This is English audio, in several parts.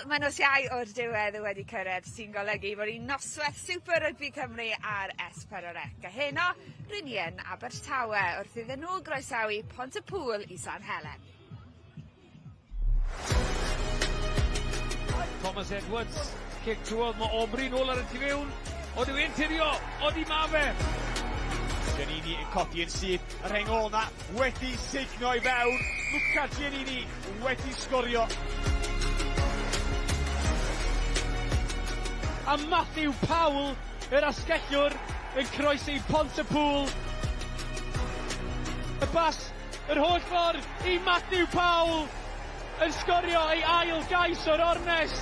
Wel, mae'n os iau o'r diwedd wedi cyrraedd sy'n golygu bod ni'n noswaith Super Rygbi Cymru ar S4C. A heno, rydyn ni yn Abertawe wrth iddyn nhw groesawu Pontypool i St Helen. Thomas Edwards, kick tywod, mae Obri nôl ar y tu fewn. Oedden nhw'n tirio, oedden ma fe. Giannini yn codi yn syth, yr heng ôl na wedi seigno i fewn. Luca Giannini wedi sgorio. A Matthew Powell, yr asgellwr, yn croesi Pontypool. Y bas, yr holl ffordd i Matthew Powell yn sgorio ei ail gais o'r ornest.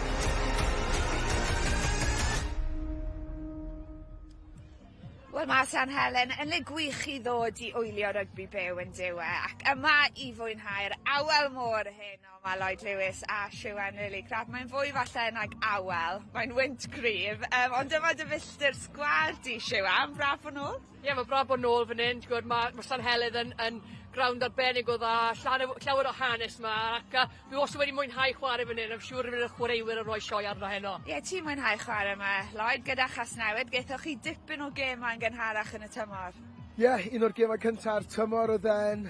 Wel, mae St Helen yn le gwych i ddod i wylio rygbi byw yn diwe, ac yma i fwynhau'r awel môr heno. Mae Lloyd Lewis a Siwan Lily Craft. Mae'n fwy falle nag awel, mae'n wynt cryf, ond dyma dy filltir sgwar di, Siwan, braf o nôl? Ie, mae braf o nôl fan hyn. Mae St Helen yn grawnd arbennig o dda, llawer o hanes yma, ac fi wastad wedi mwynhau chwarae fan hyn. I'm siŵr fydd y chwaraewyr yn rhoi sioe arno heno. Ie, ti'n mwynhau chwarae yma, Lloyd, gyda Chasnewid, gaethoch chi dipyn o gemau yn gynharach yn y tymor? Ie, un o'r gemau cyntaf tymor oedd e'n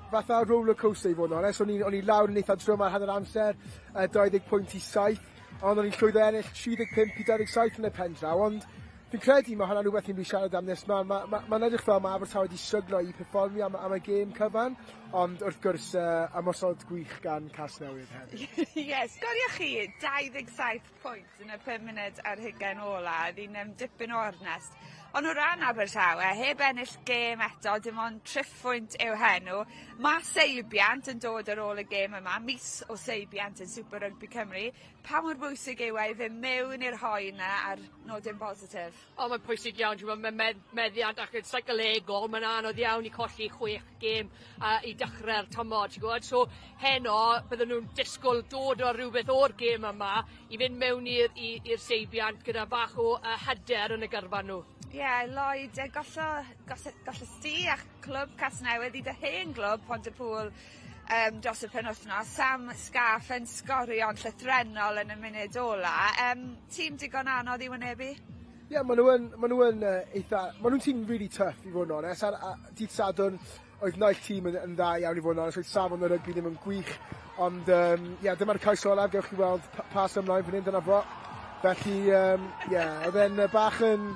fatha rollercoaster i fod yn onest. O'n i lawr yn eitha drwm ar hanner amser, 20 pwynt i 7, ond o'n i'n llwyddo ennill 35 i 27 yn y pen draw, ond fi'n credu mae hwnna'n rhywbeth ni'n mynd i siarad am nes mae'n edrych fel mae Abertawe wedi stryglo i perfformio am y gêm cyfan, ond wrth gwrs ymosod gwych gan Casnewydd hefyd. Ie, sgorio chi 27 pwynt yn y 5 munud ar hugain ola, ddyn dipyn o ornest. Ond o ran Abertawe, heb ennill gêm eto, dim ond triffwynt yw henw. Mae seibiant yn dod ar ôl y gêm yma, mis o seibiant yn Super Rygbi Cymru. Pa mor bwysig yw ei fynd mewn i'r hoi yna ar nodyn positif? O, mae'n pwysig iawn. Mae'n meddiant ac yn seicolegol. Mae'n anodd iawn i colli 6 gêm i dechrau'r tymor. So, heno, bydden nhw'n disgwyl dod o rhywbeth o'r gêm yma i fynd mewn i'r seibiant gyda bach o hyder yn y gyrfa nhw. Ie, Lloyd, golles ti a'ch clwb Casnewydd i dy hen glwb Pontypool dros y penwythnos. Sam Scarf yn sgorio'n llythrenol yn y munud ola. Tîm digon anodd i wynebu? Ie, maen nhw'n tîm really tough i fod yn onest. Dydd Sadwrn, oedd naill tîm yn dda iawn i fod yn onest. Oedd safon y rygbi ddim yn gwych. Ond dyma'r cais olaf, gewch chi weld pas ymlaen fan hyn, dyna fo. Felly, oedd e'n bach yn...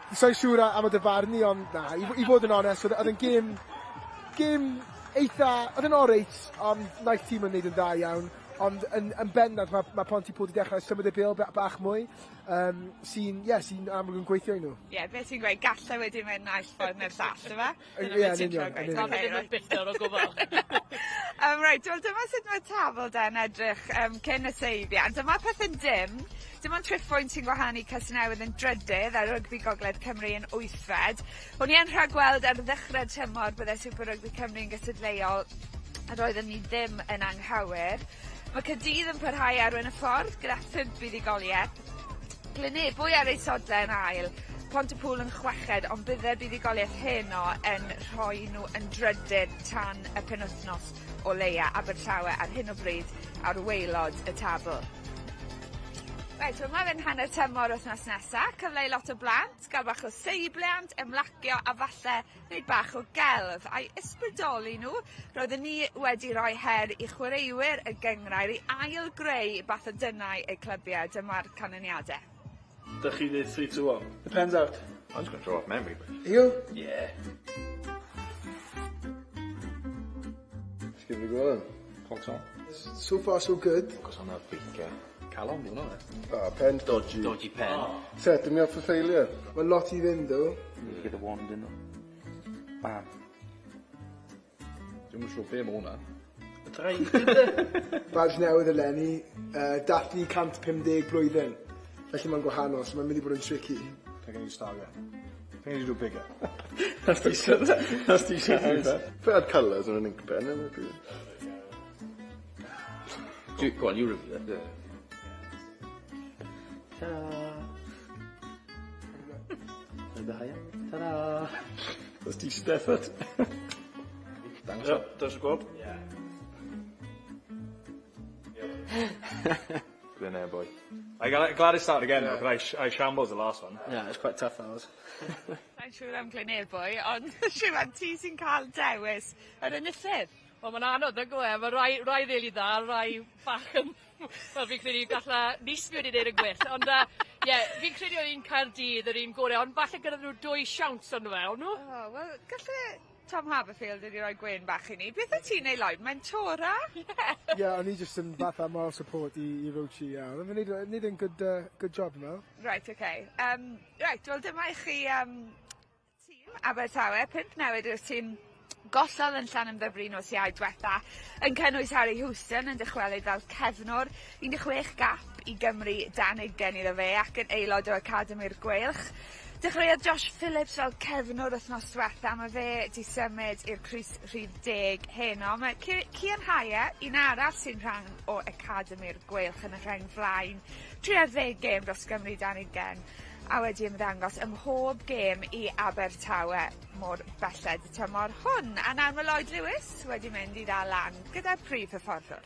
Sa'n siŵr am y dyfarnu, ond na, i fod yn onest, oedd yn gêm eitha, oedd yn oreit, ond naill tîm yn neud yn dda iawn, ond yn bennaf mae Pontypool wedi dechrau symud y bil bach mwy, sy'n amlwg yn gweithio i nhw. Ie, beth ti'n gweud, gallai wedi mynd naill ffordd neu'r llall, yma? Ie, yn union. Mae'n bitter o gwbl. Reit, wel dyma sut mae tafel da'n edrych cyn y seibiant. Dyma peth yn dim. Dim ond triffwynt sy'n gwahanu Casnewydd yn drydydd a Rygbi Gogledd Cymru yn 8fed. O'n i yn rhagweld ar ddechrau tymor bydde Super Rygbi Cymru yn gysadleuol a roedden ni ddim yn anghywir. Mae Caerdydd yn parhau arwain y ffordd gyda 5 buddugoliaeth. Glynebwy ar ei sodlau yn ail. Pontypool yn chweched, ond bydde'r buddugoliaeth heno yn rhoi nhw yn drydydd tan y penwythnos o leia Abertawe ar hyn o bryd ar waelod y tabl. Reit, wel mae fe'n hanner tymor wythnos nesaf, cyfle i lot o blant, gael bach o seibliant, ymlacio a falle wneud bach o gelf a'i ysbrydoli nhw. Roedden ni wedi rhoi her i chwaraewyr y gyngrair i ail greu bath o dynnau eu clybiau. Dyma'r canlyniadau. Dych chi dweud 3 to 1? Depends out. I'm just going to draw off memory. Are you? Yeah. Let's give it a go then. Clock's on. So far so good. Because I'm a big calon, you know it? Pen. Dodgy pen. Setting me up for failure. Mae lot I fynd o. You get a wand in there. Bam. Dwi'n siŵr be mae hwnna. Y draig. Badge newydd eleni, dathlu 150 blwyddyn. Felly mae'n gwahanol, so mae'n mynd I bod yn tricky. Can you start again? Can you do bigger? That's the shit. If it had colours or an ink pen, then it would be... Go on, you review that. Ta-da! Ta-da! That's decent effort. Thanks. Does it go up? Yeah. Glenelg boy. Glad it started again, though, but I shambles the last one. Yeah, it's quite tough, that was. Sa'n siŵr am Glenelg boy, ond Siwan, ti sy'n cael dewis yr unithyd. Wel, mae'n anodd yn gwe, mae rai really dda, rai bach yn... Wel, fi'n credu galla nis fi wedi gwneud yn gwell, ond fi'n credu o'n un Caerdydd, yr un gorau, ond falle gyda nhw 2 siawns yn fe, o'n nhw? Wel, galle Tom Haberfield wedi rhoi gwen bach i ni. Beth o ti'n ei Lloyd? Mae'n tora? Ie, o'n i jyst yn fatha moral support i Rochi, ie. O'n i'n neud yn good job yma. Right, okay. Right, wel dyma i chi tîm Abertawe. 5 newid yw'r tîm gollol yn Llanymddyfri nos Iau diwetha, yn cynnwys Harry Houston yn dychwelyd fel cefnwr, 16 gap i Gymru dan ugen iddo fe ac yn aelod o Academi'r Gweilch. Dechreuodd Josh Phillips fel cefnwr wythnos diwetha, mae fe di symud i'r crys rhif 10 heno. Mae Cian Haya, un arall sy'n rhan o Academi'r Gweilch yn y rheng flaen, 30 gêm dros Gymru dan ugen, a wedi ymddangos ym mhob gêm i Abertawe mor belled y tymor hwn. A nawr mae Lloyd Lewis wedi mynd i ddal lan gyda'r prif hyfforddwr.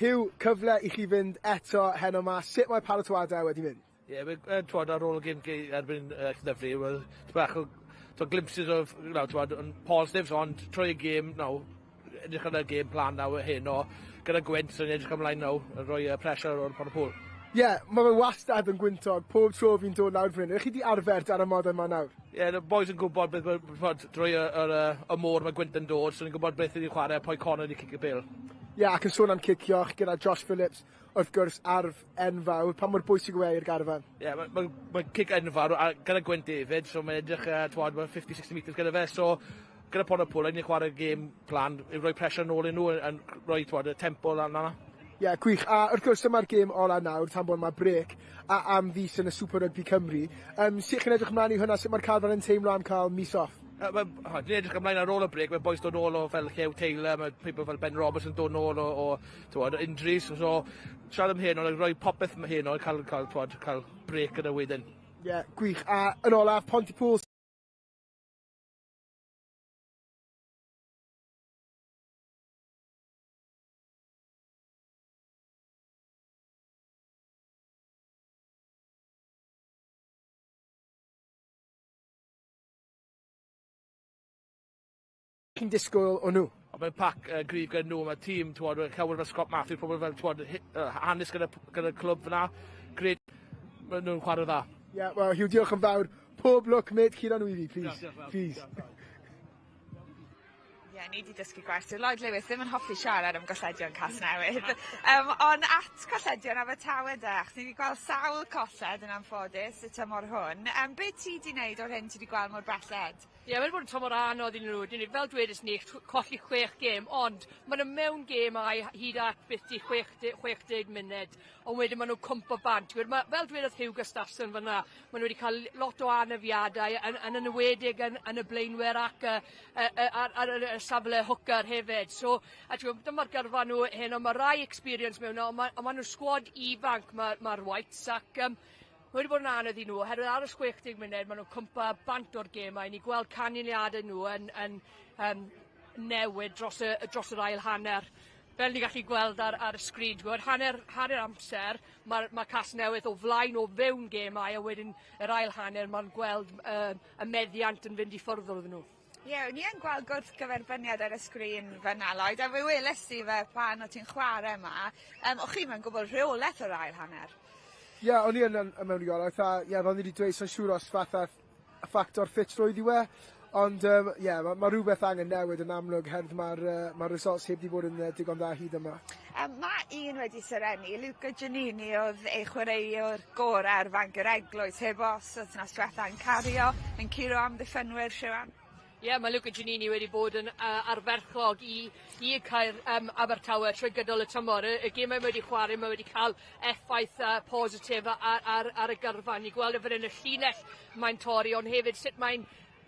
Hyw, cyfle i chi fynd eto heno ma. Sut mae paratoadau wedi mynd? Ie, mae'n twad ar ôl y gêm erbyn Llanymddyfri, wel, bach o glimpses of, positives, ond trwy y gêm, edrych ar y gêm plan nawr heno, gyda Gwent, sy'n edrych ymlaen nawr, rhoi pressure o'r Pontypool. Ie, mae fe wastad yn gwyntog, pob tro fi'n dod nawr fan hyn. Ydych chi wedi arfer dar y mod yma nawr? Ie, y boys yn gwybod beth drwy y môr mae Gwent yn dod, so ni'n gwybod beth ydy'n chwarae, pwy Connor wedi cic y bil. Ie, ac yn sôn am cicioch gyda Josh Phillips, wrth gwrs arf enfawr, pa mor bwysig yw e i'r garfan? Ie, mae cic enfawr gyda Gwent hefyd, so mae'n edrych 50-60 metres gyda fe, so gyda Pontypool, ni'n chwarae game plan, i roi pressure nôl i nhw, yn rhoi y tempo lan yna. Ie, gwych. A wrth gwrs dyma'r gêm ola nawr, tan bod yma brec, a am fus yn y Super Rygbi Cymru. Sut chi'n edrych ymlaen i hwnna, sut mae'r carfan yn teimlo am cael mis off? Ni'n edrych ymlaen ar ôl y brec, mae boys dod nôl o fel Llew Taylor, mae people fel Ben Roberts yn dod nôl o injuries, so siarad am hyn, ond rhoi popeth am hyn, ond cael brec gyda wedyn. Ie, gwych. A yn olaf, Pontypool. Chi'n disgwyl o nhw? Mae'n pac gryf gyda nhw, mae tîm, cywir fel Scott Matthews, pobl fel hanes gyda clwb fyna. Gred, mae nhw'n chwarae dda. Ie, wel, Hugh, diolch yn fawr. Pob lwc, mate, cyd nhw i fi, please. Please. Ie, ni wedi dysgu gwestiwn. Lloyd Lewis ddim yn hoffi siarad am golledion Casnewydd. Ond at golledion Abertawe dach, ni wedi gweld sawl colled yn anffodus y tymor hwn. Be ti wedi gwneud o'r hyn ti wedi gweld mor belled? Ie, mae'n bod yn tymor anodd i nhw. Fel dwedais ni, colli 6 gêm, ond maen mewn gêm a hyd at beth i 60 munud, ond wedyn maen nhw'n cwmpo bant. Fel dwedodd Hugh Gustafson fyna, maen nhw wedi cael lot o anafiadau yn enwedig yn y blaenwyr ac ar y safle hwcar hefyd. So, dyma'r gyrfa nhw hyn, ond mae rai experience mewn, ond maen nhw'n sgwad ifanc mae'r Whites ac wedi bod yn anodd i nhw, oherwydd ar y 60 munud, maen nhw'n cwmpa bant o'r gemau. Ni gweld canlyniadau nhw yn newid dros yr ail hanner. Fel ni'n gallu gweld ar y sgrin, hanner amser, mae Casnewydd o flaen o fewn gemau, a wedyn yr ail hanner, mae'n gweld y meddiant yn fynd i ffwrdd o'r nhw. Ie, ni yn gweld gwrthgyferbyniad ar y sgrin fyna, Lloyd, a fe welys ti fe pan o ti'n chwarae yma. O'ch chi'n gwybod rheolaeth o'r ail hanner? Ie, o'n i yn ymwneud, ie, fel ni wedi dweud, sy'n siŵr os fatha ffactor ffit roedd i we, ond ie, mae rhywbeth angen newid yn amlwg, herwydd mae'r results heb di bod yn digon dda hyd yma. Mae un wedi syrenu, Luca Giannini oedd ei chwaraewr gorau'r Fangor Eglwys, heb os oedd nas diwetha yn cario, yn curo am ddiffynwyr Siwan. Ie, mae Luca Giannini wedi bod yn arferchog i cael Abertawe trwy gydol y tymor. Y gemau wedi chwarae, mae wedi cael effaith positif ar y gyrfa. Ni gweld y fan hyn y llinell mae'n torri, ond hefyd sut mae'n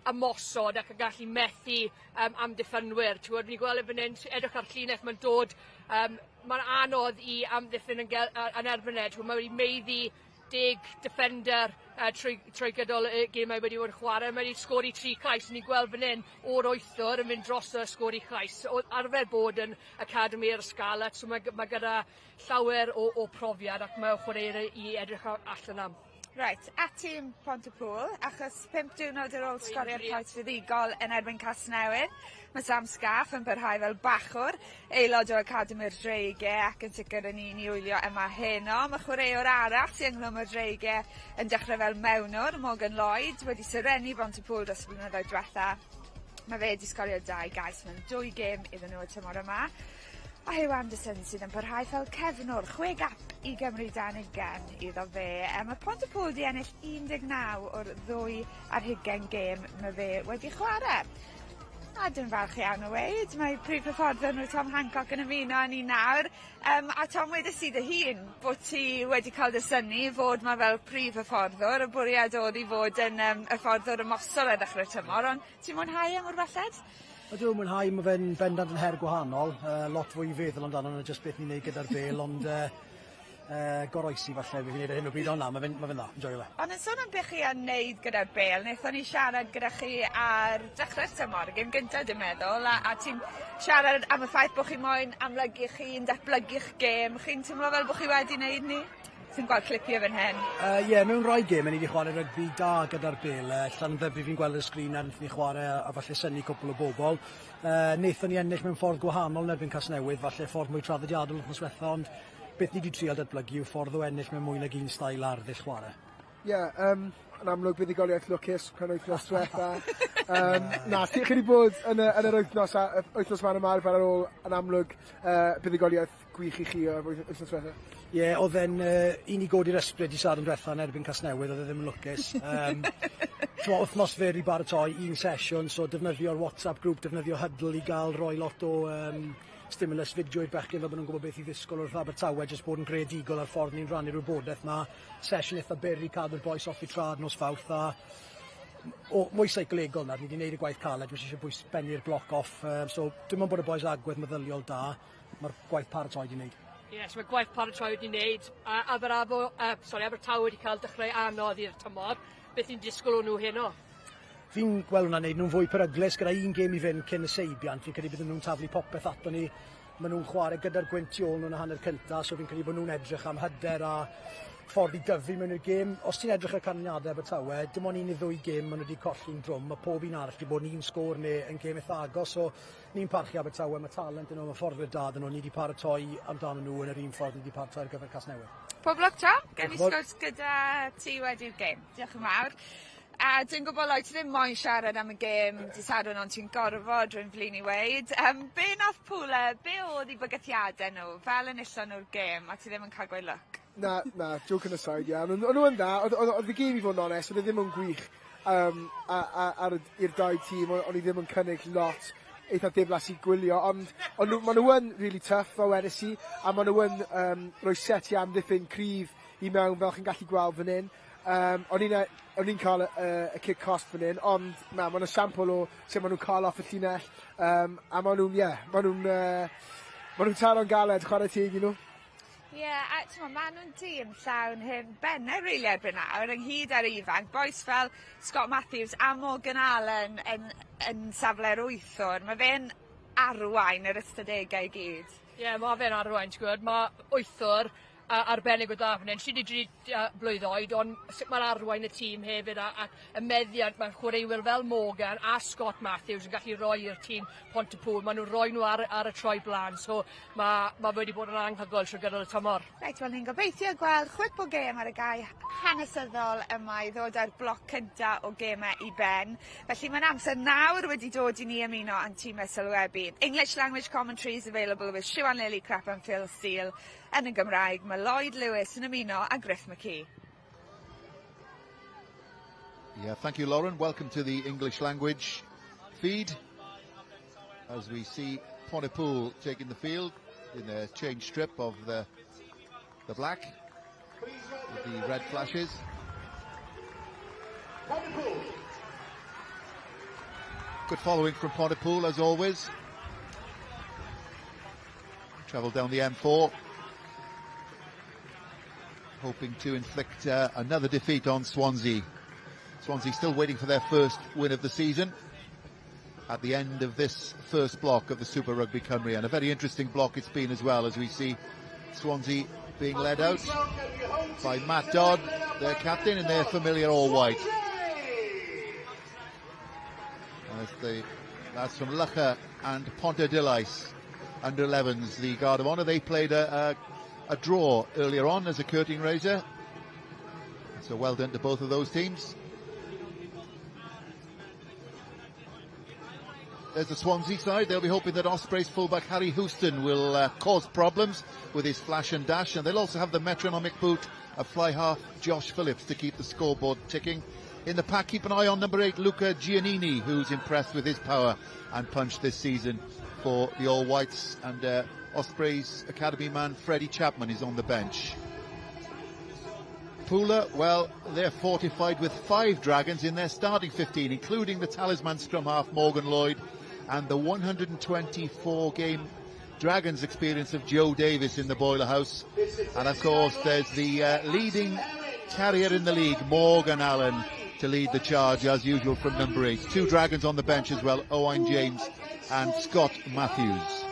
ymosod ac yn gallu methu am diffynwyr. Ni gweld y fan hyn, edrych ar llinell, mae'n dod, mae'n anodd i amddiffyn yn erbyn mae wedi meiddi 10 defender trwy gydol y gemau wedi bod yn chwarae. Mae wedi sgori 3 cais. Ni'n gweld fan hyn o'r 8wr yn mynd dros y sgori cais. Arfer bod yn Academy ar y Scarlet, so mae gyda llawer o profiad ac mae chwaraewyr i edrych allan am. Right, at tîm Pontypool, achos 5 diwrnod ar ôl sgorio'r coet fuddigol yn erbyn Casnewydd, mae Sam Scaff yn parhau fel bachwr, aelod o Academy'r Dreigiau ac yn sicr yn un i wylio yma heno. Mae chwaraewr arall sy'n ynglwm o'r Dreigiau yn dechrau fel mewnwr, Morgan Lloyd, wedi syrenu Pontypool dros blynyddoedd diwetha. Mae fe wedi sgorio 2 gais mewn 2 gêm iddyn nhw y tymor yma. A Hugh Anderson sydd yn parhau fel cefnwr, 6 gap i Gymru 20 iddo fe. Mae Pontypool wedi ennill 19 o'r 2 ar 20 gêm mae fe wedi chwarae. A dwi'n falch iawn o weid, mae prif hyfforddwr nhw Tom Hancock yn ymuno â ni nawr. A Tom, wedes i dy hun bod ti wedi cael dy synnu fod mae fel prif hyfforddwr, y bwriad oedd i fod yn hyfforddwr ymosol ar ddechrau'r tymor, ond ti'n mwynhau am o'r belled? Ydw, mwynhau, mae fe'n bendant yn her gwahanol, lot fwy i feddwl amdano na jyst beth ni'n neud gyda'r bel, ond goroesi falle fe fi'n neud ar hyn o bryd, ond na, mae fe'n dda, enjoy fe. Ond yn sôn am beth chi yn neud gyda'r bel, wnaethon ni siarad gyda chi ar dechrau'r tymor, gêm gyntaf dwi'n meddwl, a ti'n siarad am y ffaith bod chi moyn amlygu chi'n datblygu'ch gêm, chi'n teimlo fel bod chi wedi neud ni? Ti'n gweld clipio fan hyn? Ie, mewn rai gêm, ni wedi chwarae rygbi da gyda'r bel. Llanddyfu fi'n gweld y sgrin a wnaethon ni chwarae a falle synnu cwpl o bobl. Wnaethon ni ennill mewn ffordd gwahanol yn erbyn Casnewydd, falle ffordd mwy traddodiadol wrth neswetha, ond beth ni wedi trial datblygu yw ffordd o ennill mewn mwy nag un stail arddull chwarae. Ie, yn amlwg buddigoliaeth lwcus pan wythnos diwetha. Na, chi wedi bod yn yr wythnos fan yma ar ôl yn amlwg buddigoliaeth gwych i chi o'r wythnos diwetha. Ie, oedd e'n un i godi'r ysbryd i sad yn diwetha yn erbyn Casnewydd, oedd e ddim yn lwcus. Wythnos fer i baratoi, un sesiwn, so defnyddio'r WhatsApp grŵp, defnyddio Huddle i gael rhoi lot o stimulus fideo i'r bechgyn fel bod nhw'n gwybod beth i ddisgwyl wrth Abertawe, jyst bod yn greadigol ar ffordd ni'n rannu'r wybodaeth na. Sesiwn eitha byr i cadw'r boes off i trad nos Fawrth a mwy seicolegol na, ni wedi gwneud y gwaith caled, mae eisiau bennu'r bloc off, so dim ond bod y boes agwedd meddyliol da, mae'r gwaith paratoi wedi wneud. Yes, mae gwaith paratoi wedi wneud. Abertawe wedi cael dechrau anodd i'r tymor. Beth ni'n disgwyl o nhw heno? Fi'n gweld hwnna'n neud nhw'n fwy peryglis gyda un gêm i fynd cyn y seibiant. Fi'n credu bydd nhw'n taflu popeth ato ni. Maen nhw'n chwarae gyda'r gwentiol nhw'n y hanner cynta, so fi'n credu bod nhw'n edrych am hyder a ffordd i dyfu mewn i'r gêm. Os ti'n edrych ar canlyniadau Abertawe, dim ond 1 neu 2 gêm maen nhw wedi colli'n drwm. Mae pob un arall wedi bod un sgôr neu yn gêm eitha agos, so ni'n parchu Abertawe, mae talent yn nhw, mae fforddwyr da dyn nhw, ni wedi paratoi amdano nhw yn yr un ffordd ni wedi paratoi ar gyfer Casnewydd. Pob lwc, Tom. Gen i sgwrs gyda ti wedi'r gêm. Diolch yn fawr. A dwi'n gwybod ti ddim moyn siarad am y gêm di sadwn ond ti'n gorfod rwy'n flin i weid. Be nath Pwle, be oedd i bygythiadau nhw fel enillon nhw'r gêm a ti ddim yn cael gweud lwc? Na, joke yn aside, ia. Ond nhw yn dda, oedd y gêm i fod yn onest, oedd e ddim yn gwych i'r 2 tîm, ond i ddim yn cynnig lot eitha diflas i gwylio, ond maen nhw yn really tough, fel wedys i, a maen nhw yn rhoi seti am ddiffyn cryf i mewn fel chi'n gallu gweld fan hyn. O'n i'n cael y kick cost fan hyn, ond maen nhw'n sampl o sut maen nhw'n cael off y llinell, a maen nhw'n taro'n galed chwarae teg i nhw. Ie, a maen nhw'n tîm llawn hyn bennau rili erbyn nawr, ynghyd ar ifanc, boes fel Scott Matthews a Morgan Allen yn safle'r 8wr, mae fe'n arwain yr ystadegau i gyd. Ie, mae fe'n arwain, ti'n gwybod, mae 8wr arbennig o da fan hyn. Sydd wedi blwyddod, ond sut mae'r arwain y tîm hefyd a y meddiant mae chwaraewyr fel Morgan a Scott Matthews yn gallu rhoi i'r tîm Pontypool. Maen nhw'n rhoi nhw ar y troi blaen, so mae wedi bod yn anghygol trwy gydol y tymor. Reit, wel ni'n gobeithio gweld chwip o gêm ar y gau hanesyddol yma i ddod â'r bloc cyntaf o gemau i ben. Felly mae'n amser nawr wedi dod i ni ymuno yn tîmau sylwebu. English language commentaries available with Siwan Lily Crap and Phil Steele. Yn y Gymraeg, mae Lloyd Lewis yn ymuno a Griff McKee. Yeah, thank you, Lauren. Welcome to the English language feed. As we see Pontypool taking the field in a change strip of the black with the red flashes. Good following from Pontypool as always. Travel down the M4. hoping to inflict another defeat on Swansea. Swansea still waiting for their first win of the season at the end of this first block of the Super Rugby Cymru, and a very interesting block it's been as well, as we see Swansea being led out by Matt Dodd, their captain, in their familiar all-white. As the lads from Lucha and Pontypool under 11s, the Guard of Honour, they played a draw earlier on as a curtain raiser, so well done to both of those teams. There's the Swansea side. They'll be hoping that Ospreys fullback Harry Houston will cause problems with his flash and dash, and they'll also have the metronomic boot of fly half Josh Phillips to keep the scoreboard ticking. In the pack, keep an eye on number 8 Luca Giannini, who's impressed with his power and punch this season for the All Whites, and Ospreys academy man Freddie Chapman is on the bench. Pooler, well, they're fortified with 5 Dragons in their starting 15, including the talisman scrum half Morgan Lloyd and the 124-game Dragons experience of Joe Davis in the Boiler House. And of course, there's the leading carrier in the league, Morgan Allen, to lead the charge as usual from number 8. 2 Dragons on the bench as well, Owain James and Scott Matthews.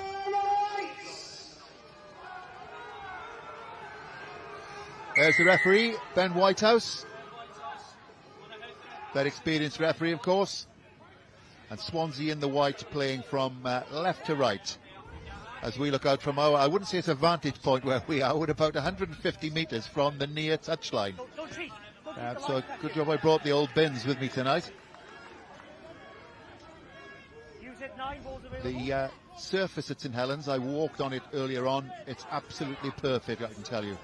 There's the referee, Ben Whitehouse. Very experienced referee, of course. And Swansea in the white playing from left to right. As we look out from our, I wouldn't say it's a vantage point where we are, we're about 150 metres from the near touchline. So good job I brought the old bins with me tonight. The surface at St Helens, I walked on it earlier on. It's absolutely perfect, I can tell you.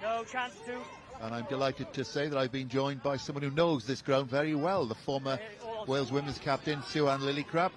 No chance to. And I'm delighted to say that I've been joined by someone who knows this ground very well, the former Wales women's captain, Sue-Ann Lillycrap.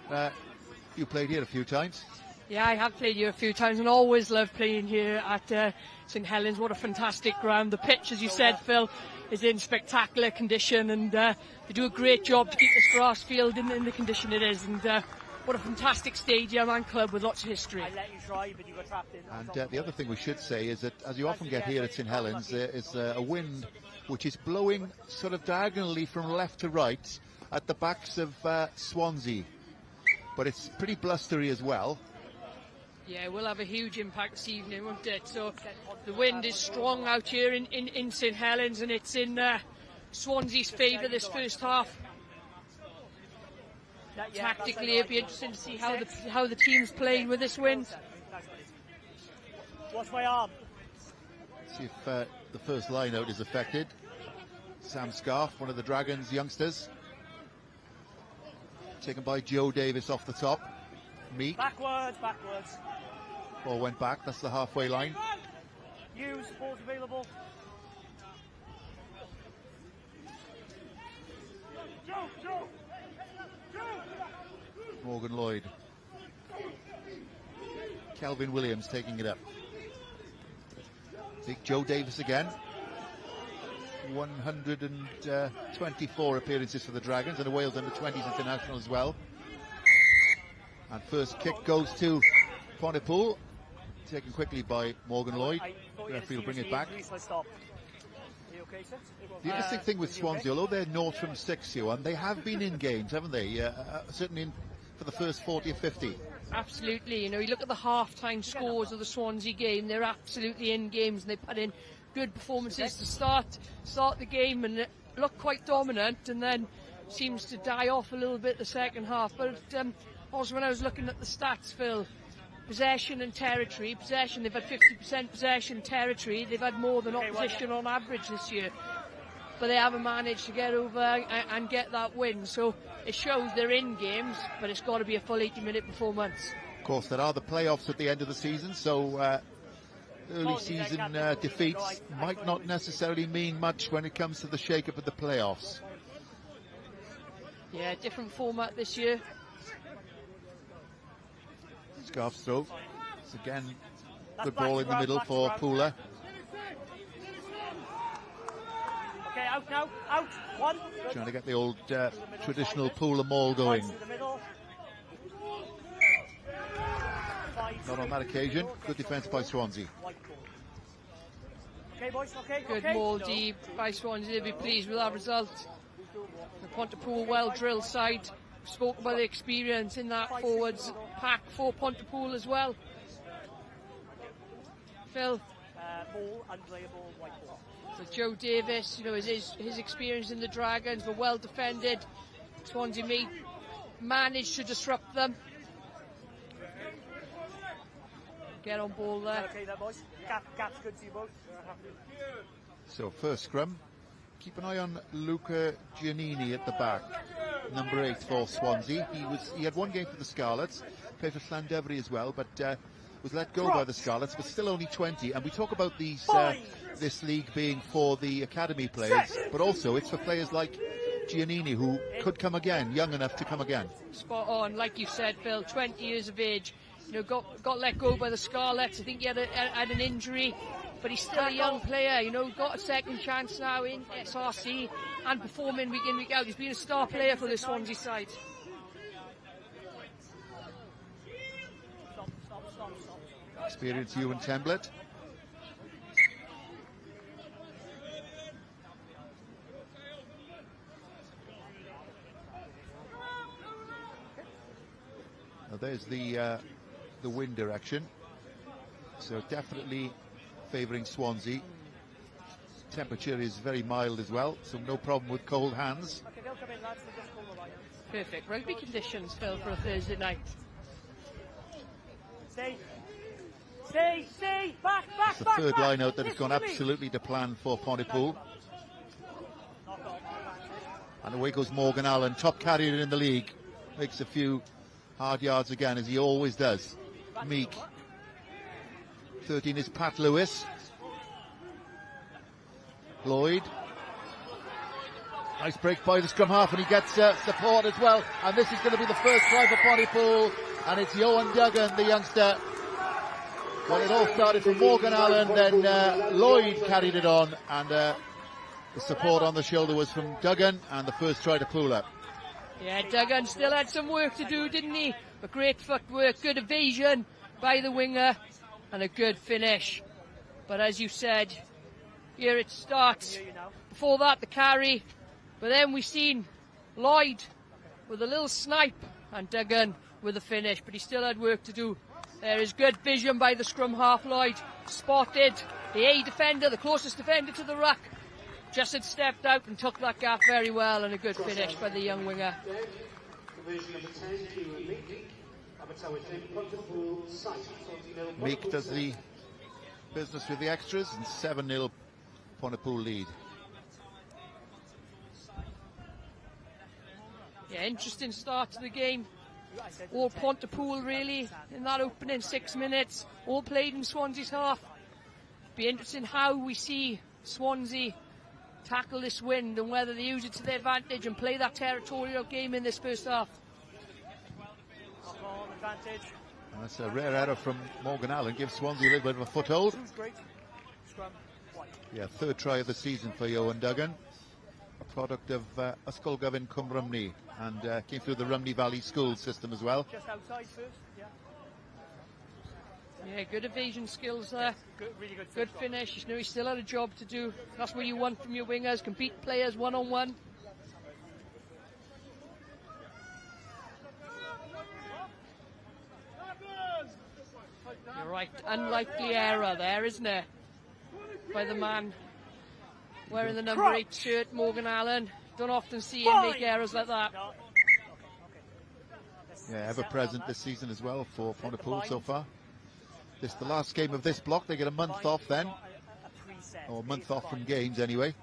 You played here a few times. Yeah, I have played here a few times and always loved playing here at St Helens. What a fantastic ground. The pitch, as you said, Phil, is in spectacular condition, and they do a great job to keep this grass field in the condition it is. And what a fantastic stadium and club with lots of history. I let you try, but you got trapped in. And the other thing we should say is that, as you often get here at St Helens, there is a wind which is blowing sort of diagonally from left to right at the backs of Swansea. But it's pretty blustery as well. Yeah, we'll have a huge impact this evening, won't it? So the wind is strong out here in St Helens, and it's in Swansea's favour this first half. Tactically, it'll be interesting to see how the team's playing with this wind. Watch my arm. See if the first line out is affected. Sam Scarf, one of the Dragons youngsters, taken by Joe Davis off the top. Meek. Backwards. Ball went back, that's the halfway line. Use, ball's available. Morgan Lloyd. Kelvin Williams taking it up. Big Joe Davis again. 124 appearances for the Dragons, and a Wales under-20s international as well. And first kick goes to Pontypool, taken quickly by Morgan Lloyd. The referee will bring it back. The interesting thing with Swansea, although they're north from 6, and they have been in games, haven't they? Certainly for the first 40 or 50. Absolutely. You know, you look at the half-time scores of the Swansea game, they're absolutely in games, and they put in good performances to start the game, and look quite dominant, and then seems to die off a little bit the second half. But also when I was looking at the stats, Phil, possession and territory, they've had 50% possession, territory, they've had more than opposition on average this year. But they haven't managed to get over and get that win. So it shows they're in games, but it's got to be a full 80-minute performance. Of course, there are the playoffs at the end of the season, so early season defeats might not necessarily mean much when it comes to the shake-up of the playoffs. Yeah, different format this year. Scarf's throw. It's again good ball in the middle for Pooler. Okay, out now, out, one. Trying to get the old traditional Pooler maul going. Not on that occasion. Good defence by Swansea. Okay, boys, okay, Good okay. maul deep by Swansea. They'll be pleased with that result. The Pontypool well-drilled side. Spoke about the experience in that forwards pack for Pontypool as well. Phil? Ball, unplayable, white ball. So Joe Davis, you know, his experience in the Dragons were well defended. Swansea may managed to disrupt them. Get on ball there. Okay, there, boys. Gap's good to you both. So first scrum, keep an eye on Luca Giannini at the back, number 8 for Swansea. He had one game for the Scarlets, played for Llandevry as well, but was let go by the Scarlets, but still only 20. And we talk about these this league being for the academy players, but also it's for players like Giannini who could come again, young enough to come again. Spot on, like you said, Phil, 20 years of age. You know, got let go by the Scarlets. I think he had an injury, but he's still a young player. You know, got a second chance now in SRC and performing week in, week out. He's been a star player for the Swansea side. Experience Ewan Temblett. Now there's the wind direction, so definitely favouring Swansea. Temperature is very mild as well, so no problem with cold hands. Okay, they'll come in, lads. They'll just call the line. Perfect rugby conditions, Phil, for a Thursday night. Stay. Back. It's the third line out that has gone absolutely to plan for Pontypool. And away goes Morgan Allen, top carrier in the league. Makes a few hard yards again, as he always does. Meek. 13 is Pat Lewis. Lloyd. Nice break by the scrum half, and he gets support as well. And this is going to be the first try for Pontypool, and it's Johan Duggan, the youngster. Well, it all started from Morgan Allen, then Lloyd carried it on, and the support on the shoulder was from Duggan, and the first try to pull up. Yeah, Duggan still had some work to do, didn't he? But great footwork, good evasion by the winger, and a good finish. But as you said, here it starts. Before that, the carry. But then we seen Lloyd with a little snipe, and Duggan with a finish. But he still had work to do. There is good vision by the scrum half. Lloyd spotted the A defender, the closest defender to the ruck. Just had stepped out and took that gap very well, and a good finish by the young winger. Meek does the business with the extras, and 7-0 Pontypool lead. Yeah, interesting start to the game. All Pontypool really in that opening 6 minutes, all played in Swansea's half. Be interesting how we see Swansea tackle this wind and whether they use it to their advantage and play that territorial game in this first half. And that's a rare error from Morgan Allen, gives Swansea a little bit of a foothold. Yeah, third try of the season for Johan Duggan, a product of Ysgolgefn Cymru, and came through the Rumney Valley school system as well. Just outside first, yeah. Yeah, good evasion skills there. Really good finish. You know, he still had a job to do. That's what you want from your wingers, compete players one-on-one. You're right, unlikely error there, isn't it? By the man wearing the number 8 shirt, Morgan Allen. Don't often see him make errors like that. Yeah, ever present this season as well for Pontypool so far. This is the last game of this block. They get a month off then, or a month off from games anyway.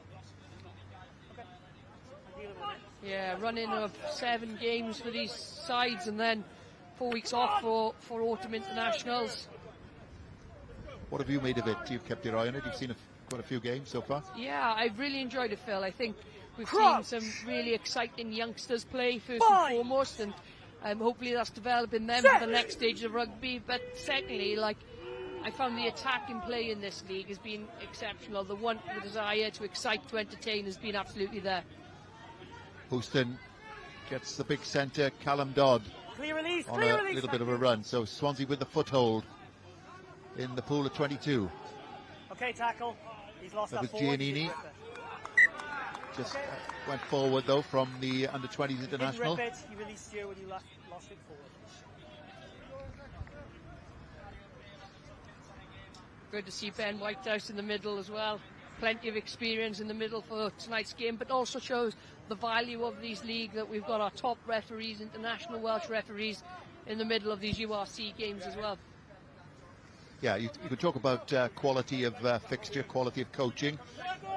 Yeah, running of 7 games for these sides, and then 4 weeks off for autumn internationals. What have you made of it? You've kept your eye on it. You've seen quite a few games so far. Yeah, I've really enjoyed it, Phil. I think we've seen some really exciting youngsters play first and foremost, and hopefully that's developing them for the next stage of rugby. But secondly, like, I found the attacking play in this league has been exceptional. The want, the desire to excite, to entertain has been absolutely there. Houston gets the big centre, Callum Dodd, Clear release, on a little bit of a run. So Swansea with the foothold in the pool of 22. Okay, tackle. He's lost That that was forward. Giannini. Just went forward though from the under-20s international. Didn't rip it, he released you and you lost it forward. Good to see Ben Whitehouse in the middle as well. Plenty of experience in the middle for tonight's game, but also shows the value of these leagues, that we've got our top referees, international Welsh referees, in the middle of these URC games as well. Yeah, you could talk about quality of fixture, quality of coaching,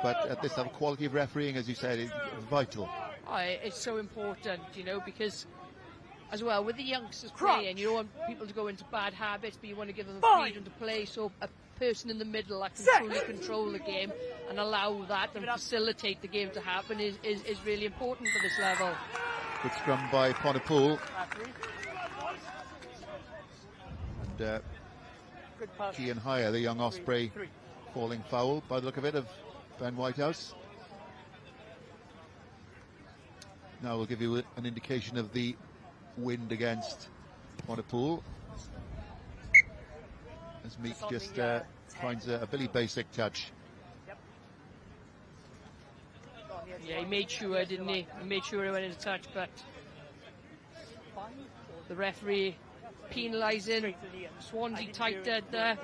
but at this level, quality of refereeing, as you said, is vital. It's so important, you know, because as well with the youngsters playing, you don't want people to go into bad habits, but you want to give them the freedom to play. So a person in the middle that can truly control the game and allow that and facilitate the game to happen is really important for this level. Good scrum by Pontypool. And Gian Hire, the young Osprey, falling foul by the look of it of Ben Whitehouse. Now we'll give you an indication of the wind against Pontypool. As Meek just finds a Billy Basic touch. Yeah, he made sure, didn't he? He made sure he went into touch, but the referee penalising. Swansea tight dead there.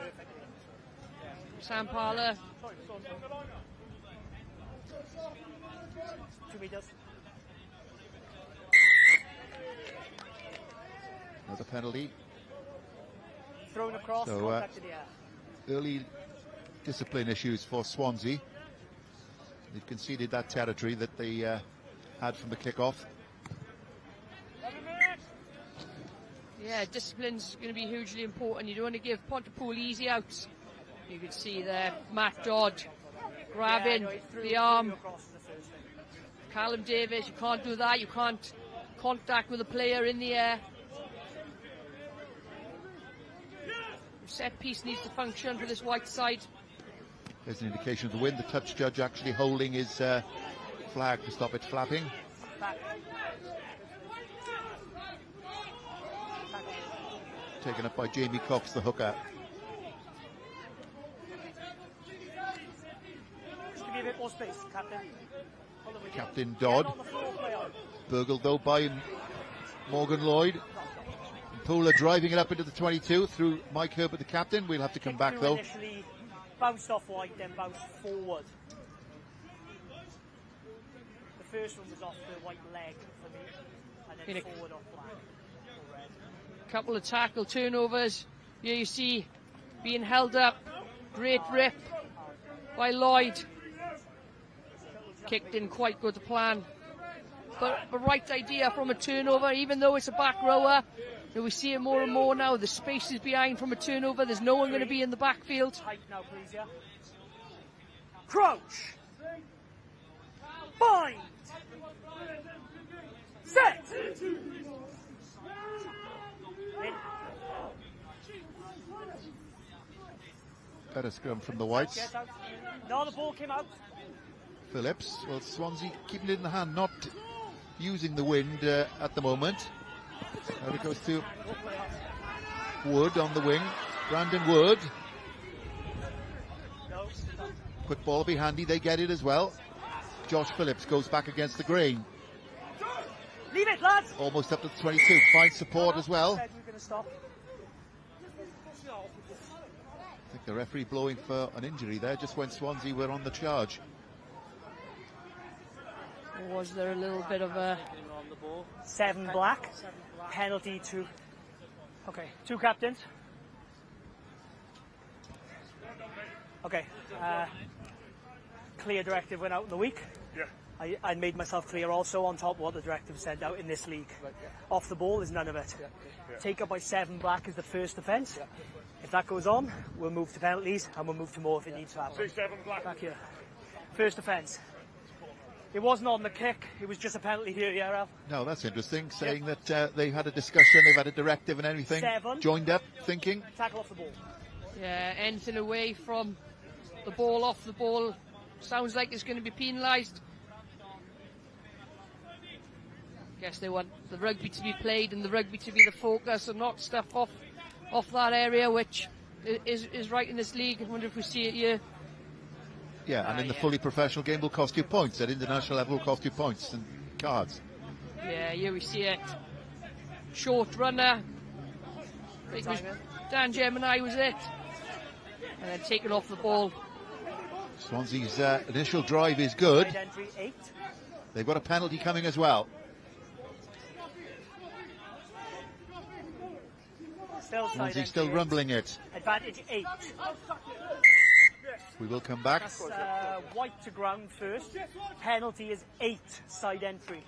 Sam Parler. 2 meters. Another penalty. Thrown across, So, contact in the air. Early discipline issues for Swansea. They've conceded that territory that they had from the kick-off. Yeah, discipline's going to be hugely important. You don't want to give Pontypool easy outs. You can see there, Matt Dodd grabbing the arm. Callum Davis, you can't do that. You can't contact with a player in the air. Set piece needs to function for this white side. There's an indication of the wind. The touch judge actually holding his flag to stop it flapping. Taken up by Jamie Cox, the hooker. Just give me a bit more space, Captain. Captain Dodd. Burgled though by Morgan Lloyd. Pooler driving it up into the 22 through Mike Herbert, the captain. We'll have to come back though. Initially bounced off wide, then bounced forward. The first one was off the white leg for me, and then forward off black. Couple of tackle turnovers. Here you see being held up. Great rip by Lloyd. Kicked in quite good to plan. But the right idea from a turnover, even though it's a back rower. We see it more and more now. The space is behind from a turnover. There's no one going to be in the backfield. Tight now, please, yeah. Crouch. Bind. Set. In. Better scrum from the Whites. Get out. No, the ball came out. Phillips. Well, Swansea keeping it in the hand, not using the wind at the moment. Now it goes to Wood on the wing. Brandon Wood. Quick ball will be handy. They get it as well. Josh Phillips goes back against the grain. Leave it, lads. Almost up to the 22. Finds support as well. Said we're gonna stop. I think the referee blowing for an injury there just when Swansea were on the charge. Was there a little bit of a... 7 black. Penalty to... Okay, 2 captains. Okay. Clear directive went out in the week. Yeah. I made myself clear also on top of what the directive said out in this league. Right, yeah. Off the ball is none of it. Yeah. Yeah. Take up by 7 black is the first offence. Yeah. If that goes on, we'll move to penalties and we'll move to more if it needs to happen. 7 black. Back here. First offence. It wasn't on the kick, it was just a penalty here, yeah, Ralph? No, that's interesting, saying that they had a discussion, they've had a directive and everything. 7. Joined up, thinking. Tackle off the ball. Yeah, anything away from the ball, off the ball, sounds like it's going to be penalised. Guess they want the rugby to be played and the rugby to be the focus and not stuff off that area, which is right in this league. I wonder if we see it here. Yeah, and in the fully professional game will cost you points. At international level will cost you points and cards. Yeah, here we see it. Short runner. I think it was Dan Gemini was it. And then taken off the ball. Swansea's initial drive is good. Side entry 8. They've got a penalty coming as well. Swansea still rumbling it. Advantage 8. We will come back. That's white to ground first. Penalty is 8, side entry.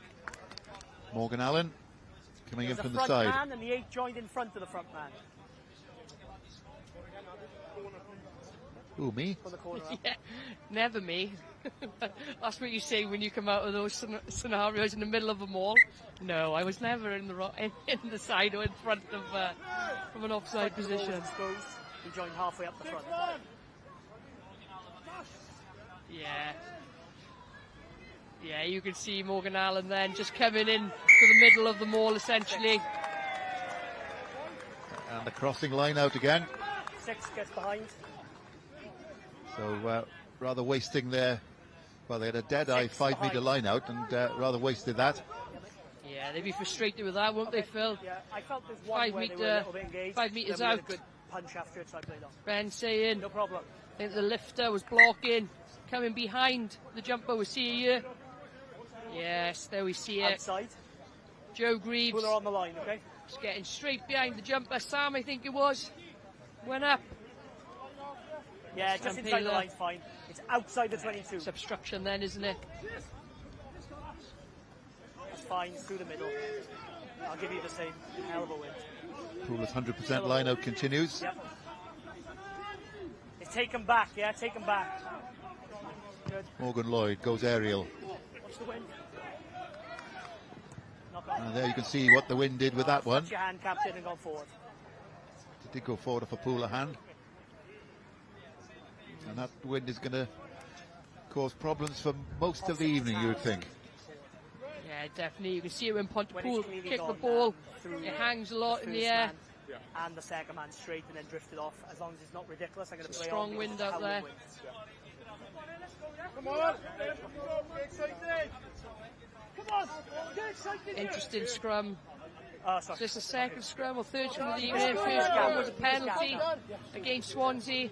Morgan Allen coming in from the front side. Man and the 8 joined in front of the front man. Who, me? From the corner up. Yeah, never me. That's what you say when you come out of those scenarios in the middle of a mall. No, I was never in the side or in front of from an offside position. Exposed. He joined halfway up the front. Yeah. Yeah, you can see Morgan Allen then just coming in to the middle of the mall essentially. And the crossing line out again. 6 gets behind. So rather wasting their, well, they had a dead-eye 5-metre line out and rather wasted that. Yeah, they'd be frustrated with that, won't they, Phil? Yeah, I felt there's one where they were a little bit engaged. 5 metres then we out. had a good punch after it, so I played on. Ben saying, No problem. I think the lifter was blocking, coming behind the jumper we see here. Yes, there we see it. Outside. Joe Greaves. Puller on the line, okay? Just getting straight behind the jumper. Sam, I think it was. Went up. Yeah, just inside the line's fine. It's outside the 22. It's obstruction then, isn't it? It's fine, through the middle. I'll give you the same. Hell of a win. Pooler's 100% line out continues. Yep. It's taken back, yeah, taken back. Good. Morgan Lloyd goes aerial. Watch the wind. And there you can see what the wind did with that one. Put your hand, captain, and go forward. It did go forward off a Pooler hand. And that wind is going to cause problems for most of the evening, you would think. Yeah, definitely. You can see it when Pontypool kicked the ball. It hangs a lot in the air. And the second man straight and then drifted off. As long as it's not ridiculous, I'm going to play strong on wind out there. Come on! Get excited! Come on! Get excited! Interesting scrum. Sorry. Just a second scrum or third scrum of the evening. First scrum was a penalty against Swansea.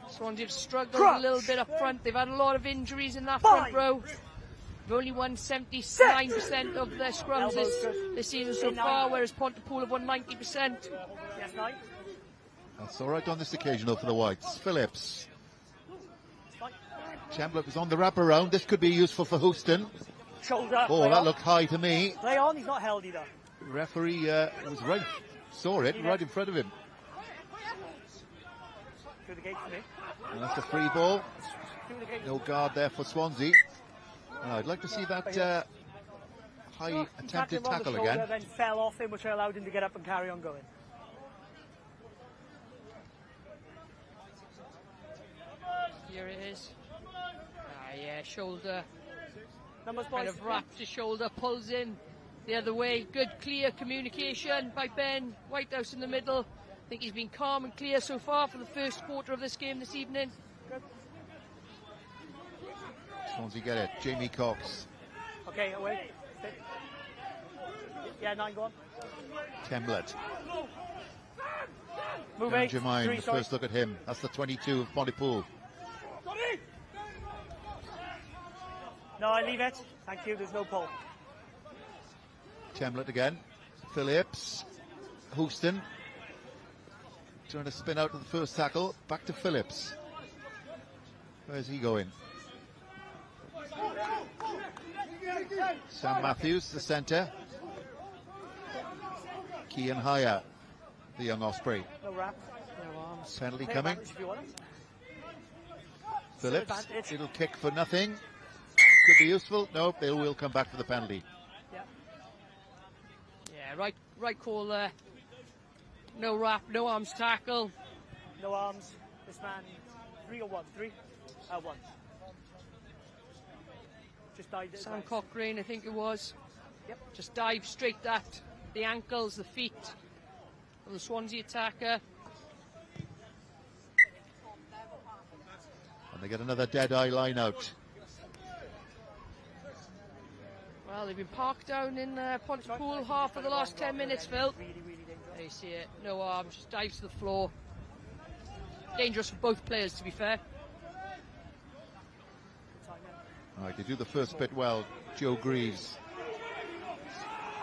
Swansea have struggled a little bit up front. They've had a lot of injuries in that front row. They've only won 79% of their scrums this season so far, whereas Pontypool have won 90%. Yes, 9. That's all right on this occasion, though, for the Whites. Phillips. Chambliss was on the wraparound. This could be useful for Houston. Shoulder. Oh, that looked high to me. Play on, he's not held either. Referee was right, saw it right in front of him. Through the gate for me. And that's a free ball. No guard there for Swansea. I'd like to see that high attempted tackle shoulder, again. Then fell off him, which allowed him to get up and carry on going. Here it is. Yeah, shoulder. Numbers, kind of wraps his shoulder, pulls in the other way. Good, clear communication by Ben Whitehouse in the middle. I think he's been calm and clear so far for the first quarter of this game this evening. Good. Swansea get it. Jamie Cox. Okay, away. Yeah, 9, go on. Temblett. Move 8. Jermaine, the first look at him. That's the 22 of Pontypool. No, I leave it. Thank you, there's no pull. Temblett again. Phillips. Houston. Trying to spin out of the first tackle. Back to Phillips. Where's he going? Sam Matthews, the centre. Kean Haya, the young Osprey. No wrap, no arms. Penalty coming. Phillips, it'll kick for nothing. Could be useful. No, they will come back for the penalty. Yeah, right call there. No wrap, no arms tackle. No arms. This man, 3 or 1? 3? 1. Just dived at Sam Cochrane, I think it was. Yep. Just dived straight at the ankles, the feet of the Swansea attacker. And they get another dead-eye line out. Well, they've been parked down in Pontypool half of the last 10 minutes, Phil. There you see it. No arms, just dives to the floor. Dangerous for both players, to be fair. Right, they do the first bit well. Joe Greaves.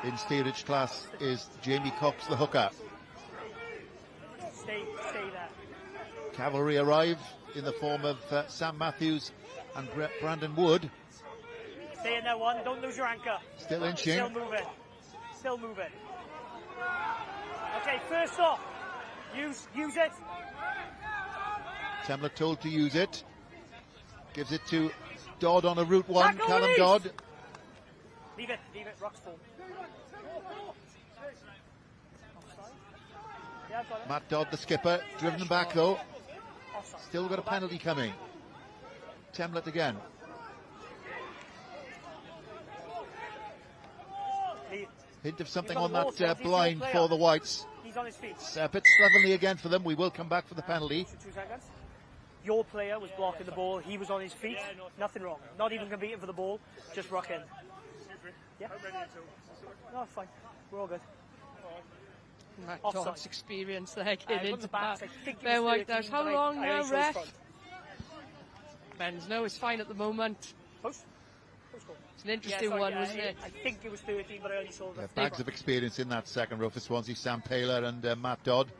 In steerage class is Jamie Cox, the hooker. Stay there. Cavalry arrive in the form of Sam Matthews and Brandon Wood. Stay in there, one. Don't lose your anchor. Still inching. Still moving. Still moving. Okay, first off, use it. Temler told to use it. Gives it to Dodd on a route one. Tackle Callum release. Dodd. Leave it. Rock's full. Yeah, I've got it. Matt Dodd, the skipper, driven them back though. Offside. Still got a penalty coming. Temlet again. Hint of something on that blind for the Whites. He's on his feet. It's a bit slovenly again for them. We will come back for the penalty. 2 seconds. Your player was blocking the ball. He was on his feet. Nothing wrong. Not even competing for the ball. Just rocking. Yeah. No, fine. We're all good. Matt Offside. Dodd's experience there getting into that. I think it Ben was Whitehouse, 13, how but long I now, only saw his ref? front. Ben's no, it's fine at the moment. Close goal. It's an interesting one, wasn't it? I think it was 13, but I only saw the Bags of experience in that second row for Swansea. Sam Taylor and Matt Dodd.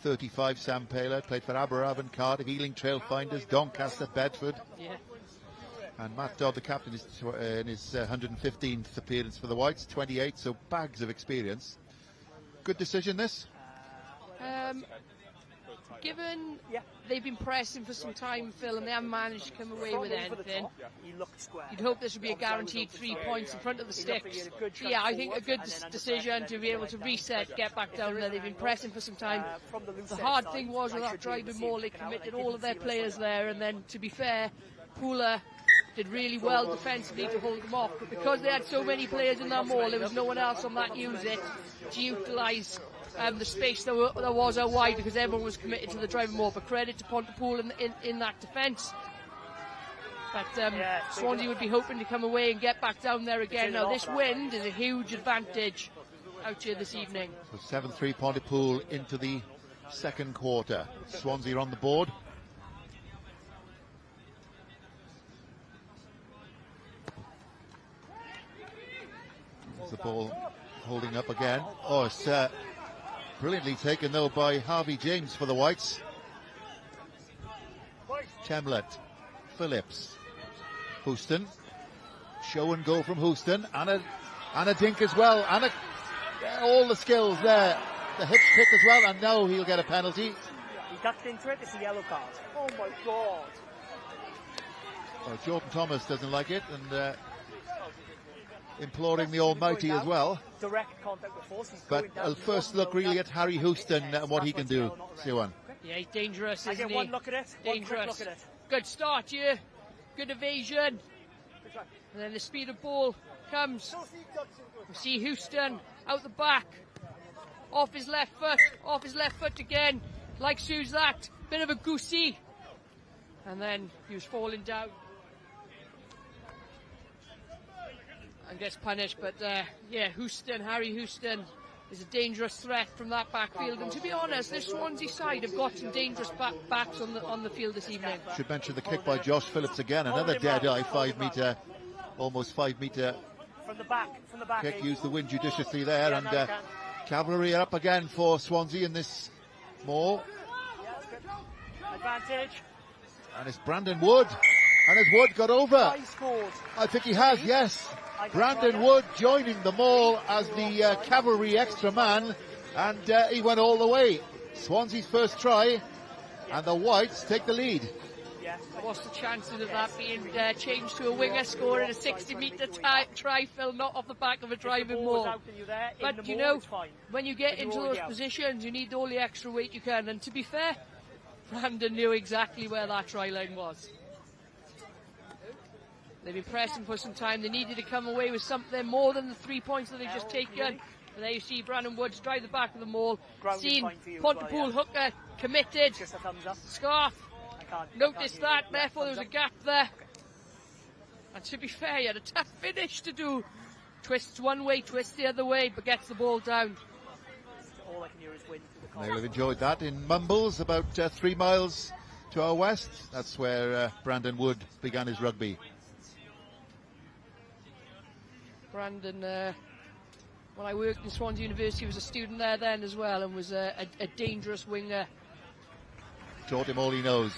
35 Sam Taylor, played for Aberravon, Cardiff, Ealing Trail Finders, Doncaster, Bedford. Yeah. And Matt Dodd, the captain, is in his 115th appearance for the Whites, 28, so bags of experience. Good decision, this? Given they've been pressing for some time, Phil, and they haven't managed to come away with anything, he looked square. you'd hope this would be a guaranteed 3 points in front of the sticks. So yeah, I think a good decision to be able to reset, get back down there. They've been pressing for some time. The hard thing was with that driving maul, they committed all of their players there, and then, to be fair, Pooler did really well defensively to hold them off, but because they had so many players in that maul, there was no one else on that unit to utilise the space that was out wide, because everyone was committed to the driving maul. But credit to Pontypool in that defence. But Swansea would be hoping to come away and get back down there again. Now this wind is a huge advantage out here this evening. So 7-3 Pontypool into the second quarter. Swansea on the board. There's the ball holding up again. Oh, it's brilliantly taken though by Harvey James for the Whites. Temlet, Phillips, Houston, show and go from Houston. Anna Dink as well. Anna, all the skills there. The hip pick as well, and now he'll get a penalty. He ducked into it. It's a yellow card. Oh my God! Well, Jordan Thomas doesn't like it, and imploring the Almighty as well. Direct contact with force. But I'll first look really at Harry Houston and what he can do. Siwan. Yeah, he's dangerous, isn't he? I get one look at it. Dangerous. Look at it. Good start here. Good evasion. And then the speed of ball comes. We see Houston out the back. Off his left foot again. Like Sue's that. Bit of a goosey. And then he was falling down. And gets punished, but yeah, Harry Houston is a dangerous threat from that backfield. And to be honest, this Swansea side have got some dangerous backs on the field this evening. Should mention the kick by Josh Phillips again. Another dead-eye 5 metre, almost 5 metre from the back kick. Used the wind judiciously there, and Cavalry are up again for Swansea in this maul. Advantage. And it's Brandon Wood. And has Wood got over? He scored. I think he has, yes. Brandon Wood joining the maul as the Cavalry extra man, and he went all the way. Swansea's first try, and the Whites take the lead. Yeah. What's the chances of that being changed to a winger scoring a 60-metre try, Phil, not off the back of a driving maul? But you know, when you get into those positions, you need all the extra weight you can. And to be fair, Brandon knew exactly where that try line was. They've been pressing for some time. They needed to come away with something more than the 3 points that they've just taken. And there you see Brandon Woods drive the back of the maul. Seen Pontypool hooker committed. Scarf noticed that, therefore there was a gap there. And to be fair, he had a tough finish to do. Twists one way, twists the other way, but gets the ball down. All I can hear is wind through the car. They'll have enjoyed that in Mumbles, about 3 miles to our west. That's where Brandon Wood began his rugby. Brandon, when I worked in Swansea University, was a student there then as well, and was a dangerous winger. Taught him all he knows.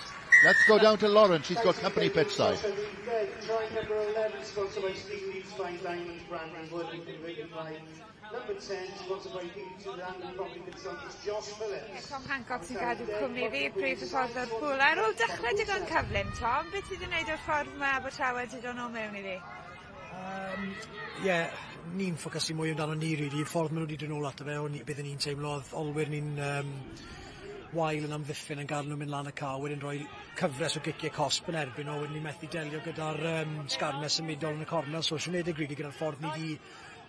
Let's go down to Lauren. She's got company pitch side. Try number 11, sponsored by Steve Leeds Fine Diamonds, Brandon Wood, converted by number 10, sponsored by P2 Land and Property Consultants, Josh Phillips. Tom Hancock sy'n gadw cwmni fi, prif y ffordd o'r pŵl. Ar ôl dechrau digon cyflym, Tom, beth sydd wneud o'r ffordd yma bod Llawed wedi dod o mewn i fi? Ni'n ffocysu mwy amdano ni, really. Ffordd maen nhw wedi dod nôl ato fe, byddwn ni'n teimlodd olwyr ni'n wael yn amddiffyn yn gadw nhw mynd lan y car, wedyn rhoi cyfres o giciau cosp yn erbyn o, wedyn ni'n methu delio gyda'r sgarmes symudol yn y cornel, so siwnedig rili gyda'r ffordd ni wedi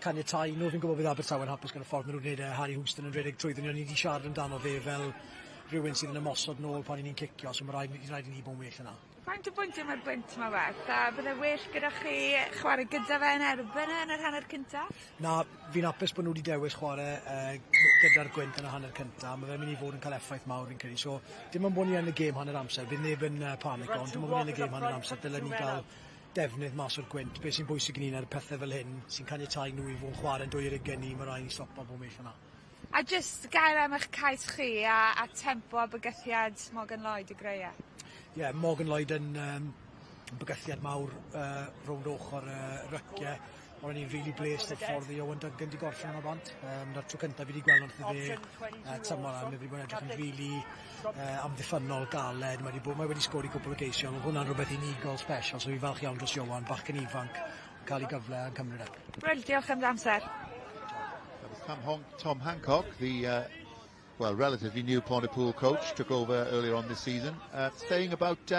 caniatáu nhw. Fi'n gwybod bydd Abertawe yn hapus gyda'r ffordd nhw'n gwneud Harry Houston yn rhedeg trwyddyn ni wedi siarad amdano fe fel rhywun sydd yn ymosod nôl pan ni'n cicio, so mae rhaid i ni bod yn well yna. Faint o bwyntiau mae'r bwynt yma werth, a bydde well gyda chi chwarae gyda fe yn erbyn yn yr hanner cyntaf? Na, fi'n hapus bod nhw wedi dewis chwarae gyda'r gwynt yn y hanner cyntaf. Mae fe'n mynd i fod yn cael effaith mawr fi'n credu. So, dim ond bod ni yn y gêm hanner amser, bydd neb yn panic ond, dim ond bod ni yn y gêm hanner amser, dylen ni gael defnydd mas o'r gwynt. Beth sy'n bwysig i ni'n ar pethau fel hyn, sy'n caniatáu nhw i fod yn chwarae'n 2-20 ni, mae rhaid ni stopo bod mell yna. A just gael am eich cais chi a tempo a bygythiad Morgan Lloyd y greia? Morgan Lloyd yn bygythiad mawr rownd ochr ryciau. Ond ni'n rili blest o'r ffordd i Owen Duggan di gorffen yma bant. Na'r tro cyntaf fi wedi gweld wrth i fe tymor am, wedi bod yn edrych yn rili amddiffynol galed. Mae wedi sgori cwbl o geisio, ond hwnna'n rhywbeth unigol special, so fi falch iawn dros Iowan, bachgen ifanc, cael ei gyfle yn cymryd e. Bryl, diolch am amser. That was Tom Hancock, the relatively new Pontypool coach, took over earlier on this season, saying about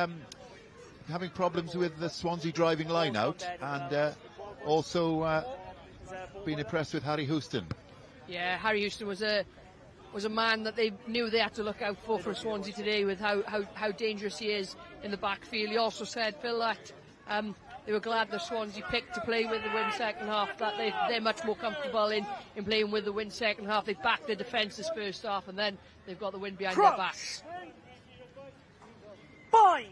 having problems with the Swansea driving line out, and also been impressed with Harry Houston. Yeah, Harry Houston was a man that they knew they had to look out for Swansea today, with how dangerous he is in the backfield. He also said, Phil, that they were glad that Swansea picked to play with the win second half, that they're much more comfortable in playing with the win second half. They've backed their defences first half, and then they've got the win behind their backs. Bind!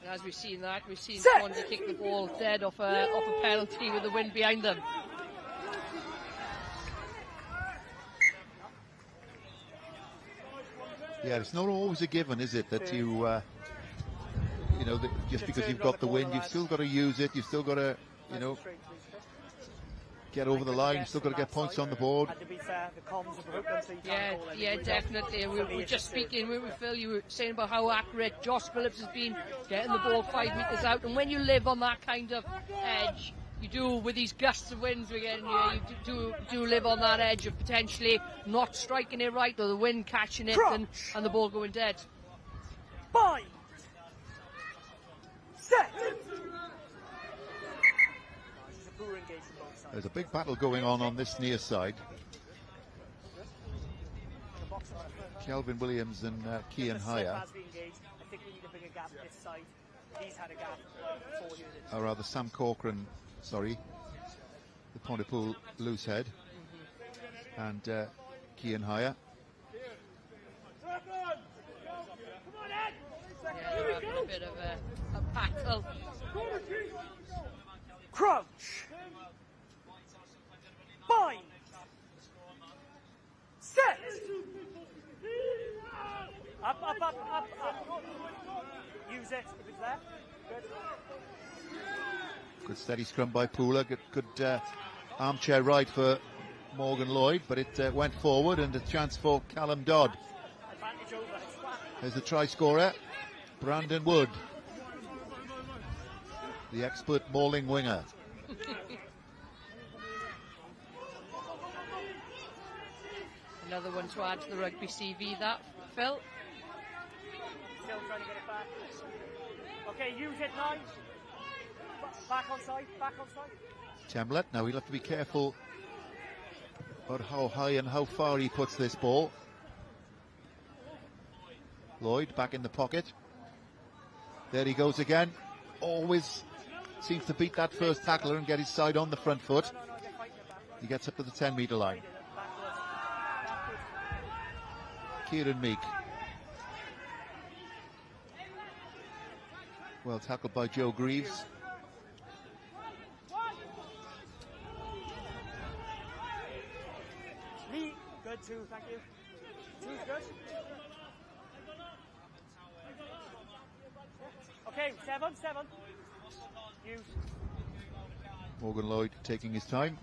And as we've seen Swansea kick the ball dead off a penalty with the wind behind them. Yeah, it's not always a given, is it, that you know, that just because you've got the wind, you've still got to use it, you've still got to, you know, get over the line, you've still got to get points on the board. Yeah, definitely. And we were just speaking with Phil, you were saying about how accurate Josh Phillips has been getting the ball 5 metres out, and when you live on that kind of edge, you do, with these gusts of winds we're getting here, you do live on that edge of potentially not striking it right, or the wind catching it and the ball going dead. Bind! Set! There's a big battle going on this near side. Kelvin Williams and Cian Haya. Or rather Sam Corcoran, sorry, the Pontypool loose head, and Cian Haya. Yeah, having a bit of a battle. Crouch! Bind! Set! Up. Use it if it's there. Good steady scrum by Pooler. Good armchair ride for Morgan Lloyd, but it went forward, and a chance for Callum Dodd. There's the try scorer, Brandon Wood, the expert mauling winger. Another one to add to the rugby CV, that, Phil. Still trying to get it back. Okay, use it now. Back on side. Temlett, now he'll have to be careful about how high and how far he puts this ball. Lloyd back in the pocket. There he goes again. Always seems to beat that first tackler and get his side on the front foot. He gets up to the 10-metre line. Kieran Meek. Well tackled by Joe Greaves. Lee, good too, thank you. Two's good. Okay, 7. Use. Morgan Lloyd taking his time.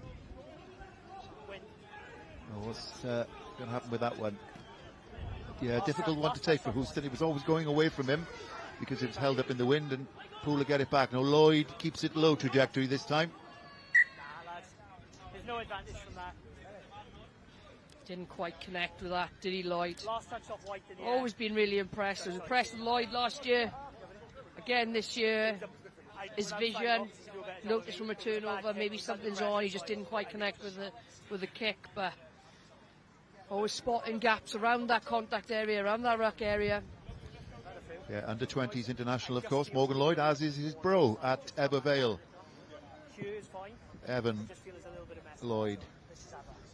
Win. Oh, what's going to happen with that one? Yeah, difficult one to take for Houston. He was always going away from him because it was held up in the wind, and Poole will get it back. Now Lloyd keeps it low trajectory this time. Nah, lads. There's no advantage from that. Didn't quite connect with that, did he, Lloyd? Last touch off White in the Always been really impressed. I was impressed with Lloyd last year. Again this year, his vision, notice from a turnover, maybe something's on. He just didn't quite connect with the kick, but always spotting gaps around that contact area, around that ruck area. Yeah, under 20s international, of course, Morgan Lloyd, as is his bro at Ebervale. Evan Lloyd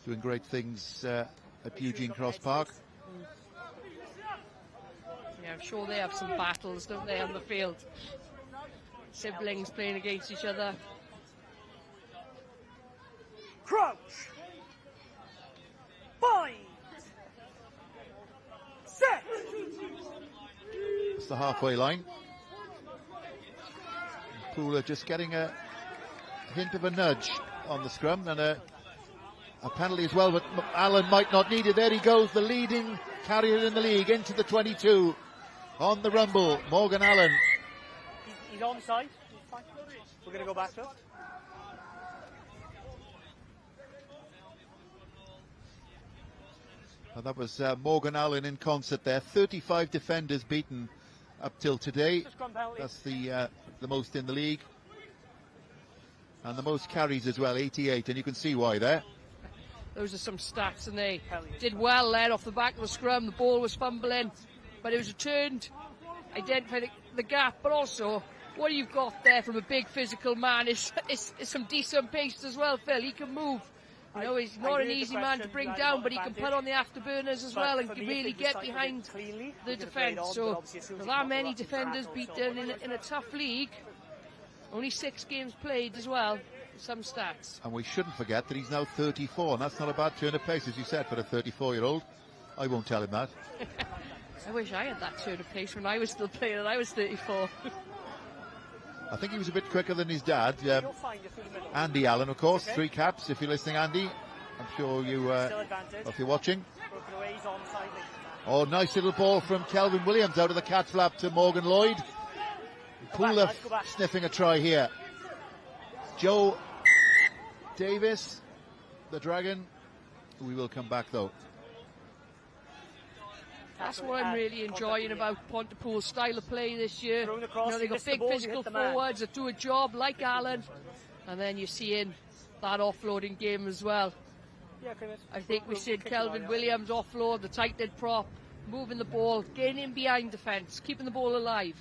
doing great things at Eugene Cross Park. Yeah, I'm sure they have some battles, don't they, on the field? Siblings playing against each other. Crouch! Bind! Set! It's the halfway line. Poole just getting a hint of a nudge on the scrum, and a penalty as well, but Allen might not need it. There he goes, the leading carrier in the league into the 22 on the rumble. Morgan Allen. He's on side. We're going to go back to it. And that was Morgan Allen in concert there. 35 defenders beaten up till today. That's the most in the league. And the most carries as well, 88, and you can see why there. Those are some stats, and they did well there off the back of the scrum. The ball was fumbling, but it was returned, identified the gap, but also what you've got there from a big physical man is some decent pace as well, Phil. He can move. You know, he's not an easy man to bring down, but he can put on the afterburners as well and really get behind the defence. So, with that many defenders beaten in a tough league, only 6 games played as well, some stats. And we shouldn't forget that he's now 34, and that's not a bad turn of pace, as you said, for a 34-year-old. I won't tell him that. I wish I had that turn of pace when I was still playing and I was 34. I think he was a bit quicker than his dad. Andy Allen, of course, 3 caps. If you're listening, Andy, I'm sure you, if you're watching. Oh, nice little ball from Kelvin Williams out of the cat flap to Morgan Lloyd. Poole sniffing a try here. Joe Davis, the Dragon. We will come back though. That's what I'm really enjoying about Pontypool's style of play this year. You know, they've got big physical forwards that do a job like Allen, and then you're seeing that offloading game as well. I think we see Kelvin Williams offload, the tight end prop, moving the ball, getting in behind defence, keeping the ball alive.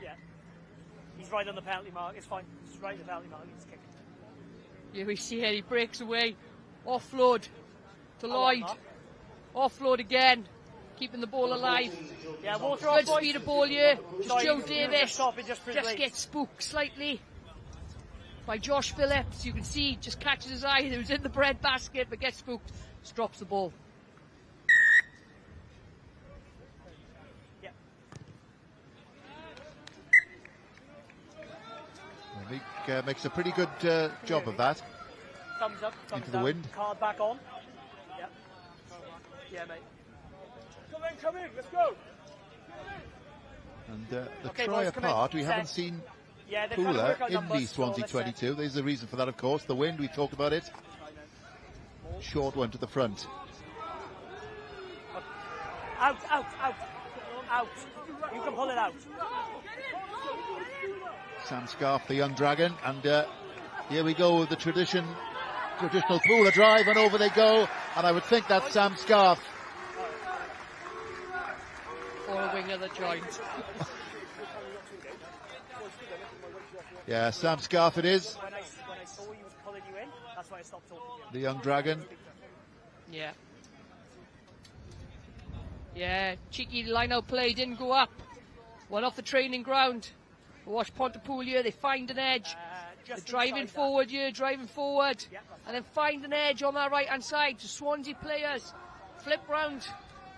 Yeah, he's right on the penalty mark, it's fine. He's right on the penalty mark, he's kicking. Here we see it, he breaks away, offload to Lloyd, offload again. Keeping the ball alive. Yeah, good speed of ball here. Just Joe Davis just gets spooked slightly by Josh Phillips. You can see just catches his eye. It was in the bread basket, but gets spooked. Just drops the ball. Yeah. Meek makes a pretty good job of that. Thumbs up, thumbs into the down. wind. Card back on. Yeah. Yeah, mate. Come in, let's go. And the try apart, we haven't seen Poole in the Swansea 22. There's a reason for that, of course. The wind, we talked about it. Short one to the front. Out. You can pull it out. Sam Scarf, the young dragon, and here we go with the traditional Poole drive, and over they go. And I would think that's Sam Scarf. Or a wing of the joint. Yeah, Sam Scarf it is. When I saw he was pulling you in, that's why I stopped talking to you. The young dragon. Yeah. Yeah, cheeky line-out play, didn't go up. One off the training ground. Watch Pontypool here, they find an edge. They're driving forward here, driving forward. Yep, and then find an edge on that right-hand side. To Swansea players. Flip round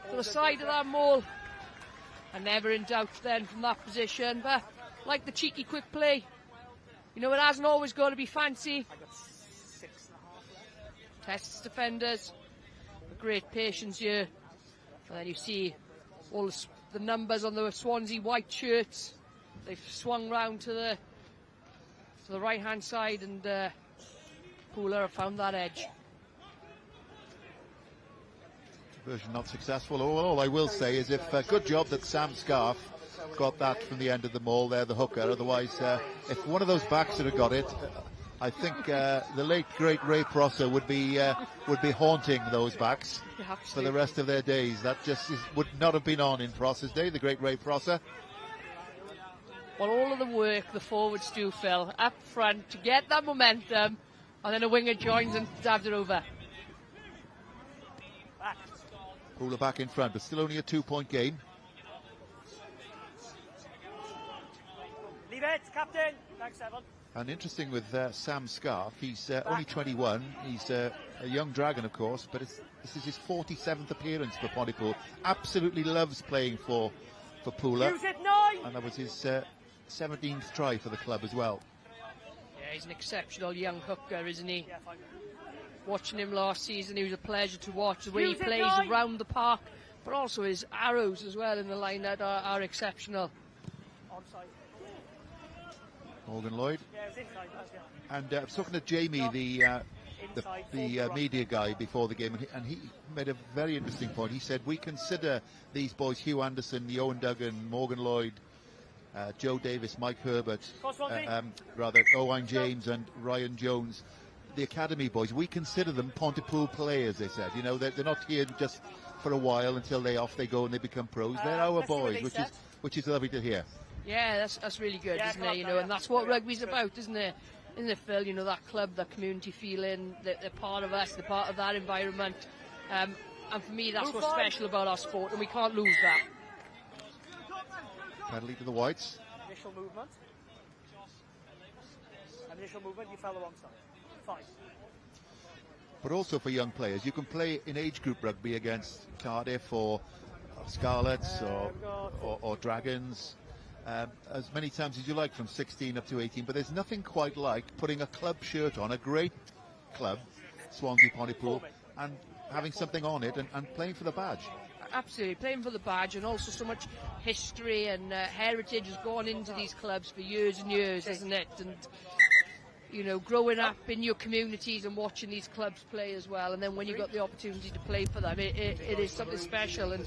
to the side of that maul. And never in doubt then from that position. But like the cheeky quick play, you know, it hasn't always got to be fancy. I got 6.5 left. Tests defenders. Great patience here. And then you see all the numbers on the Swansea white shirts. They've swung round to the right-hand side, and Pooler have found that edge. Version not successful. All I will say is good job that Sam Scarf got that from the end of the maul there, the hooker. Otherwise, if one of those backs had got it, I think the late great Ray Prosser would be haunting those backs for the rest of their days. That just would not have been on in Prosser's day, the great Ray Prosser. Well, all of the work the forwards do, Phil, up front to get that momentum, and then a winger joins and dabs it over. Pooler back in front, but still only a 2-point game. Leave it, captain. Thanks, 7. And interesting with Sam Scarf, he's only 21. He's a young dragon, of course, but this is his 47th appearance for Pontypool. Absolutely loves playing for Pooler. Use it, 9. And that was his 17th try for the club as well. Yeah, he's an exceptional young hooker, isn't he? Yeah, fine. Watching him last season, he was a pleasure to watch. The way he Use it, plays 9. around the park, but also his arrows as well in the line that are exceptional. Onside. Morgan Lloyd. Yeah, it was inside. Yeah. And I was talking to Jamie, the media guy, before the game, and he made a very interesting point. He said, we consider these boys, Hugh Anderson, Owen Duggan, Morgan Lloyd, Joe Davis, Mike Herbert, Owain James and Ryan Jones, the academy boys, we consider them Pontypool players, they said. You know, they're not here just for a while until off they go and they become pros. They're our boys, which is lovely to hear. Yeah, that's really good, isn't it? You know, and that's what rugby's about, isn't it? Isn't it, Phil? You know, that club, that community feeling, they're part of us, they're part of that environment. And for me, that's what's special about our sport, and we can't lose that. Penalty to the Whites. Initial movement. Initial movement, you fell the wrong side. 5. But also for young players, you can play in age group rugby against Cardiff or Scarlets or Dragons. As many times as you like from 16 up to 18, but there's nothing quite like putting a club shirt on, a great club, Swansea Pontypool, and having something on it and playing for the badge. Absolutely, playing for the badge, and also so much history and heritage has gone into these clubs for years and years, hasn't it? And you know, growing up in your communities and watching these clubs play as well, and then when you got the opportunity to play for them, it is something special, and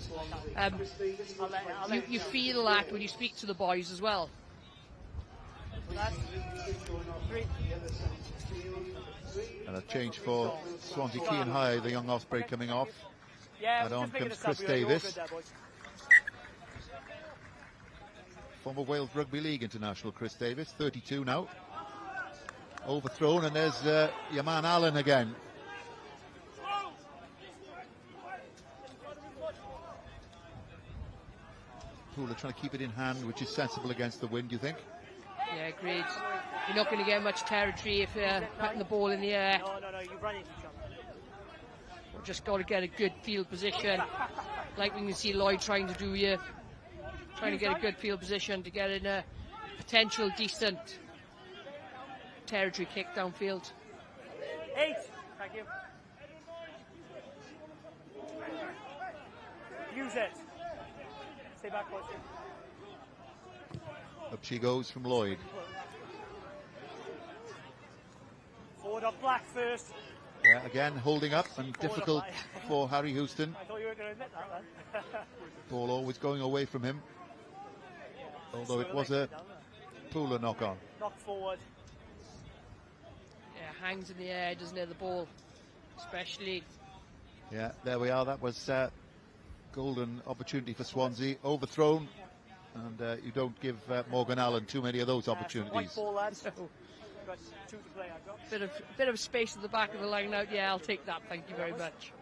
you feel that when you speak to the boys as well. And a change for Swansea Kean High, the young Osprey coming off. And on comes Chris Davis. Former Wales Rugby League international Chris Davis, 32 now. Overthrown, and there's your man Allen again. Pooler trying to keep it in hand, which is sensible against the wind, you think? Yeah, agreed. You're not going to get much territory if you're putting the ball in the air. No, you run into each other. We've just got to get a good field position, like we can see Lloyd trying to do here. Trying to get a good field position to get in a potential decent territory kick downfield. 8. Thank you. Use it. Stay back, boys. Up she goes from Lloyd. Forward up Black first. Yeah, again holding up and difficult for Harry Houston. I thought you were going to admit that then. Ball always going away from him. Although it was a Pooler knock on. Knock forward. Yeah, hangs in the air, doesn't it, the ball, especially. Yeah, there we are. That was golden opportunity for Swansea. Overthrown and you don't give Morgan Allen too many of those opportunities. White ball, lads. Got 2 to play, I've got. Bit of space at the back of the line out. Yeah, I'll take that. Thank you very much.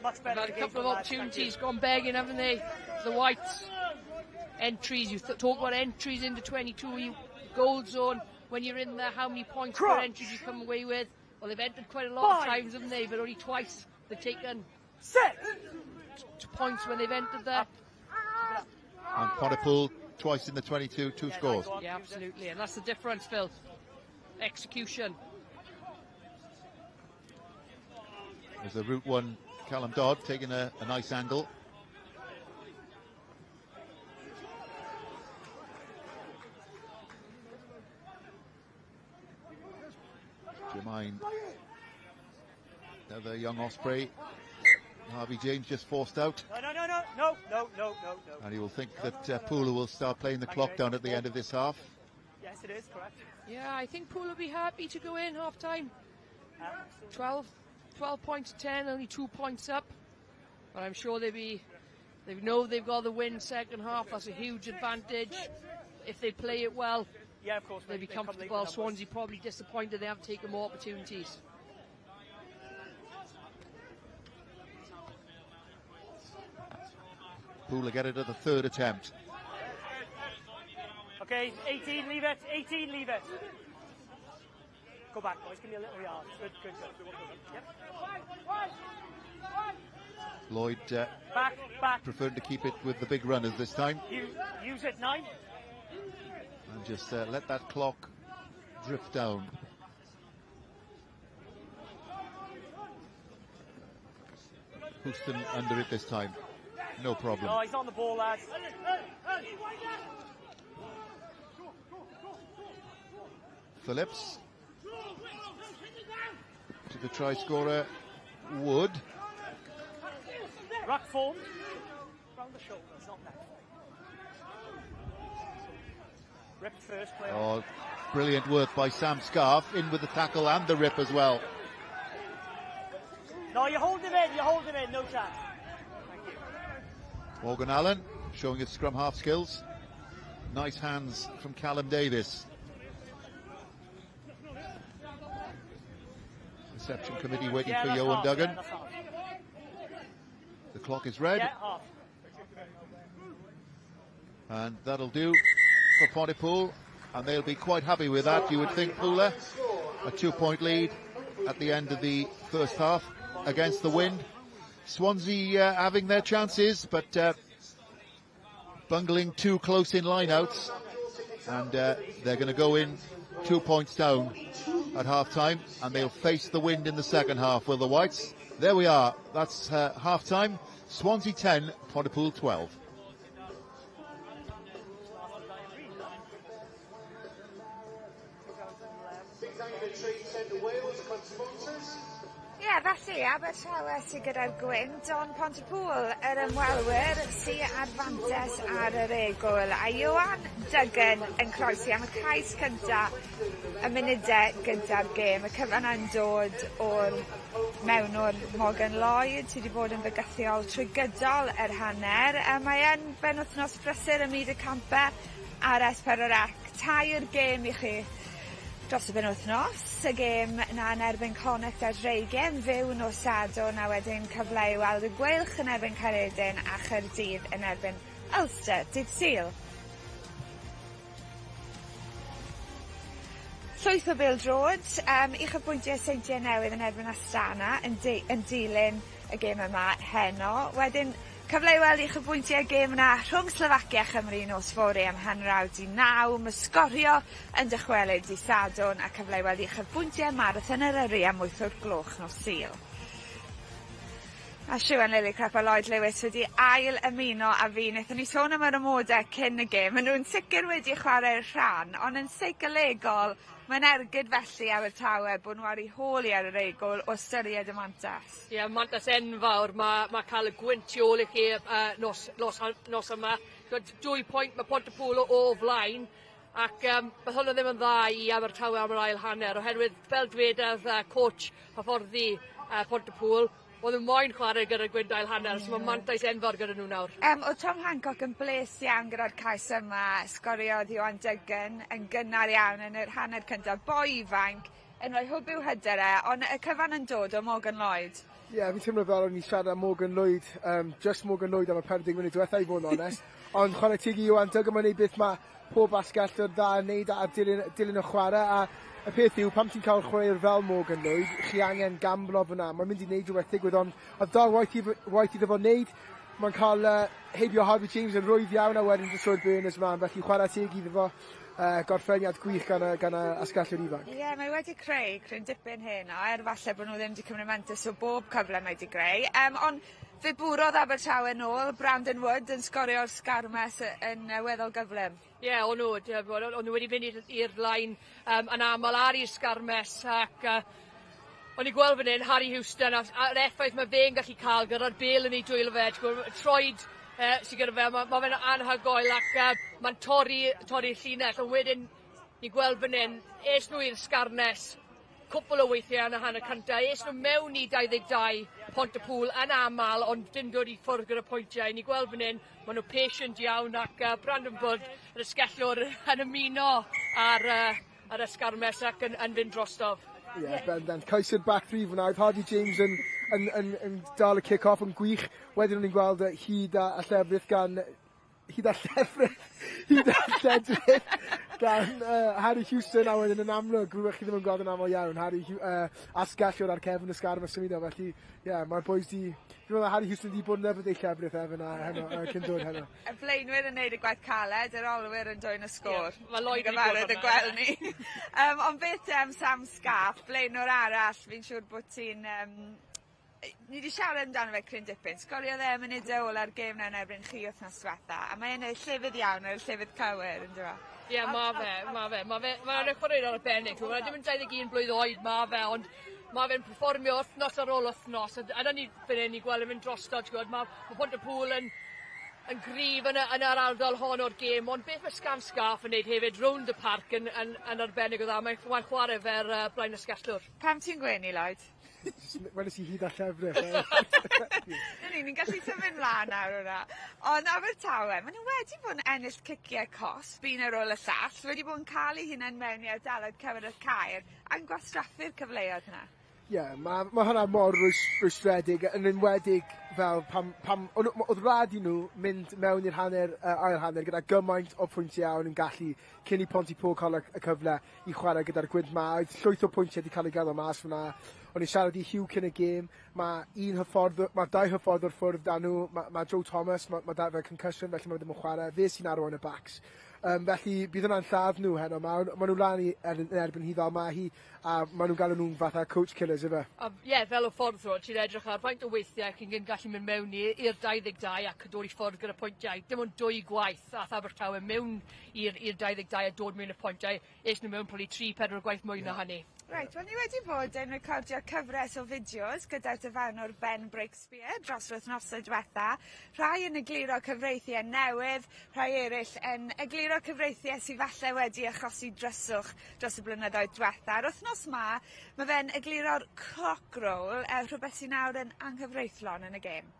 Much better. Had a couple of opportunities gone begging, haven't they? The Whites. Entries. You talk about entries into 22 goal zone. When you're in there, how many points per entry do you come away with? Well, they've entered quite a lot of times, haven't they? But only twice they've taken 2 points when they've entered there. And Pontypool twice in the 22, 2 scores. Yeah, absolutely. And that's the difference, Phil. Execution. There's a Route 1 Callum Dodd taking a nice angle. Jermaine, another young Osprey. Harvey James just forced out. No. And he will think that Pooler will start playing the clock down at the end of this half. Yes, it is, correct. Yeah, I think Pooler will be happy to go in half time. 12 points to 10, only 2 points up. But I'm sure they know they've got the win second half. That's a huge advantage. If they play it well, yeah, of course, they'll be comfortable. Swansea probably disappointed they haven't taken more opportunities. Pooler get it at the 3rd attempt. Okay, 18, leave it. 18, leave it. Go back, boys. Give me a little yard. Good. Yep. Lloyd back. preferred to keep it with the big runners this time. Use it, 9. And just let that clock drift down. Houston under it this time. No problem. No, he's on the ball, lads. Phillips to the try scorer, Wood. Ruck formed. Round the shoulders, not that. Rip first player. Oh, brilliant work by Sam Scarf, in with the tackle and the rip as well. No, you hold him in, no chance. Thank you. Morgan Allen showing his scrum half skills. Nice hands from Callum Davis. Reception committee waiting for Johan Duggan. The clock is red. And that'll do for Pontypool. And they'll be quite happy with that, you would think, Pooler. A 2-point lead at the end of the first half against the wind. Swansea having their chances, but bungling 2 close in line-outs. And they're going to go in 2 points down at half-time, and they'll face the wind in the second half, will the Whites. There we are. That's half-time. Swansea 10, Pontypool 12. Ie, felly, Abertawe sydd gyda'r gwynt, ond Pontypool, yr ymwelwyr, sydd adfantes ar yr egol. A Johan Duggan yn croesi am y cais cyntaf, y munudau gyda'r gêm. Y cyfan yn dod mewn o'r Morgan Lloyd, sydd wedi bod yn fygythiol trwy gydol yr hanner. Mae yn benwythnos brysur ym myd y campau ar S4C. Tair gêm i chi dros y benwythnos. Y gêm na yn erbyn Connacht a Dreigen, fyw nos Sadwrn, a wedyn cyfle i weld y Gweilch yn erbyn Caeredin a Chaerdydd yn erbyn Ulster dydd Sul. Llwyth o bêl-drod, uchafbwyntiau seintiau newydd yn erbyn Astana yn dilyn y gêm yma heno. Wedyn cyfle i weld uchafbwyntiau gêm yna rhwng Slovacia a Chymru nos fory am hanner awr 9, mysgorio yn dychwelyd dydd Sadwrn, a cyfle i weld uchafbwyntiau marathon yr Eryri am 8 o'r gloch nos Sul. A Siwan Lily Crap a Lloyd Lewis wedi ail ymuno a fi. Wnaethon ni sôn am yr ymodau cyn y gêm. Maen nhw'n sicr wedi chwarae'r rhan, ond yn seicolegol, mae'n ergyd felly Abertawe bod nhw ar ei holi ar yr egol o ystyried y mantas. Ie, mantas enfawr. Mae cael y gwynt tu ôl i chi nos yma. 2 pwynt, mae Pontypool o flaen. Ac bydd hwnna ddim yn dda i Abertawe am yr ail hanner, oherwydd fel dwedodd coach hyfforddi Pontypool, oedd yn moyn chwarae gyda Gwyndail Hanner, so mae mantais enfawr gyda nhw nawr. O Tom Hancock yn bles iawn gyda'r cais yma, sgoriodd Iwan Duggan yn gynnar iawn yn yr hanner cyntaf. Boi ifanc yn rhoi hwb i'w hyder ond y cyfan yn dod o Morgan Lloyd. Ie, fi'n teimlo fel o'n i siarad am Morgan Lloyd, just Morgan Lloyd am y 40 munud diwethaf i fod yn onest. Ond chwarae teg i Iwan Duggan mae'n neud beth mae pob asgellwr dda yn neud a dilyn y chwarae. A y peth yw, pam ti'n cael chwarae'r fel Morgan Lloyd, chi angen gamblo fyna. Mae'n mynd i neud rhywbeth digwydd, ond oedd dal waith iddo fo wneud. Mae'n cael heibio Harvey James yn rwydd iawn a wedyn dysroed Burners man, felly chwarae teg iddo fo. Gorffeniad gwych gan y asgellwr ifanc. Ie, mae wedi creu'n dipyn heno, falle bod nhw ddim wedi cymryd mantis o bob cyfle mae wedi greu. Ond fe bwrodd Abertawe nôl, Brandon Wood yn sgorio'r sgarmes yn weddol gyflym. Ie, o'n nhw wedi fynd i'r lain yn aml ar i'r sgarmes ac o'n i gweld fan hyn Harry Houston a'r effaith mae fe'n gallu cael gyda'r bel yn ei dwylo fe, troed sy'n gyda fe, mae fe'n anhygoel ac mae'n torri llinell, ond wedyn ni gweld fan hyn, nhw i'r sgarnes, cwpl o weithiau yn y hanner cyntaf, nhw mewn i 22 Pontypool yn aml, ond dim dod i ffwrdd gyda pwyntiau. Ni gweld fan hyn, maen nhw patient iawn ac Brandon Wood, yr ysgellwr, yn ymuno ar y sgarmes ac yn fynd drostof. Ie, bendant. Coesau'r back three fyna, oedd Harvey James yn dal y kick-off yn gwych. Wedyn o'n i'n gweld hyd a llefrith gan Harry Houston a wedyn yn amlwg, rhywbeth chi ddim yn gweld yn aml iawn, asgellwr ar cefn y sgarm y symudo, felly, ie, mae'r boys di... Dwi'n meddwl Harry Houston di bod yn yfyd ei llefrith efo cyn dod heno. Y blaenwyr yn neud y gwaith caled, yr olwyr yn dwy'n y sgôr. Mae Lloyd yn gyfarwydd y gweld ni. Ond beth Sam Scaff, blaenwr arall, fi'n siŵr bod ti'n... Ni wedi siarad amdano fe cryn dipyn, sgoriodd munudau ôl ar gêm na'n erbyn chi wythnos diwetha, a mae'n ei llefydd iawn o'r llefydd cywir, yn dweud? Ie, mae'n chwarae'r arbennig, mae'n dim yn 21 blwydd oed, ond mae fe'n perfformio wythnos ar ôl wythnos, a da ni fan hyn i gweld yn mynd drostod, mae Pontypool yn gryf yn yr ardal hon o'r gêm, ond beth mae Scaff yn neud hefyd, rownd y parc yn arbennig o dda, mae'n chwarae fe'r blaen ysgellwr. Pam ti'n gwenu, Lloyd? Welais i hyd a llefrith. Ni'n gallu symud mlaen nawr o'na. Ond Abertawe, maen nhw wedi bod yn ennill ciciau cosb un ar ôl y llall, wedi bod yn cael eu hunain mewn i ardaloedd cyfer y Caer, a'n gwastraffu'r cyfleoedd yna. Ie, mae hwnna mor rwystredig, yn enwedig fel pam oedd rhaid i nhw mynd mewn i'r ail hanner gyda gymaint o pwyntiau iawn yn gallu cyn i Pontypool cael y cyfle i chwarae gyda'r gwynt ma. Oedd llwyth o pwyntiau wedi cael ei gael o mas fyna. O'n i siarad i Hugh cyn y gêm, mae dau hyfforddwr ffwrdd da nhw, mae Joe Thomas, mae da fe concussion, felly mae ddim yn chwarae, fe sy'n arwain y backs. Felly bydd hwnna'n lladd nhw heno, mae nhw lan yn erbyn hi fel mae hi, a mae nhw'n galw nhw'n fatha coach killers, efe? Ie, fel o ffordd rwyd, ti'n edrych ar faint o weithiau chi'n gallu mynd mewn i'r 22 ac dod i ffwrdd gyda pwyntiau. Dim ond 2 gwaith a Abertawe mewn i'r 22 a dod mewn y pwyntiau, nhw mewn probably 3-4 gwaith mwy na hynny. Reit, wel ni wedi bod yn recordio cyfres o fideos gyda'r dyfanwr Ben Breakspear dros wythnosau diwetha. Rhai yn egluro cyfreithiau newydd, rhai eraill yn egluro cyfreithiau sydd falle wedi achosi dryswch dros y blynyddoedd diwetha. Ar wythnos mae fe'n egluro'r clock roll, rhywbeth sy'n nawr yn anghyfreithlon yn y gêm.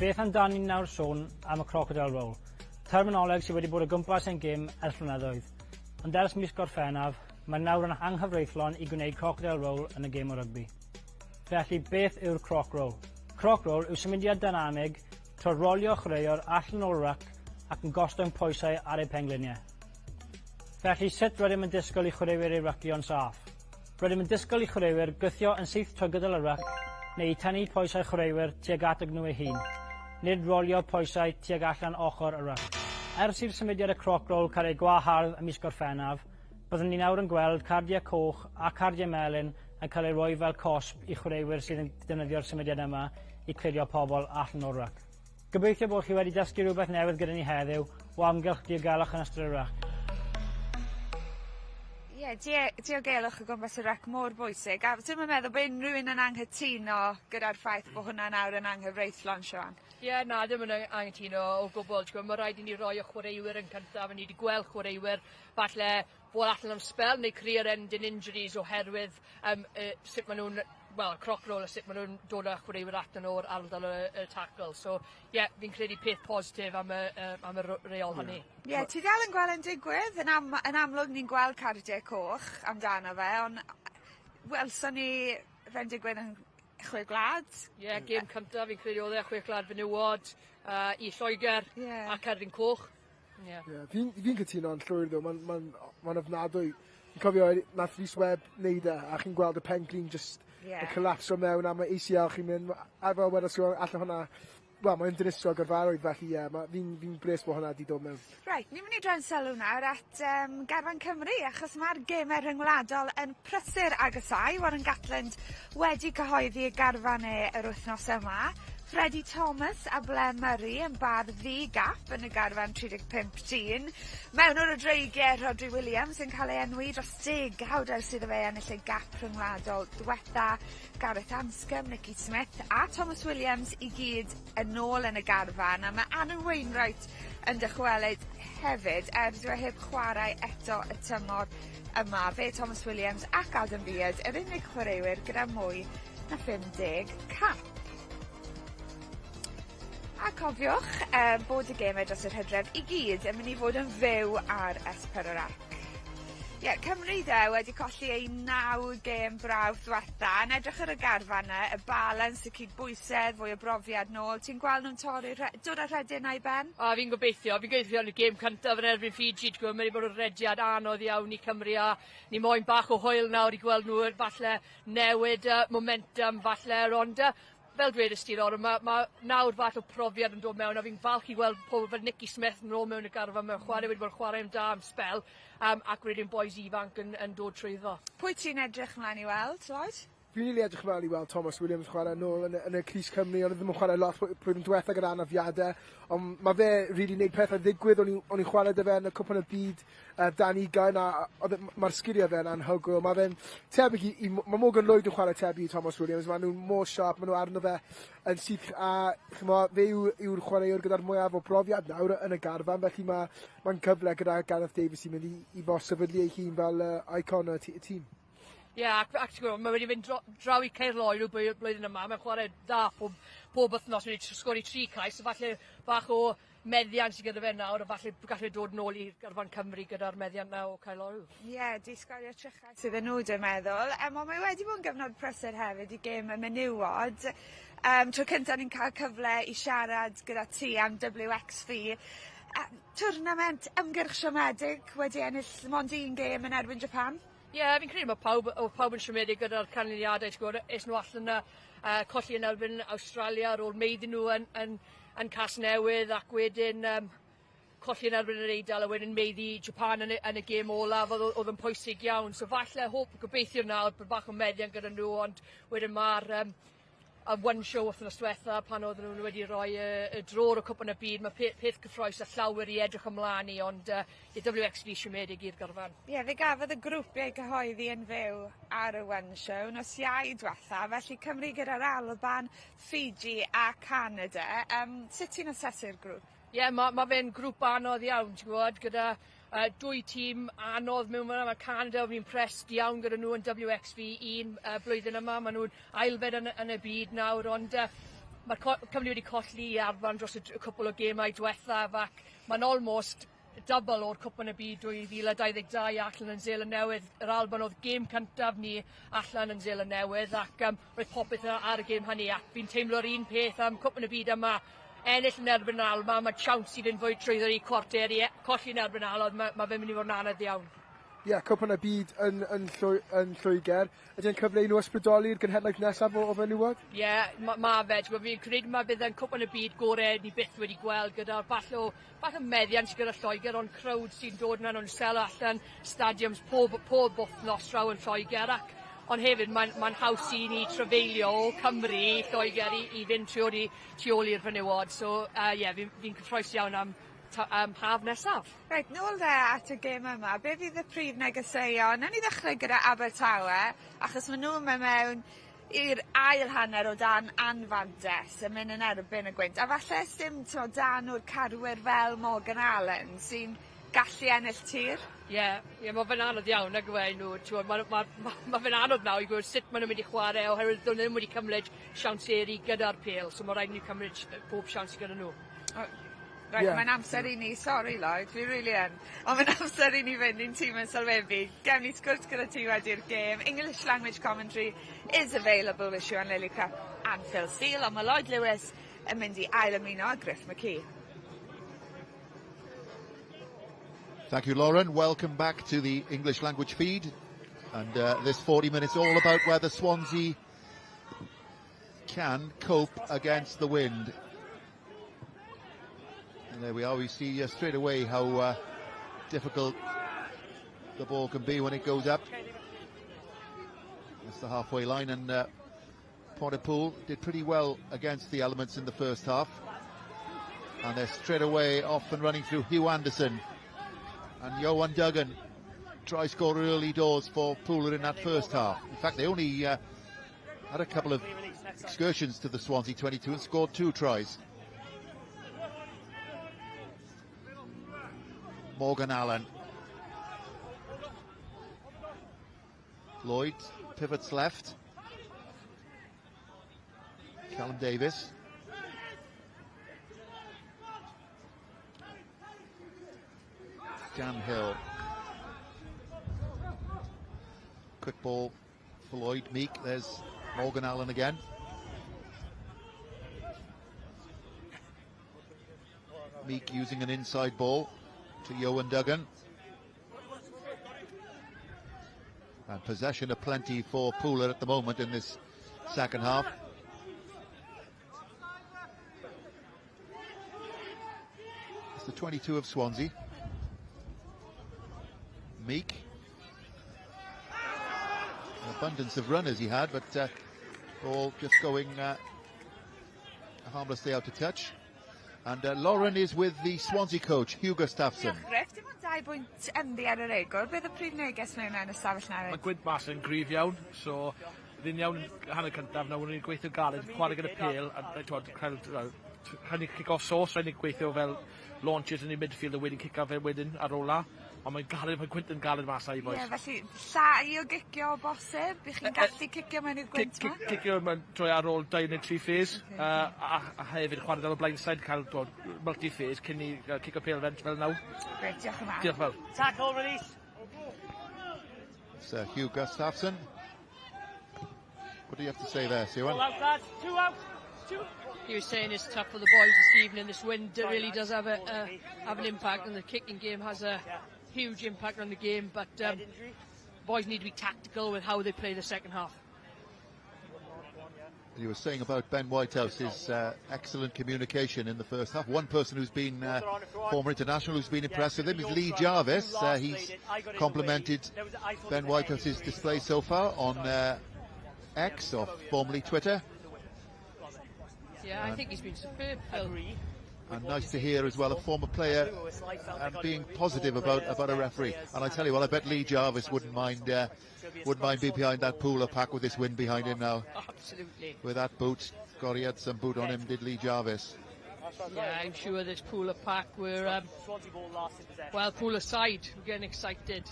Beth amdani nawr sôn am y crocodile roll? Terminoleg sydd wedi bod o gwmpas ein gêm ers flynyddoedd. Ond ers mis Gorffennaf, mae nawr yn anghyfreithlon i gwneud crocodile roll yn y gêm o rygbi. Felly, beth yw'r croc roll? Croc roll yw symudiad dynamig trwy rolio chwaraewr allan o'r ruck ac yn gostwng pwysau ar eu pengliniau. Felly, sut rydym yn disgwyl i chwaraewyr ei rycio'n saff? Rydym yn disgwyl i chwaraewyr gythio yn syth trwy gydol y ruck neu i tynnu pwysau chwaraewyr tuag at nhw eu hun, nid rolio pwysau tuag allan ochr y ruck. Ers i'r symudiad y croc roll cael ei gwahardd ym mis Gorffennaf, byddwn ni nawr yn gweld cardiau coch a cardiau melyn yn cael ei roi fel cosb i chwaraewyr sydd yn defnyddio'r symudiad yma i clirio pobl allan o'r ruck. Gobeithio bod chi wedi dysgu rhywbeth newydd gyda ni heddiw o amgylch diogelwch yn ystod y ruck. Ie, diogelwch o gwmpas y rec mor bwysig. A dwi'n meddwl bod unrhyw un yn anghytuno gyda'r ffaith bod hwnna nawr yn anghyfreithlon, Sian. Ie, na, ddim yn anghytuno o gwbl. Mae rhaid i ni roi o chwaraewyr yn cyntaf. Ni wedi gweld chwaraewyr falle bod allan am spel neu career-ending injuries oherwydd sut maen nhw'n, wel, croc roll a sut maen nhw'n dod â chwaraewyr allan o'r ardal y tackle. So, ie, fi'n credu peth positif am y reol hynny. Ie, ti dal yn gweld yn digwydd. Yn amlwg ni'n gweld cardiau coch amdano fe, ond welson ni fe'n digwydd yn chwe glad. Ie, gêm cyntaf fi'n credu oedd e chwe glad fenywod i Lloegr a Cerdyn Coch. Fi'n cytuno'n llwyr ddo, mae'n ofnadwy. Fi'n cofio, nath Rhys Webb wneud e, a chi'n gweld y pen glin just y collapso mewn, a mae ACL chi'n mynd, a fel wedes i, allan hwnna, wel, mae'n dinisto gyfarwydd, felly fi'n bres bod hwnna wedi dod mewn. Right, ni'n mynd i droi'n sylw nawr at Garfan Cymru, achos mae'r gemau rhyngwladol yn prysur agosáu. Warren Gatland wedi cyhoeddi y garfan yr wythnos yma. Freddie Thomas a Blair Murray yn bar ddi-gap yn y garfan 35 Mewn o'r dreigiau, Rodri Williams yn cael ei enwi dros 10 sydd y fe ennill y gap rhyngwladol diwetha. Gareth Anscombe, Nicky Smith a Thomas Williams i gyd yn ôl yn y garfan. A mae Anna Wainwright yn dychwelyd hefyd, dyw e heb chwarae eto y tymor yma. Fe, Thomas Williams ac Adam Beard, yr unig chwaraewyr gyda mwy na 50 cap. A cofiwch bod y gemau dros yr Hydref i gyd yn mynd i fod yn fyw ar S4C. Cymru wedi colli ei 9 gêm brawf diwetha. Yn edrych ar y garfan y balans, y cydbwysedd, fwy o brofiad nôl. Ti'n gweld nhw'n dod ar rhedyn a'i ben? Fi'n gobeithio yn y gêm cyntaf yn erbyn Fiji. Mae'n wedi bod yn rediad anodd iawn i Cymru a ni moyn bach o hwyl nawr i gweld nhw falle newid momentum falle ond fel dweud ysdi Lawr, mae nawr fath o profiad yn dod mewn a fi'n falch i weld pobl fel Nicky Smith yn ôl mewn y garfan. Mae'n chwarae wedi bod yn chwarae am da am spel ac wedyn boys ifanc yn dod trwyddo. Pwy ti'n edrych mlaen i weld, Lloyd? Fi'n rili edrych mlaen i weld Thomas Williams chwarae nôl yn y Crys Cymru, ond ddim yn chwarae lot blwyddyn diwetha gyda anafiadau. Ond mae fe rili wneud pethau ddigwydd, o'n i'n chwarae dy fe yn y cwpan y byd dan 20 a mae'r sgiriau fe yn anhygoel. Mae fe'n tebyg mae Morgan Lloyd yn chwarae tebyg i Thomas Williams, mae nhw'n mor sharp, mae nhw arno fe yn syth a fe yw'r chwaraewr gyda'r mwyaf o brofiad nawr yn y garfan, felly mae'n cyfle gyda Gareth Davies i mynd i sefydlu ei hun fel icon y tîm. Mae wedi mynd draw i Caerloedd blwyddyn yma. Mae'n chwarae da pob wythnos. Mae wedi sgori 3 cais. Falle bach o meddiant sydd gyda fe nawr a falle gallu dod nôl i'r garfan Cymru gyda'r meddiant na o Caerloedd. Di sgorio trychau sydd yn nhw dwi'n meddwl. Ond mae wedi bod yn gyfnod prysur hefyd i gêm y menywod. Tro cyntaf ni'n cael cyfle i siarad gyda ti am WXV. Twrnament ymgyrch siomedig wedi ennill mond 1 gêm yn erbyn Japan. Fi'n credu mae pawb yn siomedig gyda'r canlyniadau. Es nhw allan colli yn erbyn Australia ar ôl meiddi nhw yn Casnewydd ac wedyn colli yn erbyn yr Eidal a wedyn meiddi Japan yn y gêm olaf oedd yn pwysig iawn. So falle gobeithio nawr bod bach o meddiant gyda nhw, ond wedyn mae'r one show wythnos diwetha pan oedd nhw wedi rhoi y drôr o cwpan y byd. Mae peth cyffroes a llawer i edrych ymlaen i, ond i WXV siomedig i'r garfan. Fe gafodd y grwpiau cyhoeddi yn fyw ar y one show nos Iau diwetha, felly Cymru gyda'r Alban, Fiji a Canada. Sut ti'n asesu'r grŵp? Mae fe'n grŵp anodd iawn, ti'n gwybod, gyda 2 tîm anodd mewn yma. Mae Canada yn impressed iawn gyda nhw yn WXV 1 blwyddyn yma. Mae nhw'n ailfed yn y byd nawr, ond mae Cymru wedi colli i arfan dros y cwpl o gemau diwetha ac mae'n almost double o'r cwpan y byd 2022 allan yn Seland Newydd. Yr Alban oedd gêm cyntaf ni allan yn Seland Newydd ac roedd popeth ar y gêm hynny ac fi'n teimlo'r un peth am cwpan y byd yma. Ennill yn erbyn Alba, mae siawns i fynd fwy trwyddo i cwarter, colli yn erbyn Alod, mae fe'n mynd i fod yn anodd iawn. Cwpan y byd yn Lloegr. Ydy'n cyfle i nhw ysbrydoli'r genhedlaeth nesaf o fenywod? Mae fe. Fi'n credu mae bydd yn cwpan y byd gorau ni byth wedi gweld gyda'r bach o meddiant gyda Lloegr, ond crowd sy'n dod yna nhw'n sel allan stadiums pob wythnos draw yn Lloegr ac ond hefyd mae'n haws i ni trafeilio o Cymru, Lloegr i fynd tu ôl i'r fenywod. So fi'n cyffroes iawn am haf nesaf. Reit, nôl dde at y gêm yma, be fydd y prif negeseuon? Nawn ni ddechrau gyda Abertawe, achos maen nhw'n mynd mewn i'r ail hanner o dan anfantes yn mynd yn erbyn y gwynt. A falle dim dan o'r carwyr fel Morgan Allen sy'n gallu ennill tir. Ie, mae fe'n anodd iawn ag yw nhw. Mae fe'n anodd nawr i gwybod sut maen nhw mynd i chwarae oherwydd dyn nhw ddim wedi cymryd siawns eri gyda'r pêl, so mae rhaid nhw cymryd pob siawns gyda nhw. Right, mae'n amser i ni, sorry Lloyd, fi really yn. Ond mae'n amser i ni fynd i'n tîm yn sylwebu. Gewn ni sgwrs gyda ti wedi'r gêm. English language commentary is available with you on Lily Cup and Phil Steele. Ond mae Lloyd Lewis yn mynd i ail ymuno a Griff McKee. Thank you, Lauren. Welcome back to the English language feed. And this 40 minutes all about whether Swansea can cope against the wind. And there we are. We see straight away how difficult the ball can be when it goes up. That's the halfway line, and Pontypool did pretty well against the elements in the first half. And they're straight away off and running through Hugh Anderson. And Johan Duggan try score early doors for Pooler in that first half. In fact, they only had a couple of excursions to the Swansea 22 and scored 2 tries. Morgan Allen. Lloyd pivots left. Callum Davis. Dan Hill. Quick ball for Lloyd. Meek. There's Morgan Allen again. Meek using an inside ball to Johan Duggan. And possession aplenty for Pooler at the moment in this second half. It's the 22 of Swansea. Meek. An abundance of runners he had, but all just going harmlessly out of touch. And Lauren is with the Swansea coach, Hugh Gustafsson. Diolch, Griff. Dim ond 2 bwynt ynddi ar yr egwr. Beth y prif neges mewn yn y stafell newydd? Mae gwynt mas yn gryf iawn, so ddyn iawn hanner cyntaf, nawr ni'n gweithio galed, chwarae gyda pêl, a hynny kick-off sauce, rhaid ni'n gweithio fel launches yn ei midfield a wedyn kick-off fe wedyn ar ôl la. Ond mae'n galed, mae gwynt yn galed mas ai, boys. Ie, felly, llai o gicio o bosib? Bych chi'n gallu cicio mewn i'r gwynt ma? Cicio trwy ar ôl 2 neu 3 phase, a hefyd chwarae fel o blindside, cael multi-phase cyn i cicio pêl fent fel naw. Gret, diolch yn fawr. Diolch fel. Tackle release. It's Hugh Gustafsson. What do you have to say there, Siwan? 2 out, lads. 2 out. 2. He was saying it's tough for the boys this evening. This wind really does have an impact, and the kicking game has a huge impact on the game, but boys need to be tactical with how they play the second half. You were saying about Ben Whitehouse's excellent communication in the first half. One person who's been former international who's been impressive with him is Lee Jarvis. He's complimented Ben Whitehouse's display so far on X, or formerly Twitter. Yeah, I think he's been superb, Phil. And nice to hear as well a former player being positive about a referee. And I tell you what, I bet Lee Jarvis wouldn't mind being behind that Pooler pack with this wind behind him now. Absolutely. With that boot, God, he had some boot on him, did Lee Jarvis. Yeah, I'm sure this Pooler pack were well, Pooler side were getting excited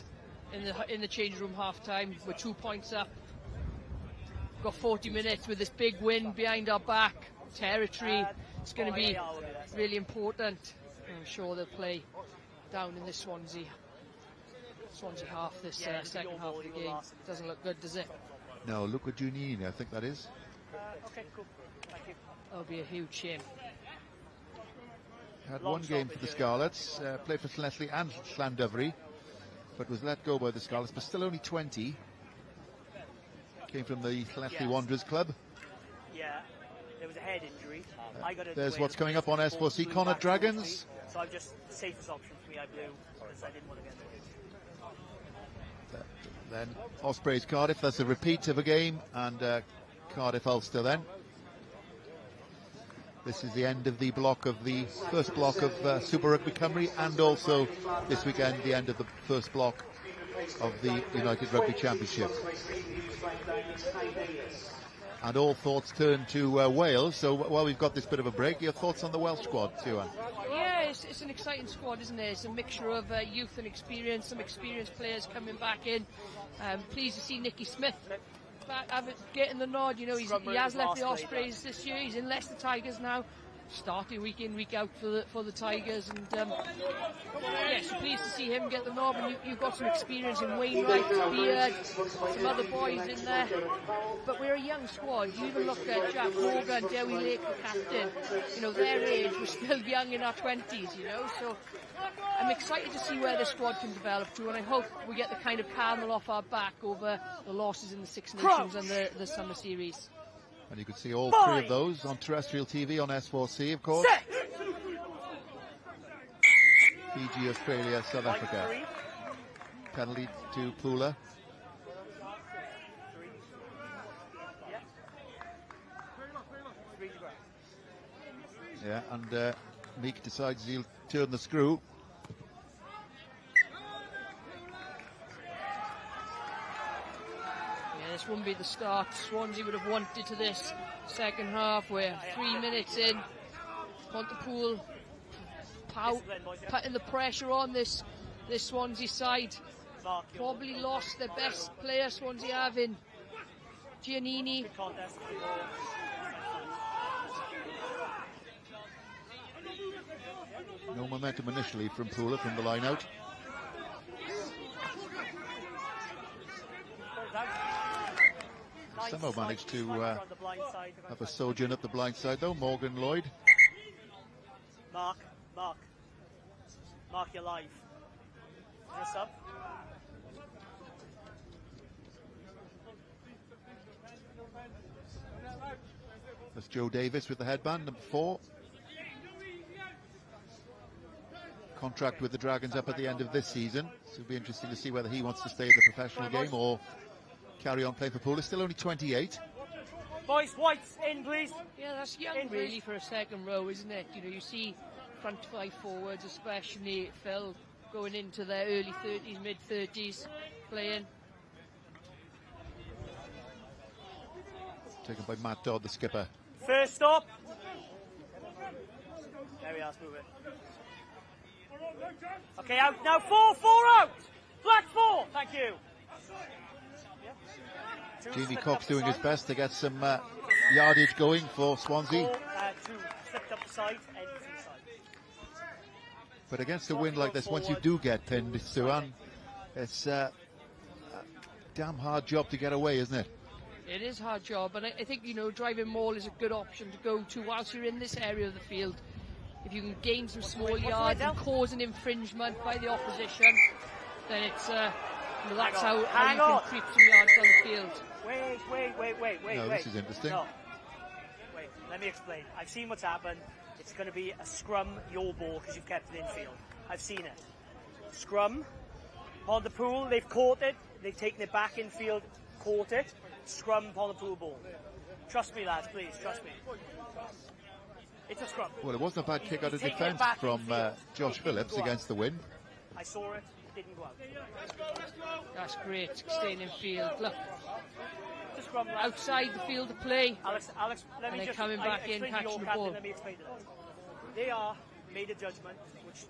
in the change room half time. We're 2 points up. Got 40 minutes with this big wind behind our back. Territory. It's going to be really important. I'm sure they'll play down in the Swansea half, this second half of the game. Doesn't look good, does it? No, Luca Giannini, I think that is. Okay, cool. Thank you. That'll be a huge shame. Had one game for the Scarlets, played for Llanelli and Llandovery, but was let go by the Scarlets, but still only 20. Came from the Llanelli Wanderers club. Yeah, there was a head injury. There's what's coming up on S4C, Connacht Dragons. So I've just, the safest option for me, I blew, because I didn't want to get injured. Then Ospreys Cardiff, that's a repeat of a game, and Cardiff Ulster then. This is the end of the block of the first block of Super Rugby Cymru, and also this weekend the end of the first block of the United Rugby Championship. And all thoughts turn to Wales. So while we've got this bit of a break, your thoughts on the Welsh squad, Tuan? Yeah, it's an exciting squad, isn't it? It's a mixture of youth and experience, some experienced players coming back in. Pleased to see Nicky Smith back, getting the nod. You know, he has left the Ospreys this year. He's in Leicester Tigers now, starting week in, week out for the Tigers. And yeah, so pleased to see him get the nod. And you've got some experience in Wainwright, Beard, some other boys in there. But we're a young squad. You even look at Jack Morgan, Dewi Lake, the captain. You know, their age, we're still young in our 20s, you know. So I'm excited to see where the squad can develop to, and I hope we get the kind of camel off our back over the losses in the Six Nations and the Summer Series. And you can see all three of those on terrestrial TV on S4C, of course. Fiji, Australia, South Africa. Penalty to Pula. Yeah, and Meek decides he'll turn the screw. This wouldn't be the start Swansea would have wanted to this second half. We're 3 minutes in. Pontypool putting the pressure on this Swansea side. Probably lost their best player Swansea have in Giannini. No momentum initially from Pula from the line out. Somehow managed to have a sojourn at the blind side though. Morgan Lloyd. Mark your life. This up. That's Joe Davis with the headband, number 4. Contract with the Dragons up at the end of this season, so it'll be interesting to see whether he wants to stay in the professional game or carry on playing for Pool. He's still only 28. Boys, whites in, please. Yeah, that's young in, really, for a second row, isn't it? You know, you see front 5 forwards, especially Phil, going into their early 30s, mid-30s, playing. Taken by Matt Dodd, the skipper. First stop. There we are, move it. Okay, out now. 4 out. Black 4. Thank you. Jamie Cox doing his best to get some yardage going for Swansea. 2 slipped up the side, end to the side. But against a wind like this, once you do get pinned, Suan, it's a damn hard job to get away, isn't it? It is a hard job, and I think, you know, driving maul is a good option to go to whilst you're in this area of the field. If you can gain some small yards and cause an infringement by the opposition, then it's that's how you can creep some yards down the field. Wait. No, this is interesting. No. Wait, let me explain. I've seen what's happened. It's going to be a scrum, your ball, because you've kept it infield. I've seen it. Scrum, Pontypool, they've caught it. They've taken it back infield, caught it. Scrum, Pontypool ball. Trust me, lads, please, trust me. It's a scrum. Well, it wasn't a bad kick out of defence from Josh Phillips against the wind. I saw it, didn't go out. That's great, staying in field. Look, outside the field of play. Alex, let me and just coming back in, catching the ball. Let me explain to them. They made a judgment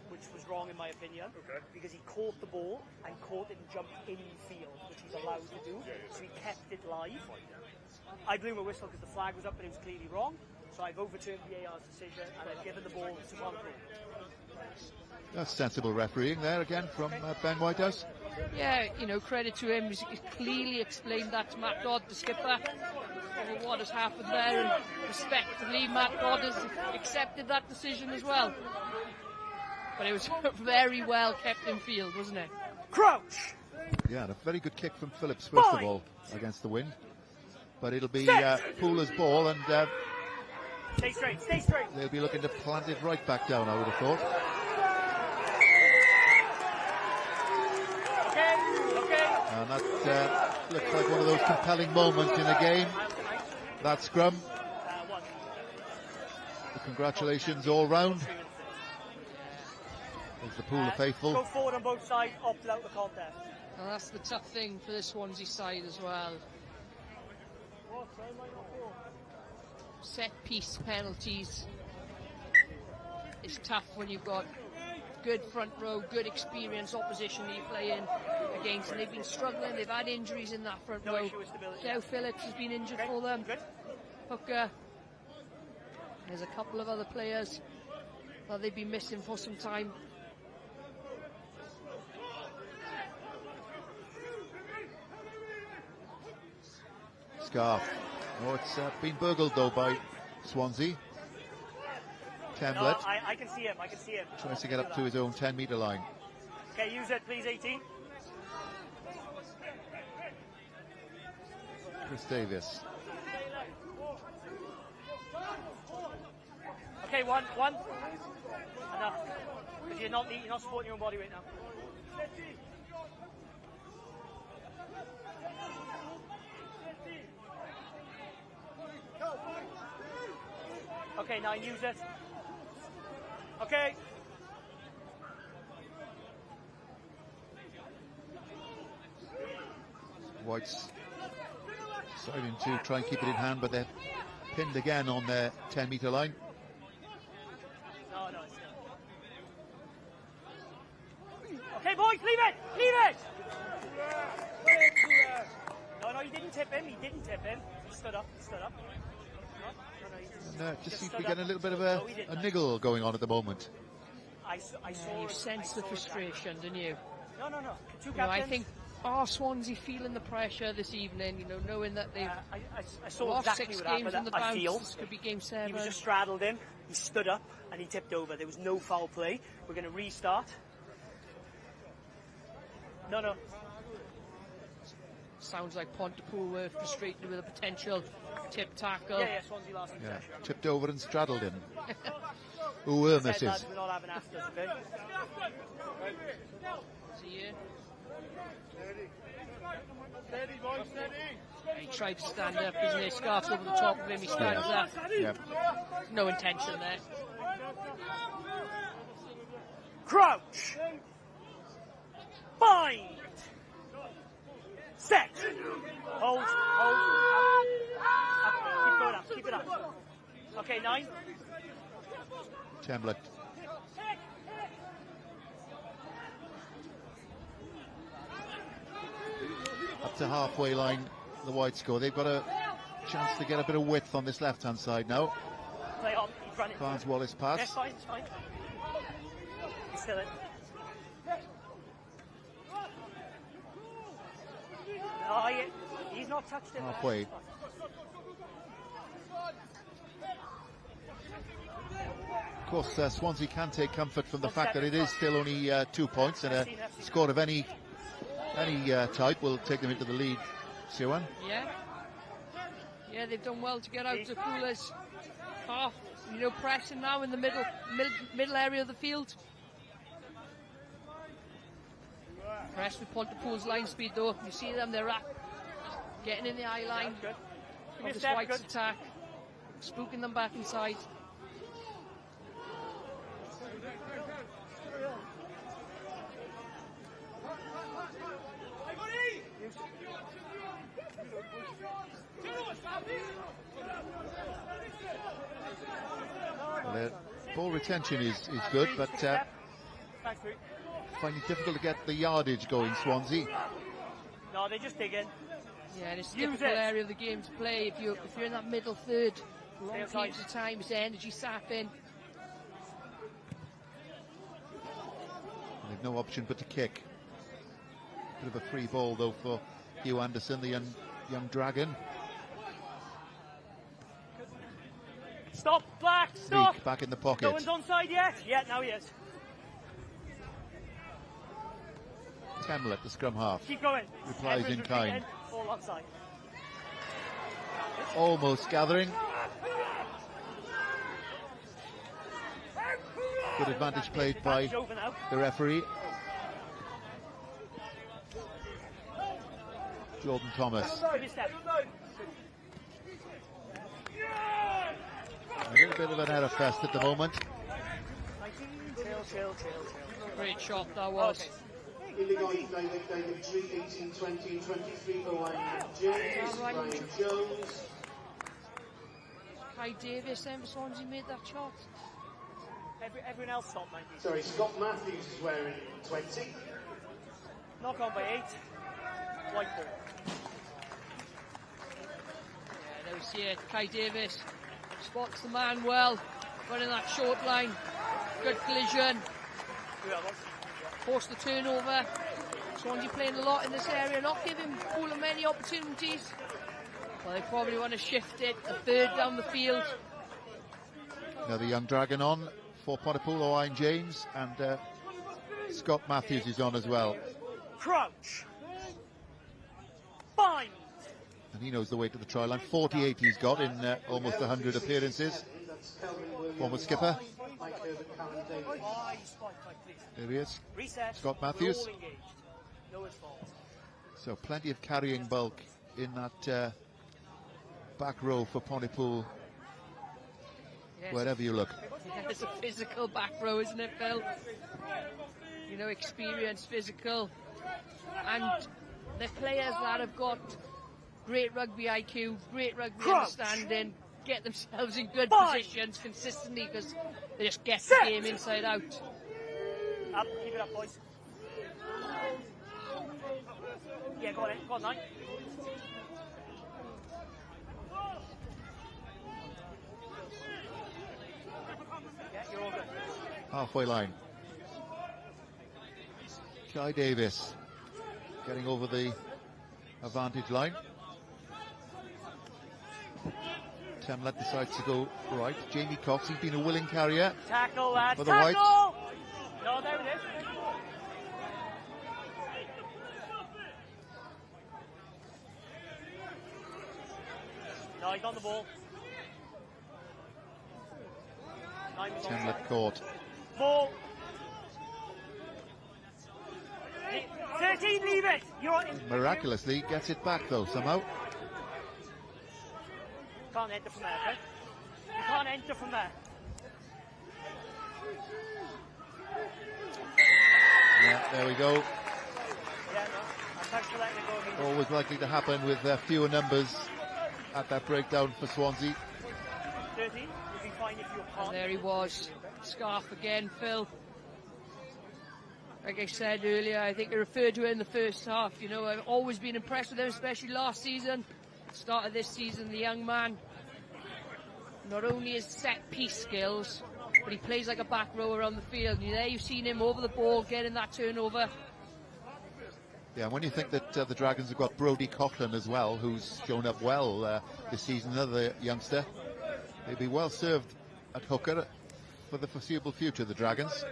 which was wrong in my opinion, because he caught the ball and caught it and jumped in field, which he's allowed to do, so he kept it live. I blew my whistle because the flag was up and it was clearly wrong, so I've overturned VAR's decision and I've given the ball to Pontypool. That's sensible refereeing there again from Ben Whitehouse. Yeah, you know, credit to him. He's clearly explained that to Matt Dodd, the skipper, over what has happened there, and respectfully, Matt Dodd has accepted that decision as well. But it was very well kept in field, wasn't it? Crouch! Yeah, and a very good kick from Phillips, first of all, against the wind. But it'll be Pooler's ball, and stay straight. They'll be looking to plant it right back down, I would have thought. Okay. And that looks like one of those compelling moments in a game. That scrum. the congratulations all round. There's the pool of faithful. Go forward on both sides, opt out the contest. And that's the tough thing for the Swansea side as well. Set piece penalties. It's tough when you've got good front row, good experienced opposition that you're playing against, and they've been struggling. They've had injuries in that front row. Joe Phillips has been injured for them. Hooker. There's a couple of other players that they've been missing for some time. Scarf. Oh, it's been burgled though by Swansea. Temlet. No, I can see him, I can see him. Tries to get up to his own 10-metre line. Okay, use it please, 18. Chris Davis. Okay, one. Enough. Because you're not supporting your own body right now. Okay, now use it. Okay. White's deciding to try and keep it in hand, but they're pinned again on their 10-metre line. No, it's not. Okay, boys, leave it! Leave it! No, he didn't tip him. He stood up. And just seems to be getting a little bit of a niggle going on at the moment. I saw you sensed the frustration, didn't you? No. Two You know, I captains. think Swansea feeling the pressure this evening, you know, knowing that they've I saw lost exactly 6 what games happened. in the I feel bounce. This could be game 7. He was just straddled him. He stood up and he tipped over. There was no foul play. We're going to restart. No. Sounds like Pontypool were frustrated with a potential tip tackle. Yeah, Swansea lost Yeah, tipped over and straddled him. Ooh, misses. Lads, we're not having afters, okay? He tried to stand up, isn't he? Scarf's over the top of him, he stands up. Yeah. No intention there. Crouch! Bind! Set! Hold. Up. Keep it up. Okay, 9. Temlet. Up to halfway line, the White score. They've got a chance to get a bit of width on this left-hand side now. Play on, he's running. Barnes-Wallace pass. Yes, it's fine. He's still in. Oh, he's not touched it. Halfway. Of course, Swansea can take comfort from the fact that it is still only 2 points, and a score of any type will take them into the lead. Siwan? Yeah, they've done well to get out to Pooler's half. You know, pressing now in the middle area of the field. Press with Pontypool's line speed though. You see them, they're getting in the eye line of this White's attack, spooking them back inside. Well, their ball retention is good, but finding it difficult to get the yardage going, Swansea. No, they just dig in. Yeah, and it's a difficult area of the game to play if you're in that middle third. Long periods of time, it's energy sapping. They've no option but to kick. Bit of a free ball though for Hugh Anderson, the young dragon. Stop, Black, stop! Reek back in the pocket. No one's onside yet? Yeah, now he is. Temlet, the scrum half. Keep going. Replies in kind. All onside. Almost gathering. Good advantage played by the referee. Jordan Thomas. A little bit of an error fest at the moment. Chill. Great shot that was. Illegal David 3, 18, 20 and 23 for Ryan James, Ryan Jones. Kai Davis then for Swansea made that shot. Everyone else stopped 90. Sorry, Scott Matthews is wearing 20. Knock on by 8. White ball. Yeah, there we see it. Kai Davis spots the man well, running that short line. Good collision. Forced the turnover. Swansea playing a lot in this area, not giving Poole many opportunities. Well, they probably want to shift it a third down the field. Another young dragon on for Pontypool, Owain James, and Scott Matthews is on as well. Crouch. Bind. And he knows the way to the try line. 48 he's got in almost 100 appearances. Former skipper. There he is. Scott Matthews. So plenty of carrying bulk in that back row for Pontypool. Yes. Wherever you look. Yeah, it's a physical back row, isn't it, Phil? You know, experienced, physical. And the players that have got great rugby IQ, great rugby understanding, get themselves in good positions consistently because they just get the game inside out. Up, keep it up, boys. Yeah, go on, 9. Yeah, you're all good. Halfway line. Kai Davis getting over the advantage line. Temlett decides to go right. Jamie Cox, he's been a willing carrier. Tackle, lads. For the Tackle! Whites. No, there it is. No, he's on the ball. Temlett caught. Ball. 13, leave it. You're on. Miraculously gets it back though somehow. Can't enter from there, okay? You can't enter from there. Yeah, there we go. Yeah, no. Thanks for letting it go. Always likely to happen with fewer numbers at that breakdown for Swansea. 13, you'll be fine if you can't. And there he was. Scarf again, Phil. Like I said earlier, I think I referred to it in the first half. You know, I've always been impressed with him, especially last season. Start of this season, the young man, not only his set-piece skills, but he plays like a back rower on the field. And there you've seen him over the ball, getting that turnover. Yeah, when you think that the Dragons have got Brodie Coughlin as well, who's shown up well this season, another youngster, they'll be well served at hooker for the foreseeable future, the Dragons.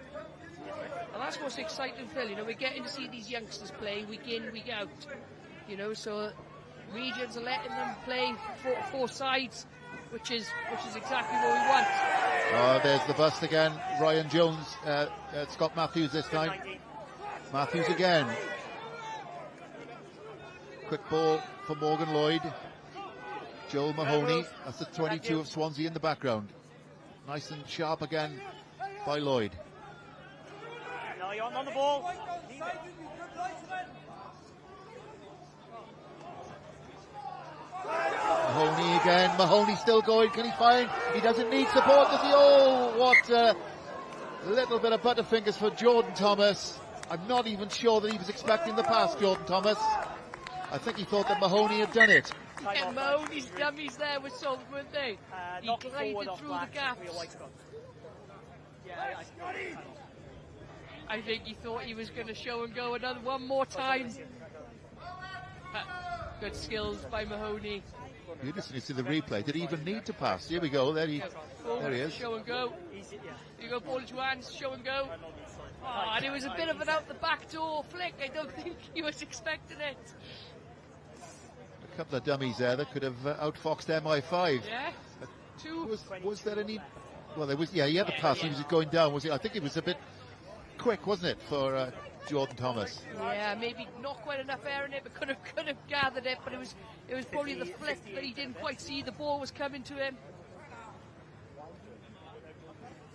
And that's what's exciting, Phil. You know, we're getting to see these youngsters play week in, week out. You know, so regions are letting them play four sides, which is exactly what we want. Oh, there's the bust again. Ryan Jones, Scott Matthews this time. Matthews again. Quick ball for Morgan Lloyd. Joel Mahoney, that's the 22 of Swansea in the background. Nice and sharp again by Lloyd. No, you're on the ball. Mahoney again. Mahoney still going. Can he find? He doesn't need support, does he? Oh, what a little bit of butterfingers for Jordan Thomas. I'm not even sure that he was expecting the pass, Jordan Thomas. I think he thought that Mahoney had done it. Yeah, Mahoney's dummies there were sold, weren't they? He glided through the gaps. I think he thought he was going to show and go one more time. Good skills by Mahoney. You listen to the replay. Did he even need to pass? Here we go. There he is. Show and go. You go, ball into hands, show and go. Oh, and it was a bit of an out the back door flick. I don't think he was expecting it. A couple of dummies there that could have outfoxed MI5. Yeah. Was there any? Well, there was. Yeah, he had the pass. He was going down. Was he? I think it was a bit quick, wasn't it, for Jordan Thomas? Yeah, maybe not quite enough air in it, but could have gathered it. But it was probably the flick that he didn't quite see. The ball was coming to him.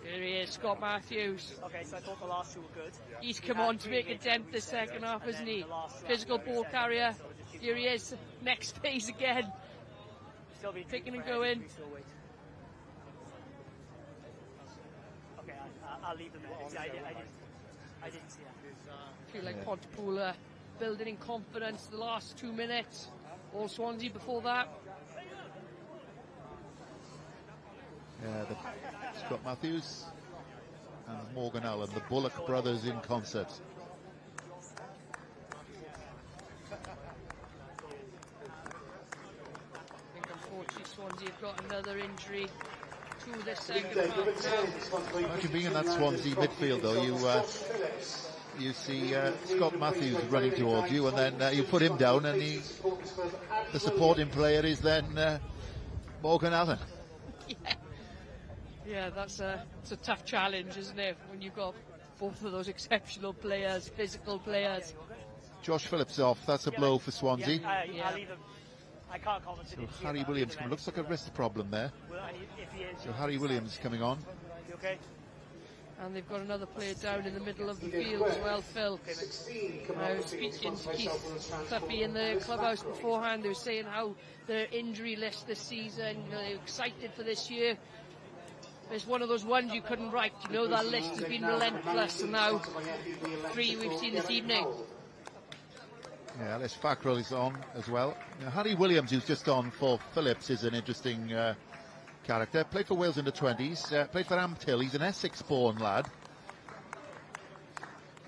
Here he is, Scott Matthews. Okay, so I thought the last two were good. He's come on to make a dent this second half, hasn't he? Physical ball carrier. Here he is, next phase again. Picking and going. Okay, I'll leave them there. I didn't see that. I feel like Pontypool are building in confidence the last 2 minutes. All Swansea before that. Yeah, Scott Matthews and Morgan Allen, the Bullock brothers in concert. I think unfortunately Swansea have got another injury to this second half. Imagine being in that Swansea midfield though, you see Scott Matthews running towards you, and then you put him down, and the supporting player is then Morgan Allen. Yeah, it's a tough challenge, isn't it, when you've got both of those exceptional players, physical players. Josh Phillips off, that's a blow for Swansea. I'll leave them. I can't comment. So Harry Williams coming, looks like a wrist problem there. If he is, so Harry Williams coming on. You okay? And they've got another player down in the middle of the field as well, Phil. I was speaking to Keith Tuffy in the clubhouse beforehand. They were saying how their injury list this season, they're excited for this year. It's one of those ones you couldn't write. That list has been relentless, and now 3 we've seen this evening. Yeah, Ellis Fackrell is on as well. Now, Harry Williams, who's just on for Phillips, is an interesting character. Played for Wales in the 20s, played for Amtil. He's an Essex-born lad.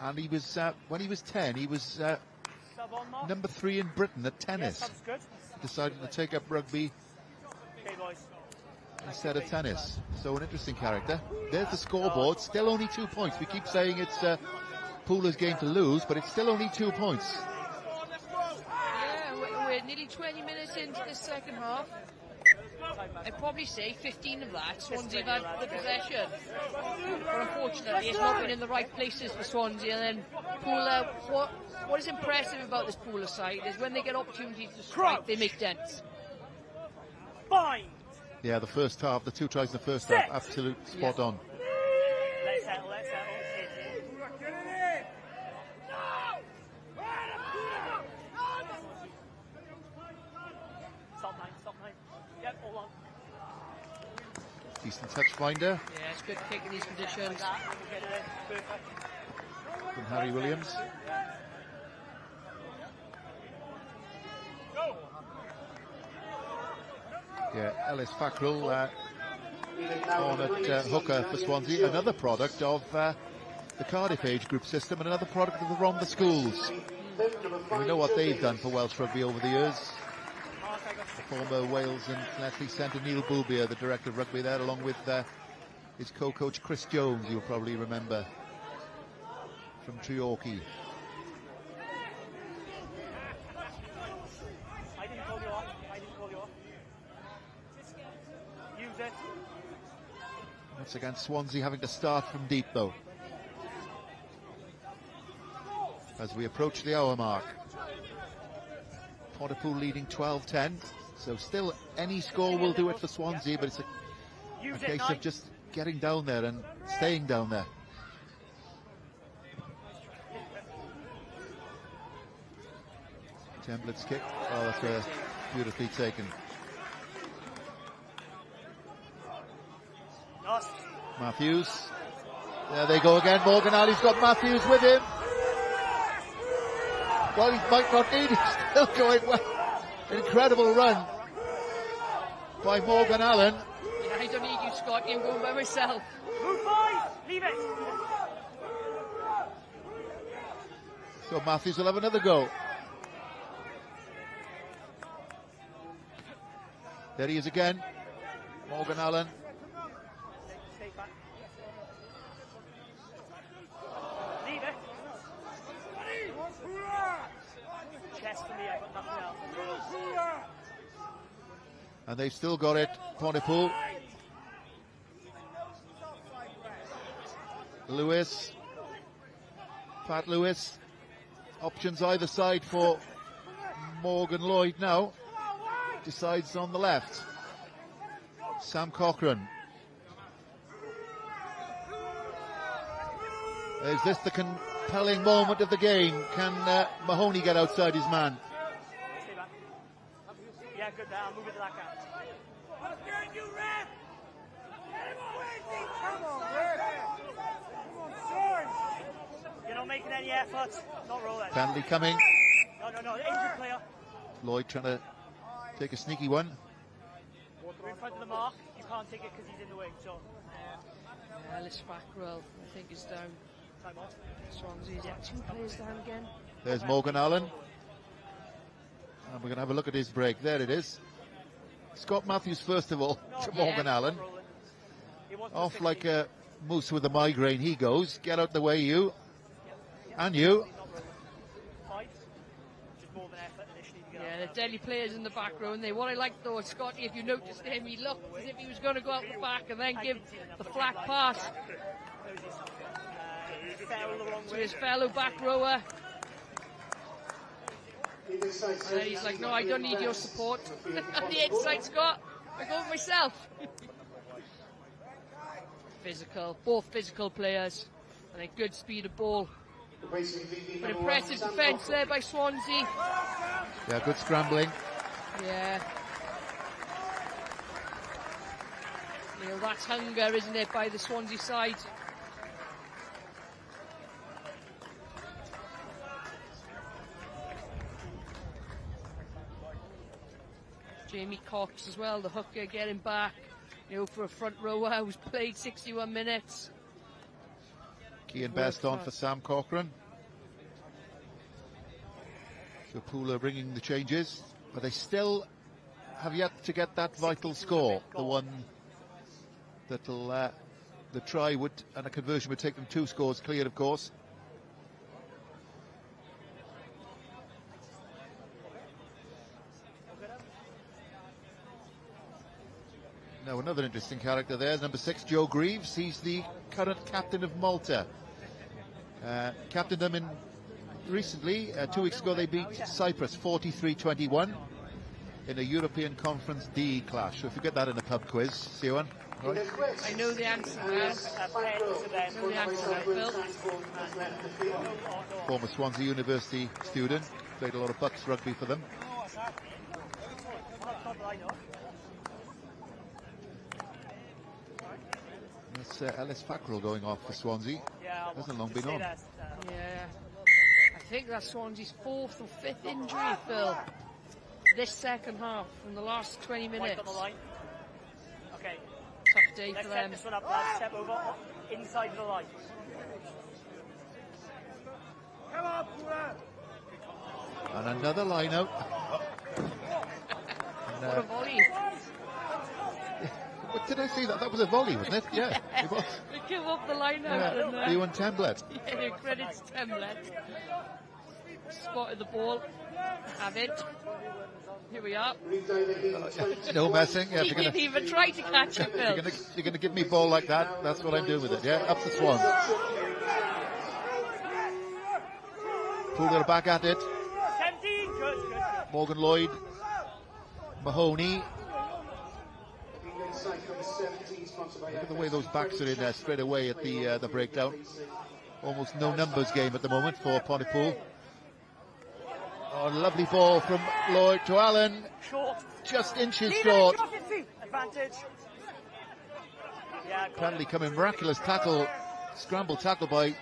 And he was, when he was 10, he was number 3 in Britain at tennis. Yes, that's good. Decided to take up rugby Okay, boys. instead of tennis. So an interesting character. There's the scoreboard, still only 2 points. We keep saying it's Pooler's game to lose, but it's still only 2 points. Yeah, we're nearly 20 minutes into the second half. I'd probably say 15 of that Swansea have had the possession. But unfortunately, it's not been in the right places for Swansea. And then Pooler, what is impressive about this Pooler side is when they get opportunities to strike, they make dents. Fine. Yeah, the first half, the 2 tries in the first half, absolute spot on. Let's settle. Stop mine. Yep, hold on. Decent touch finder. Yeah, it's good kick in these conditions. From Harry Williams. Yeah, Ellis Fackrell on at hooker for Swansea, another product of the Cardiff age group system and another product of the Rhondda schools. We know what they've done for Welsh rugby over the years. The former Wales and Fletchley centre Neil Boubier, the director of rugby there, along with his co-coach Chris Jones, you'll probably remember from Treorchy. I didn't call you off. Use it. Once again, Swansea having to start from deep, though, as we approach the hour mark. Pontypool leading 12-10, so still any score will do it for Swansea, but it's a case of just getting down there and staying down there. Templates kick. Oh, that's beautifully taken. Matthews. There they go again. Morgan Allen's got Matthews with him. Well, he might not need it. Still going well. Incredible run by Morgan Allen. Yeah, I don't need you, Scott. I'm going by myself. Move 5. Leave it. So Matthews will have another go. There he is again. Morgan Allen. Stay back. Leave it. Chest for me, I've got nothing else. And they've still got it, Pontypool. Lewis. Pat Lewis. Options either side for Morgan Lloyd now. Decides on the left. Sam Cochran. Is this the compelling moment of the game? Can Mahoney get outside his man? Stay back. Yeah, good there. I'll move it to that gap. You're not making any effort. Not rolling. Penalty coming. No, injured player. Lloyd trying to take a sneaky one. We're in front of the mark. You can't take it because he's in the wing, so... Ellis Backrell, I think, is down. Time off. Swansea's got 2 players down again. There's Morgan Allen. And we're going to have a look at his break. There it is. Scott Matthews, first of all, to Morgan Allen. Off like a moose with a migraine he goes. Get out the way, you. And you. Yeah, the Delhi players in the back row, and what I liked though, Scotty, if you noticed him, he looked as if he was going to go out the back and then give the flat pass to his fellow back rower. And then he's like, no, I don't need your support. On the inside, Scott, I go for myself. Physical, both physical players, and a good speed of ball. An impressive defence there by Swansea. Yeah, good scrambling. Yeah. You know, that's hunger, isn't it, by the Swansea side. Jamie Cox as well, the hooker, getting back, you know, for a front rower who's played 61 minutes. Kean Best on for Sam Corcoran. So Pooler bringing the changes, but they still have yet to get that vital score, the one that'll the try would and a conversion would take them 2 scores clear, of course. Now another interesting character there, number 6, Joe Greaves. He's the current captain of Malta. Captained them in recently. 2 weeks ago they beat Cyprus 43-21 in a European Conference D clash. So if you get that in a pub quiz, see one. Right. I know the answer now. Phil. Former Swansea University student, played a lot of Bucks rugby for them. That's Ellis Backrell going off for Swansea. Hasn't long been on. Yeah. I think that's Swansea's 4th or 5th injury, Phil. This second half, in the last 20 minutes. Okay. Tough day for them. This one up, lads. Step over inside the line. Come on, And another line out. What a volley. What did I see? That was a volley, wasn't it? Yeah, it was. We give up the line out. Yeah. Are you on Temblet? Yeah, credits Temblet. Spotted the ball. Have it. Here we are. No messing. Yeah, He didn't even try to catch it, Phil. You're going to give me a ball like that, that's what I'm doing with it. Yeah, up the Swans. Pooler back at it. 17, good. Morgan Lloyd. Mahoney. Look at the way those backs are in there straight away at the breakdown. Almost no numbers game at the moment for Pontypool. Oh, lovely ball from Lloyd to Allen. Short. Just inches short. Advantage. Yeah, Penalty coming, miraculous tackle, scramble tackle by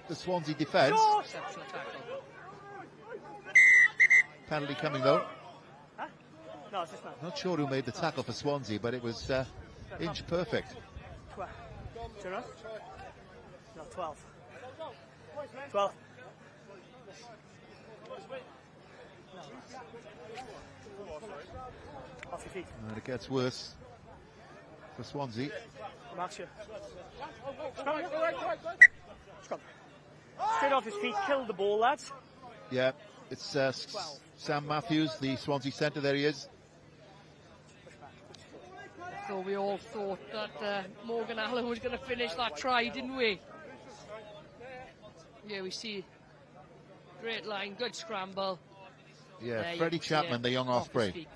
the Swansea defence. Exceptional tackle. Penalty coming though. Huh? No, it's just not. Not sure who made the tackle for Swansea, but it was inch perfect. 12. No, 12. 12. Off your feet. And it gets worse for Swansea. Marks you. Straight off his feet, killed the ball, lads. Yeah, it's Sam Matthews, the Swansea centre. There he is. So we all thought that Morgan Allen was going to finish that try, didn't we? Yeah, we see great line, good scramble. Yeah, there Freddie Chapman, the young off his Osprey. feet.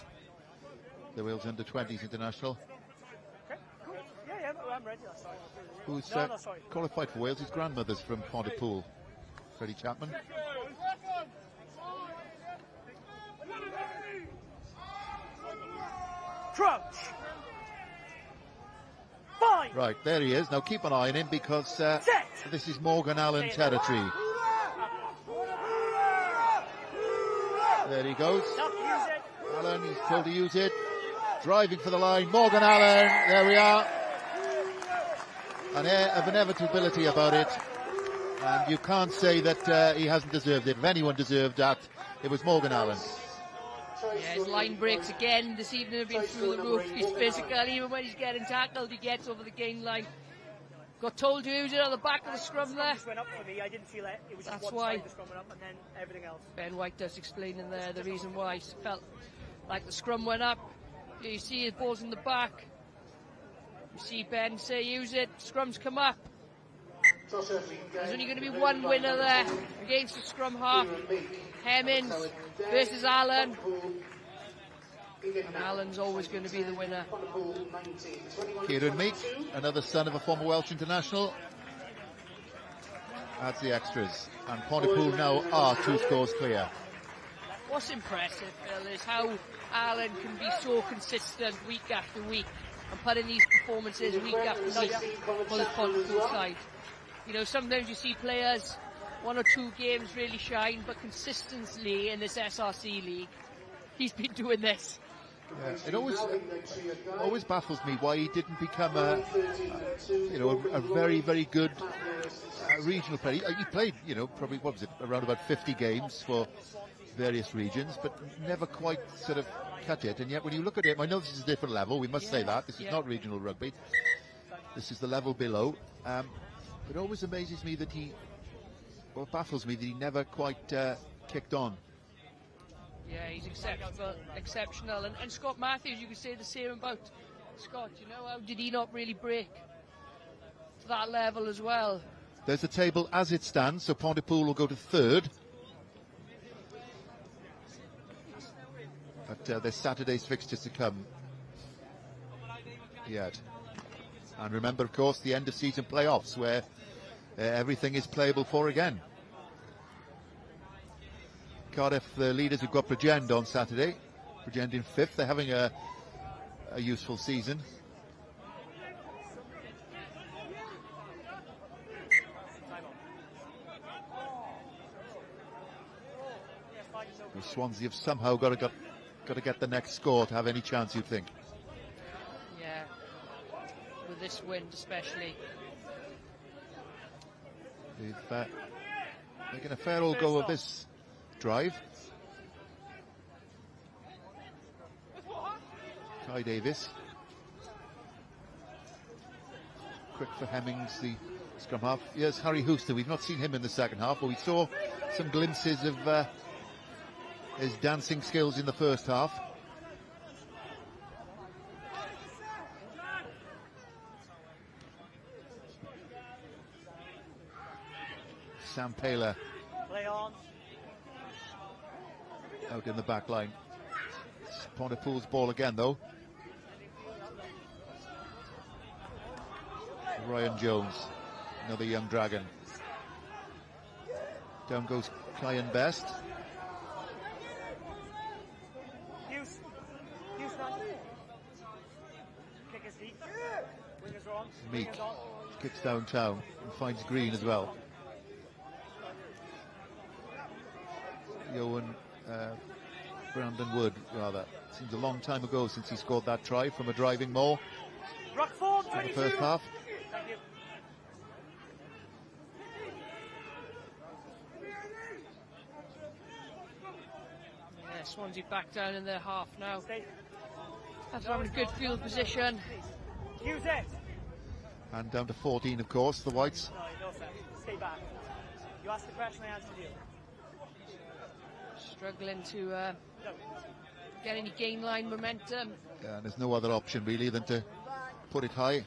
The Wales under-20s international. Okay, cool. Yeah, I'm ready. Sorry. who's No, sorry. qualified for Wales. His grandmother's from Pontypool. Freddie Chapman. Crouch. Fine. Right, there he is. Now keep an eye on him because this is Morgan Allen territory. There he goes. Allen, he's told to use it. Driving for the line. Morgan Allen. There we are. An air of inevitability about it. And you can't say that he hasn't deserved it. If anyone deserved that, it was Morgan Allen. Yeah, his line breaks again this evening have been through the roof. He's physical, even when he's getting tackled, he gets over the gain line. Got told to use it on the back of the scrum there. Just went up for me. I didn't feel it. It was just That's one why. side the scrum went up and then everything else. Ben White does explain in there the reason why. He felt like the scrum went up. You see his ball's in the back. You see Ben say use it. Scrums come up. There's only going to be one winner there against the scrum half. Hemmings versus Allen. And Allen's always going to be the winner. Kieran Meek, another son of a former Welsh international, adds the extras. And Pontypool now are 2 scores clear. What's impressive, Phil, is how Allen can be so consistent week after week and put in these performances week after week for the Pontypool side. You know, sometimes you see players 1 or 2 games really shine, but consistently in this SRC league, he's been doing this. Yeah, it always baffles me why he didn't become a very, very good regional player. He played, probably, what was it, around about 50 games for various regions, but never quite sort of cut it. And yet when you look at him, I know this is a different level, we must say that. This is not regional rugby. This is the level below. It always amazes me that baffles me that he never quite kicked on. Yeah, he's exceptional. And Scott Matthews, you could say the same about Scott. How did he not really break to that level as well? There's the table as it stands, so Pontypool will go to 3rd. But there's Saturday's fixtures to come yet. And remember, of course, the end of season playoffs where everything is playable for again. Cardiff, the leaders, have got Bridgend on Saturday. Bridgend in 5th. They're having a useful season. Swansea have somehow got to get the next score to have any chance, you'd think. Yeah, with this wind especially. They've making a fair old go of this drive. Kai Davis. Quick for Hemmings, the scrum half. Yes, Harry Hooster. We've not seen him in the second half, but we saw some glimpses of his dancing skills in the first half. Sam Paler play on. Out in the back line. It's Pontypool's ball again, though. Ryan Jones, another young dragon. Down goes Kyan Best. Meek kicks downtown and finds Green as well. Brandon Wood, rather. Seems a long time ago since he scored that try from a driving maul in the first half. Yeah, Swansea back down in their half now. After having a good field position. Use it. And down to 14, of course, the Whites. No, you don't stay back. You ask the question, I answer you. Struggling to get any gain line momentum. Yeah, and there's no other option really than to put it high.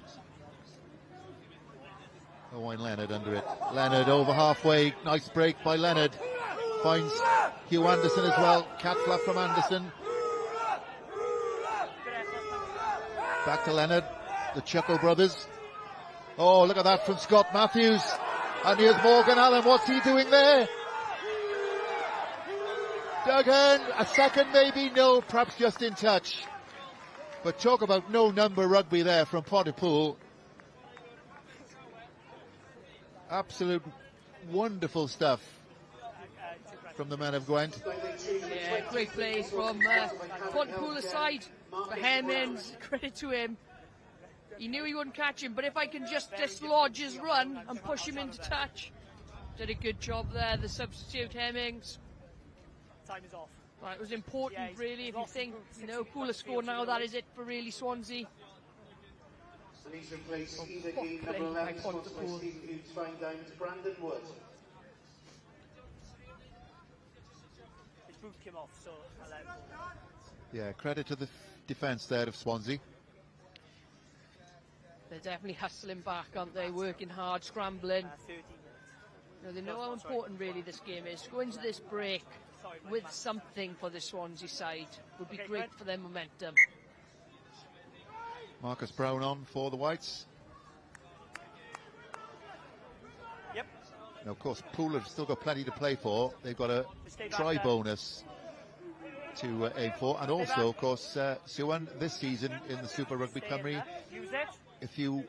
Owain Leonard under it. Leonard over halfway. Nice break by Leonard. Finds Hugh Anderson as well. Cat flap from Anderson. Back to Leonard. The Chuckle brothers. Oh, look at that from Scott Matthews. And here's Morgan Allen. What's he doing there? Duggan, a second maybe? No, perhaps just in touch. But talk about no number rugby there from Pontypool. Absolute wonderful stuff from the men of Gwent. Yeah, great play from Pontypool aside. For Hemmings, credit to him. He knew he wouldn't catch him, but if I can just dislodge his run and push him into touch. Did a good job there, the substitute Hemmings. Time is off. Right, it was important really, if you think, you know, Pool score now, that is it for really Swansea. Please replace either game number 11, sponsored by Stephen Hughes, Fine Diamonds, Brandon Wood. His boot came off, so I let him go. Yeah, credit to the defence there of Swansea. They're definitely hustling back, aren't they? Working hard, scrambling. 13 minutes. You know, they know how important really this game is. Go into this break with something for the Swansea side would be great for their momentum. Marcus Brown on for the Whites. Yep. Now, of course, Pool have still got plenty to play for. They've got a try bonus to aim for. And also, of course, Siwan, this season in the Super Rygbi Cymru, if you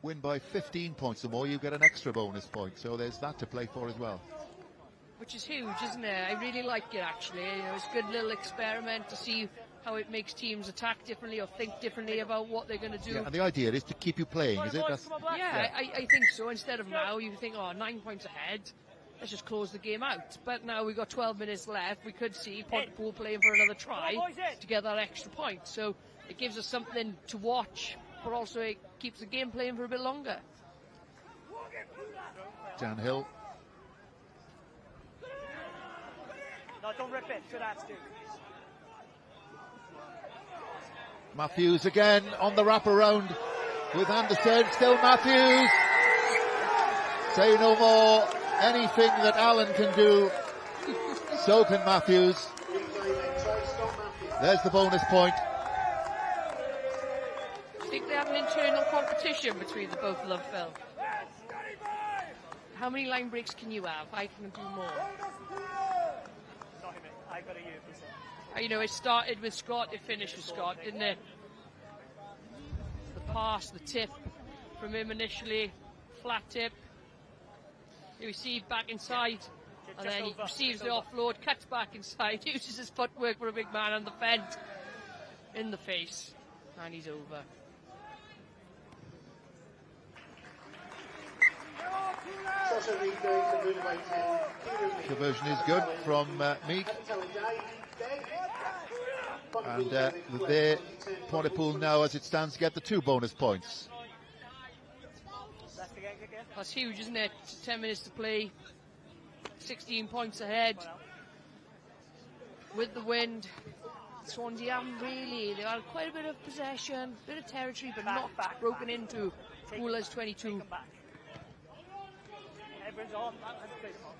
win by 15 points or more, you get an extra bonus point. So there's that to play for as well. Which is huge, isn't it? I really like it, actually. You know, it's a good little experiment to see how it makes teams attack differently or think differently about what they're going to do. Yeah, and the idea is to keep you playing, is it? Yeah, I think so. Instead of now, you think, oh, 9 points ahead, let's just close the game out. But now we've got 12 minutes left. We could see Pontypool playing for another try to get that extra point. So it gives us something to watch, but also it keeps the game playing for a bit longer. Dan Hill. No, don't rip it. Good attitude. Matthews again on the wraparound with Anderson. Still Matthews. Say no more. Anything that Allen can do, so can Matthews. There's the bonus point. I think they have an internal competition between the both of them, Phil. How many line breaks can you have? I can do more. I got a year for You know, it started with Scott, it finished with Scott, didn't it? The pass, the tip from him initially, flat tip. You receive back inside, and then he receives the offload, cuts back inside, uses his footwork for a big man on the fence, in the face, and he's over. Conversion is good from Meek. And there, Pontypool now, as it stands, get the 2 bonus points. That's huge, isn't it? 10 minutes to play, 16 points ahead. With the wind, Swansea haven't really, they've had quite a bit of possession, bit of territory, but not broken into Poolers 22.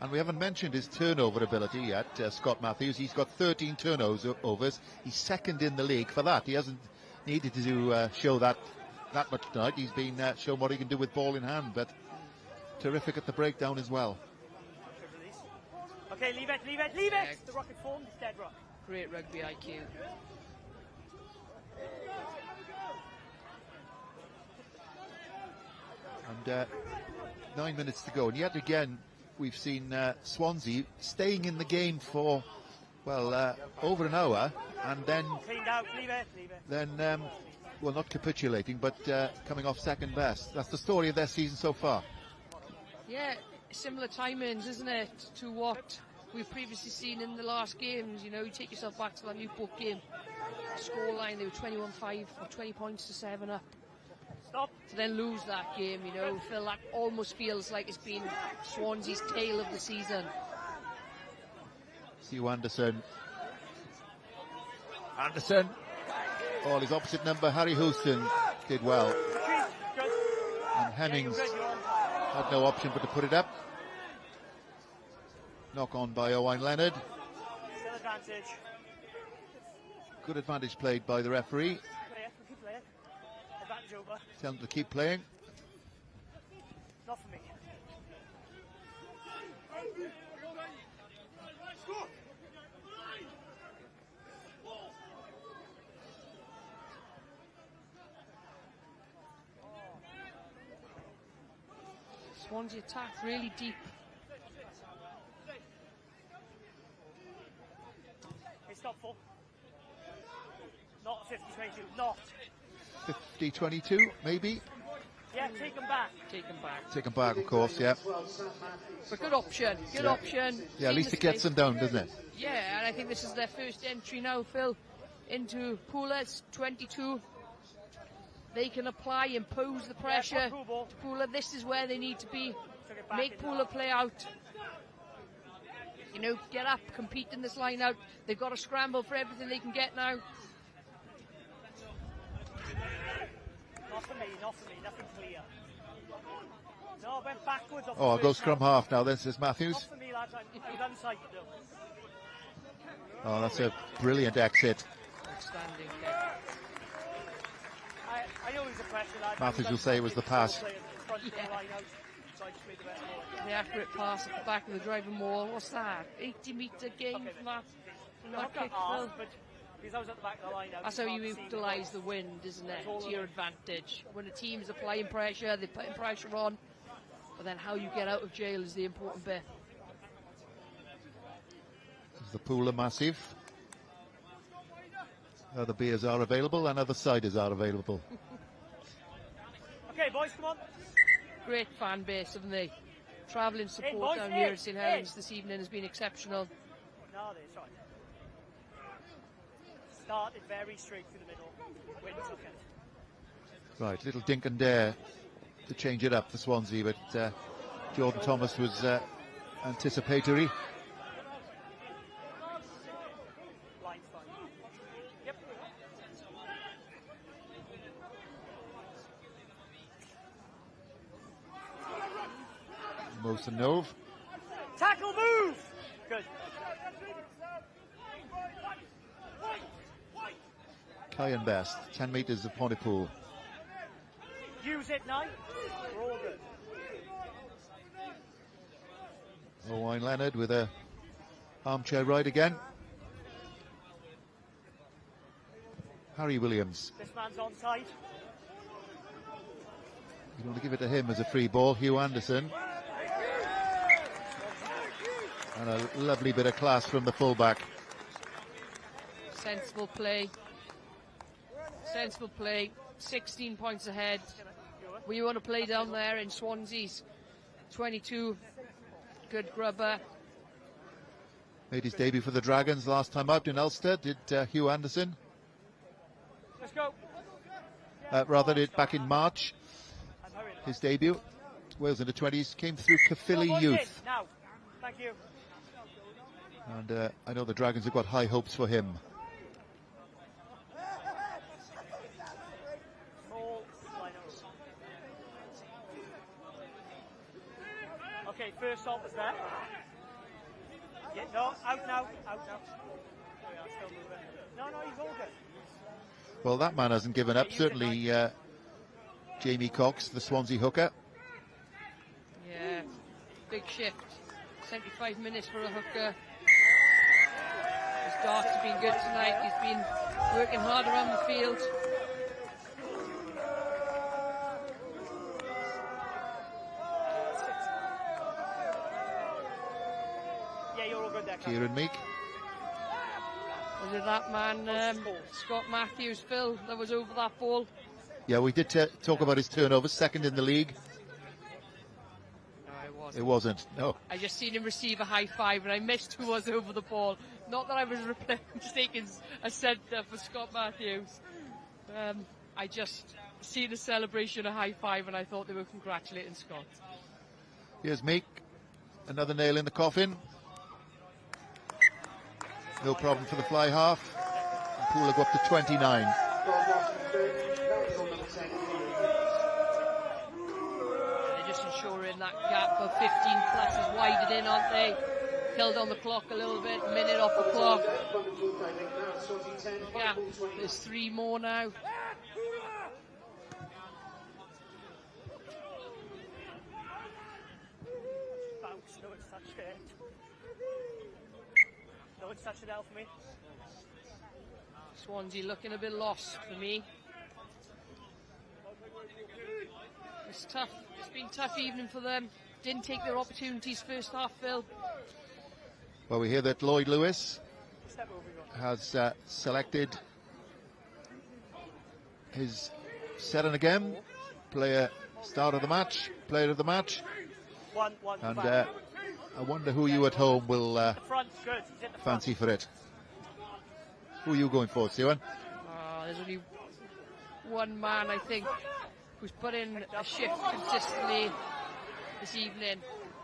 And we haven't mentioned his turnover ability yet, Scott Matthews. He's got 13 turnovers. He's second in the league for that. He hasn't needed to show that much tonight. He's been shown what he can do with ball in hand, but terrific at the breakdown as well. Okay, leave it. Yeah. The rocket formed, it's dead rock. Great rugby IQ. And 9 minutes to go, and yet again we've seen Swansea staying in the game for, well, over an hour, and then cleaned out, leave it. Then well, not capitulating, but coming off second best. That's the story of their season so far. Yeah, similar timings, isn't it, to what we've previously seen in the last games. You know, you take yourself back to that Newport game, scoreline, they were 21-5 or 20 points to 7 up. To then lose that game, you know, Phil, that almost feels like it's been Swansea's tale of the season. Hugh Anderson. Oh, his opposite number, Harry Houston, did well. And Hemmings had no option but to put it up. Knock on by Owain Leonard. Still advantage. Good advantage played by the referee. Tell him to keep playing. Not for me. Swansea attack really deep. Hey, stop full. Not 50-22, not. 50-22, maybe? Yeah, take them back. Take them back. Take them back, of course, yeah. But good option, good option. Yeah, at least it gets them down, doesn't it? Yeah, and I think this is their first entry now, Phil, into Poolers 22. They can apply, impose the pressure to Pooler. This is where they need to be. Make Pooler play out. You know, get up, compete in this line out. They've got to scramble for everything they can get now. Not for me, nothing clear. No, I went backwards off Oh, I'll go scrum half now, then, says Matthews. Not for me, lads. I'm done sight to do. Oh, that's a brilliant exit. Outstanding. I know he's a pressure lad. Matthews will say it was the pass. The accurate pass at the back of the driving wall. What's that? 80-metre gain from that kick, Phil. Because I was at the back of the line out. That's how you utilise the wind, isn't it? To your advantage. When a team's applying pressure, they're putting pressure on. But then how you get out of jail is the important bit. This is the Pooler massive. Other beers are available and other ciders are available. Okay, boys, come on. Great fan base, haven't they? Travelling support down here at St Helens this evening has been exceptional. No, that's right. Started very straight through the middle. Wind took it. Right, little dink and dare to change it up for Swansea, but Jordan Thomas was anticipatory. Line's fine. Yep. Mosen Nove. Tackle move! Good. Kyan Best, 10 metres of Pontypool. Use it now. We're all good. Owain Leonard with a armchair ride again. Harry Williams. This man's on side. You want to give it to him as a free ball. Hugh Anderson. And a lovely bit of class from the fullback. Sensible play. Sensible play. 16 points ahead. We want to play down there in Swansea's 22. Good grubber. Made his debut for the Dragons last time out in Ulster, did Hugh Anderson. Let's go. Rather did back in March. His debut. Wales under 20s came through Caerphilly Youth. Now. Thank you. And I know the Dragons have got high hopes for him. Okay, first salt was there. Yeah, no, out now, out now. Still moving. No, he's all good. Well, that man hasn't given up. Certainly Jamie Cox, the Swansea hooker. Yeah, big shift. 75 minutes for a hooker. His darts have been good tonight. He's been working hard around the field. Yeah, you're all good there, Kieran Meek. Was it that man, Scott Matthews, Phil, that was over that ball? Yeah, we did talk about his turnovers, second in the league. No, it wasn't. It wasn't, no. I just seen him receive a high five and I missed who was over the ball. Not that I was mistaken a centre for Scott Matthews. I just seen a celebration, a high five, and I thought they were congratulating Scott. Here's Meek, another nail in the coffin. No problem for the fly half. And Poole will go up to 29. They're just ensuring that gap of 15 plus is widening, aren't they? Killed on the clock a little bit, a minute off the clock. Yeah, there's 3 more now. No one's touched it out for me. Swansea looking a bit lost for me. It's tough. It's been a tough evening for them. Didn't take their opportunities first half, Phil. Well, we hear that Lloyd Lewis has selected his set and again player start of the match, player of the match. And I wonder who you at home will fancy for it. Who are you going for, Stephen? There's only one man, I think, who's put in a shift consistently this evening.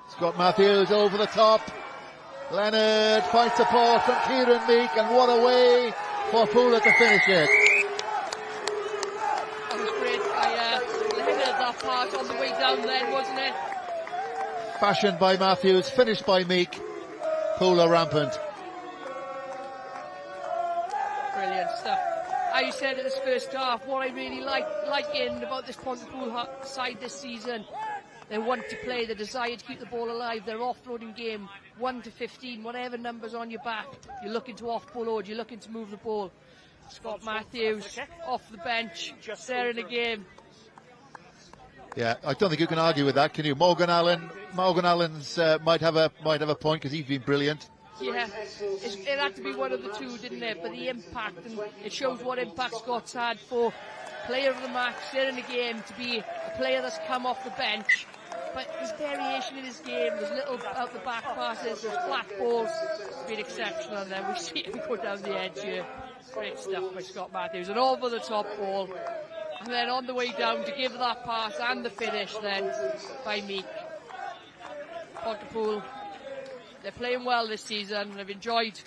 Scott Matthews over the top. Leonard finds support from Kieran Meek, and what a way for Pooler to finish it. That was great. Leonard, that pass on the way down then, wasn't it? Fashioned by Matthews, finished by Meek. Pooler rampant. Brilliant stuff. How you said in this first half, what I really liking about this Pontypool side this season, they want to play, the desire to keep the ball alive, their offloading game, 1 to 15, whatever numbers on your back, you're looking to off-ball load, you're looking to move the ball. Scott Matthews, off the bench, there in the game. Yeah, I don't think you can argue with that, can you? Morgan Allen's might have a point because he's been brilliant. Yeah, it had to be one of the two, didn't it? But the impact, and it shows what impact Scott's had for player of the match, there in the game, to be a player that's come off the bench. But there's variation in his game, there's little out the back passes, there's flat balls. It's been exceptional, and then we see him go down the edge here. Great stuff by Scott Matthews, and over the top ball. And then on the way down to give that pass and the finish then by Meek. Pontypool, they're playing well this season. I've enjoyed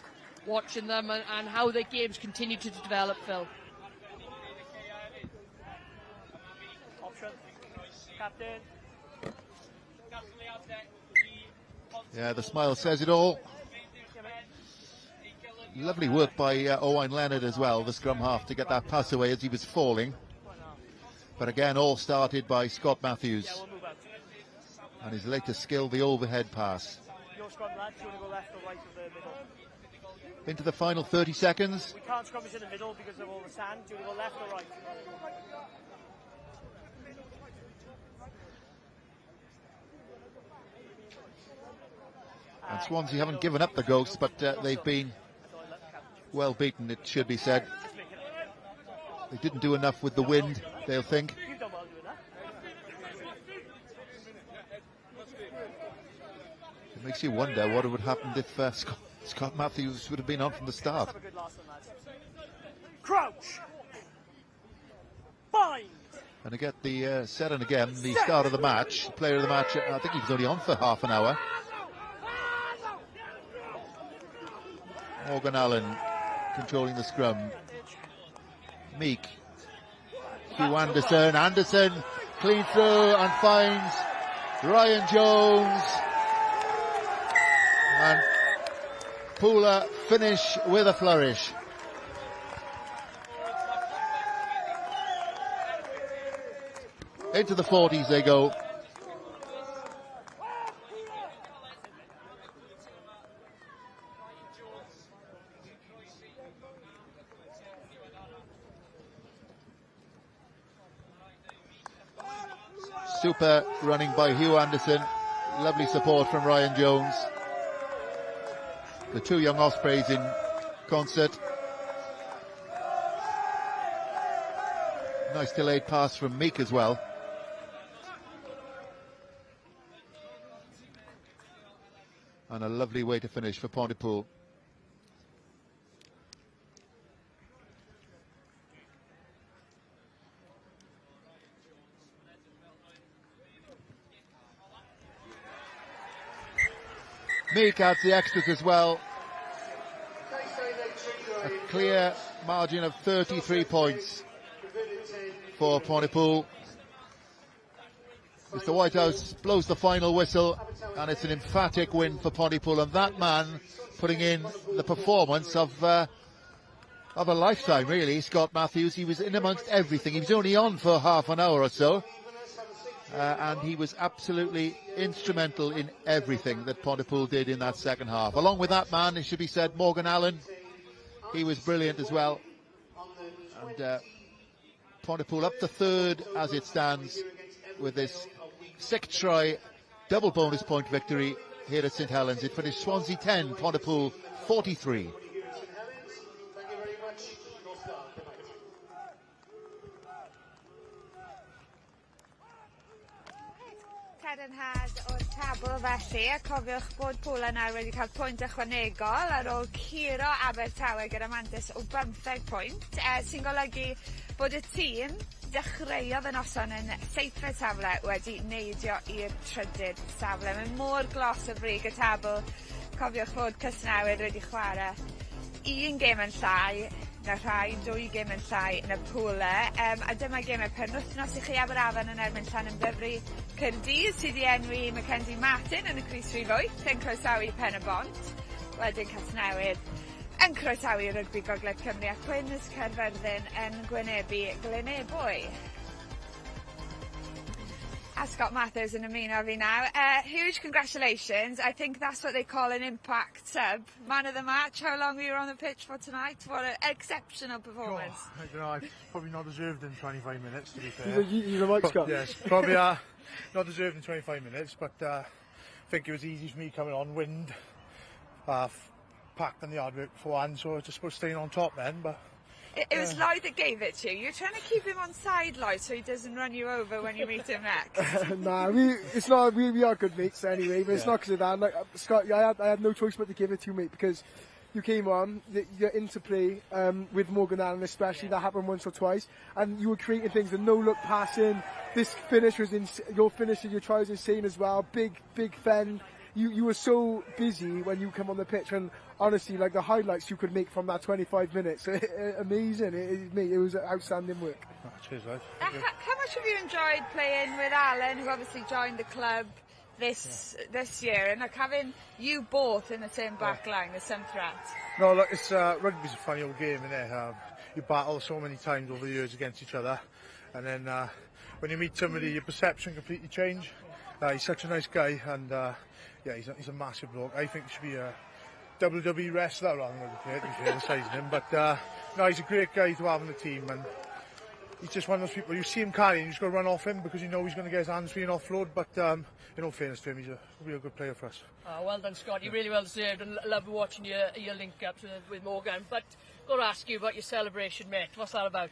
watching them and how their games continue to develop, Phil. Option. Captain. Yeah, the smile says it all. Lovely work by Owain Leonard as well, the scrum half, to get that pass away as he was falling. But again, all started by Scott Matthews. And his latest skill, the overhead pass. Your scrum, lads, do you want to go left or right of the middle? Into the final 30 seconds. We can't scrummage in the middle because of all the sand. Do you want to go left or right? And Swansea haven't given up the ghosts, but they've been well beaten, it should be said. They didn't do enough with the wind, they'll think. It makes you wonder what would happen if Scott Matthews would have been on from the start. Crouch! Bind! And to get the set and again, the start of the match, player of the match, I think he was only on for half an hour. Morgan Allen controlling the scrum. Meek. Hugh Anderson. Anderson clean through and finds Ryan Jones. And Pooler finish with a flourish. Into the 40s they go. Super running by Hugh Anderson. Lovely support from Ryan Jones. The two young Ospreys in concert. Nice delayed pass from Meek as well. And a lovely way to finish for Pontypool. Meek adds the extras as well. A clear margin of 33 points for Pontypool. Mr. Whitehouse blows the final whistle, and it's an emphatic win for Pontypool. And that man putting in the performance of a lifetime, really, Scott Matthews. He was in amongst everything. He was only on for half an hour or so. and he was absolutely instrumental in everything that Pontypool did in that second half. Along with that man, it should be said, Morgan Allen, he was brilliant as well. And Pontypool up to third as it stands with this 6th try double bonus point victory here at St Helens. It finished Swansea 10, Pontypool 43. Cadarnhad o'r tabl felly, a cofiwch bod Pŵl yna wedi cael pwynt ychwanegol ar ôl curo Abertawe gyda mantis o 15 pwynt, sy'n golygu bod y tîm dechreuodd y noson yn seithfed safle wedi neidio i'r trydydd safle. Mae mor glos o brig y tabl. Cofiwch bod Cysnewid wedi chwarae un gêm yn llai, na rhai 2 gêm yn llai yn y pwle, a dyma gemau penwythnos i chi Aberafan yn erbyn Llanymddyfri Caerdydd sydd wedi enwi Mackenzie Martin yn y crys rhif 8 yn croesawu Pen y Bont, wedyn Casnewydd yn croesawu Rygbi Gogledd Cymru a Gwynys Caerfyrddin yn gwynebu Glynebwy. A Scott Matthews in ymuno fi now. Huge congratulations. I think that's what they call an impact sub. Man of the match. How long were you on the pitch for tonight? What an exceptional performance. I don't know, I probably not deserved in 25 minutes, to be fair. You're right, Scott. Yes, probably not deserved in 25 minutes, but I think it was easy for me coming on, wind, packed on the hard work beforehand, so I was just supposed to stay on top then, but... It was Lloyd that gave it to you. You're trying to keep him on side, Lloyd, so he doesn't run you over when you meet him next. Nah, it's not. We are good mates anyway, but it's not because of that. Like, Scott, I had no choice but to give it to you, mate, because you came on, your interplay with Morgan Allen especially, that happened once or twice, and you were creating things, the no-look passing, this finish was your finish and your try was insane as well, big fend. You were so busy when you come on the pitch, and honestly, like the highlights you could make from that 25 minutes, amazing. It was outstanding work. Cheers, guys. How much have you enjoyed playing with Alan, who obviously joined the club this year, and like having you both in the same back line as some threat? No, look, it's rugby's a funny old game, isn't it? You battle so many times over the years against each other, and then when you meet somebody, your perception completely change. He's such a nice guy, and yeah, he's a massive bloke. I think he should be a WWE wrestler rather than a player, to be fair, the size of him. But no, he's a great guy to have in the team, and he's just one of those people, you see him carrying, you just got to run off him because you know he's going to get his hands free and offload, but in all fairness to him, he's a real good player for us. Oh, well done, Scott. You really well deserved, and love watching your link up with Morgan. But got to ask you about your celebration, mate. What's that about?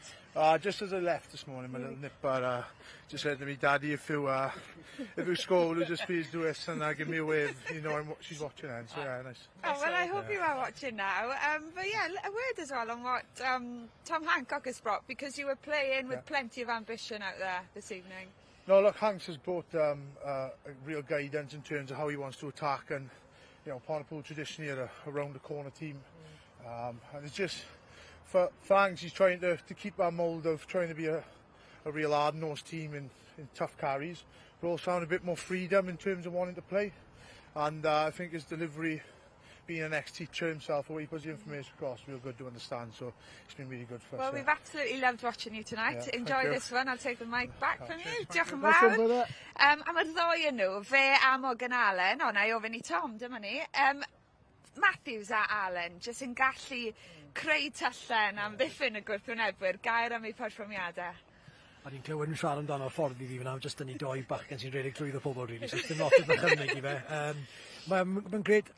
Just as I left this morning, my little nipper just said to me, Daddy, if you score, will you just please do this and give me a wave? You know, she's watching then, so yeah, nice. Oh, well, I hope you are watching now. But yeah, a word as well on what Tom Hancock has brought, because you were playing with plenty of ambition out there this evening. No, look, Hanks has brought a real guidance in terms of how he wants to attack, and you know, Pontypool traditionally are a round the corner team, and it's just for Hanks, he's trying to keep that mould of trying to be a real hard-nosed team in tough carries, but also having a bit more freedom in terms of wanting to play, and I think his delivery, being an ex-teacher himself, the way he puts the information across, real good to understand, so it's been really good for us. Well, we've absolutely loved watching you tonight. Yeah, enjoy this one. I'll take the mic back from you. Diolch yn Nice one, fawr. brother. Am y ddoi yn nhw, fe a Morgan Allen, o na i ofyn I Tom, dyma ni. Matthews a Allen, jyst yn gallu creu tyllen am ddiffyn y gwrthwynebwyr, gair am eu perfformiadau. A ni'n clywed nhw'n siarad amdano ffordd I fi fyna, jyst yn ei doi bachgen sy'n redig trwy y pobl, really, so dim lot o ddychymyg I fe. Mae'n gred,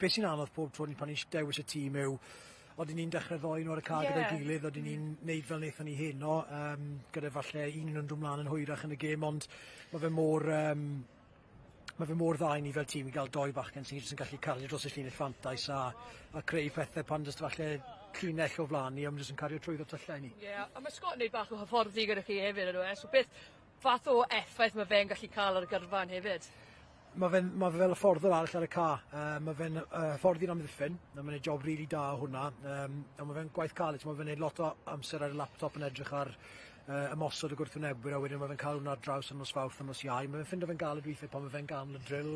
beth sy'n anodd pob tro pan ni'n dewis y tîm yw, oedden ni'n dechrau ddoi nhw ar y car gyda'i gilydd, oedden ni'n neud fel wnaethon ni heno, gyda falle un nhw'n dod mlaen yn hwyrach yn y gêm, ond mae fe mor dda I ni fel tîm I gael doi bachgen sy'n jyst yn gallu cario dros y llinell fantais a creu pethau pan jyst falle llinell o flaen ni, am jyst yn cario trwyddo tyllau ni. Ie, a mae Scott yn neud bach o hyfforddi gyda chi hefyd, ydw e? So beth fath o effaith mae fe'n gallu cael ar y gyrfan hefyd? Mae fe fel y ffordd arall ar y ca. Mae fe'n ffordd i'n amddiffyn. Mae'n gwneud job rili da o hwnna. A mae fe'n gwaith caled. Mae fe'n gwneud lot o amser ar y laptop yn edrych ar ymosod y gwrthwynebwyr, a wedyn mae fe'n cael hwnna ar draws yn nos Fawrth yn nos Iau. Mae fe'n ffindo fe'n galed weithiau pan mae fe'n ganol y drill.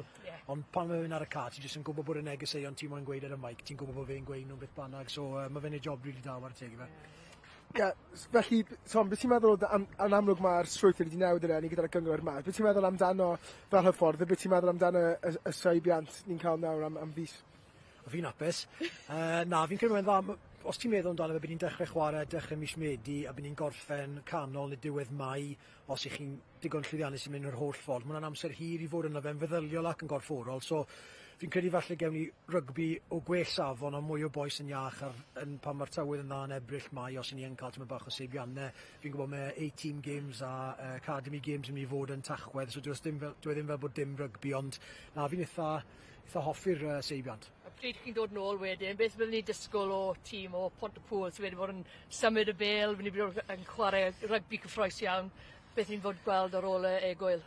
Ond pan mae fe'n ar y ca, ti jyst yn gwybod bod y negeseuon ti moyn gweud ar y mic. Ti'n gwybod bod fe'n gweud nhw'n beth bynnag. So mae fe'n gwneud job rili da ar y teg I fe. felly, Tom, beth ti'n meddwl yn amlwg mae'r strwythur wedi newid yr enni gyda'r gyngor yma? Beth ti'n meddwl amdano fel hyffordd? Beth ti'n meddwl amdano y seibiant ni'n cael nawr am fus? Fi'n apus. Na, fi'n credu mae'n dda. Os ti'n meddwl amdano fe, bydd ni'n dechrau chwarae, dechrau mis Medi, a bydd ni'n gorffen canol neu diwedd Mai, os ych chi'n digon llwyddiannus i mynd yr holl ffordd. Mae'n amser hir i fod yna fe'n feddyliol ac yn gorfforol. So, fi'n credu falle gewn ni rygbi o gwell safon a mwy o boes yn iach pan mae'r tywydd yn dda yn Ebrill Mai os yn ni yn cael tyma bach o seibiannau. Fi'n gwybod mae 18 games a Academy Games yn mynd i fod yn Tachwedd, so dwi ddim fel bod dim rygbi, ond na, fi'n eitha hoffi'r seibiant. Pryd chi'n dod nôl wedyn, beth byddwn ni disgwyl o tîm o Pontypool sydd wedi bod yn symud y bel, wedi bod yn chwarae rygbi cyffroes iawn, beth ni'n fod gweld ar ôl y gwyl?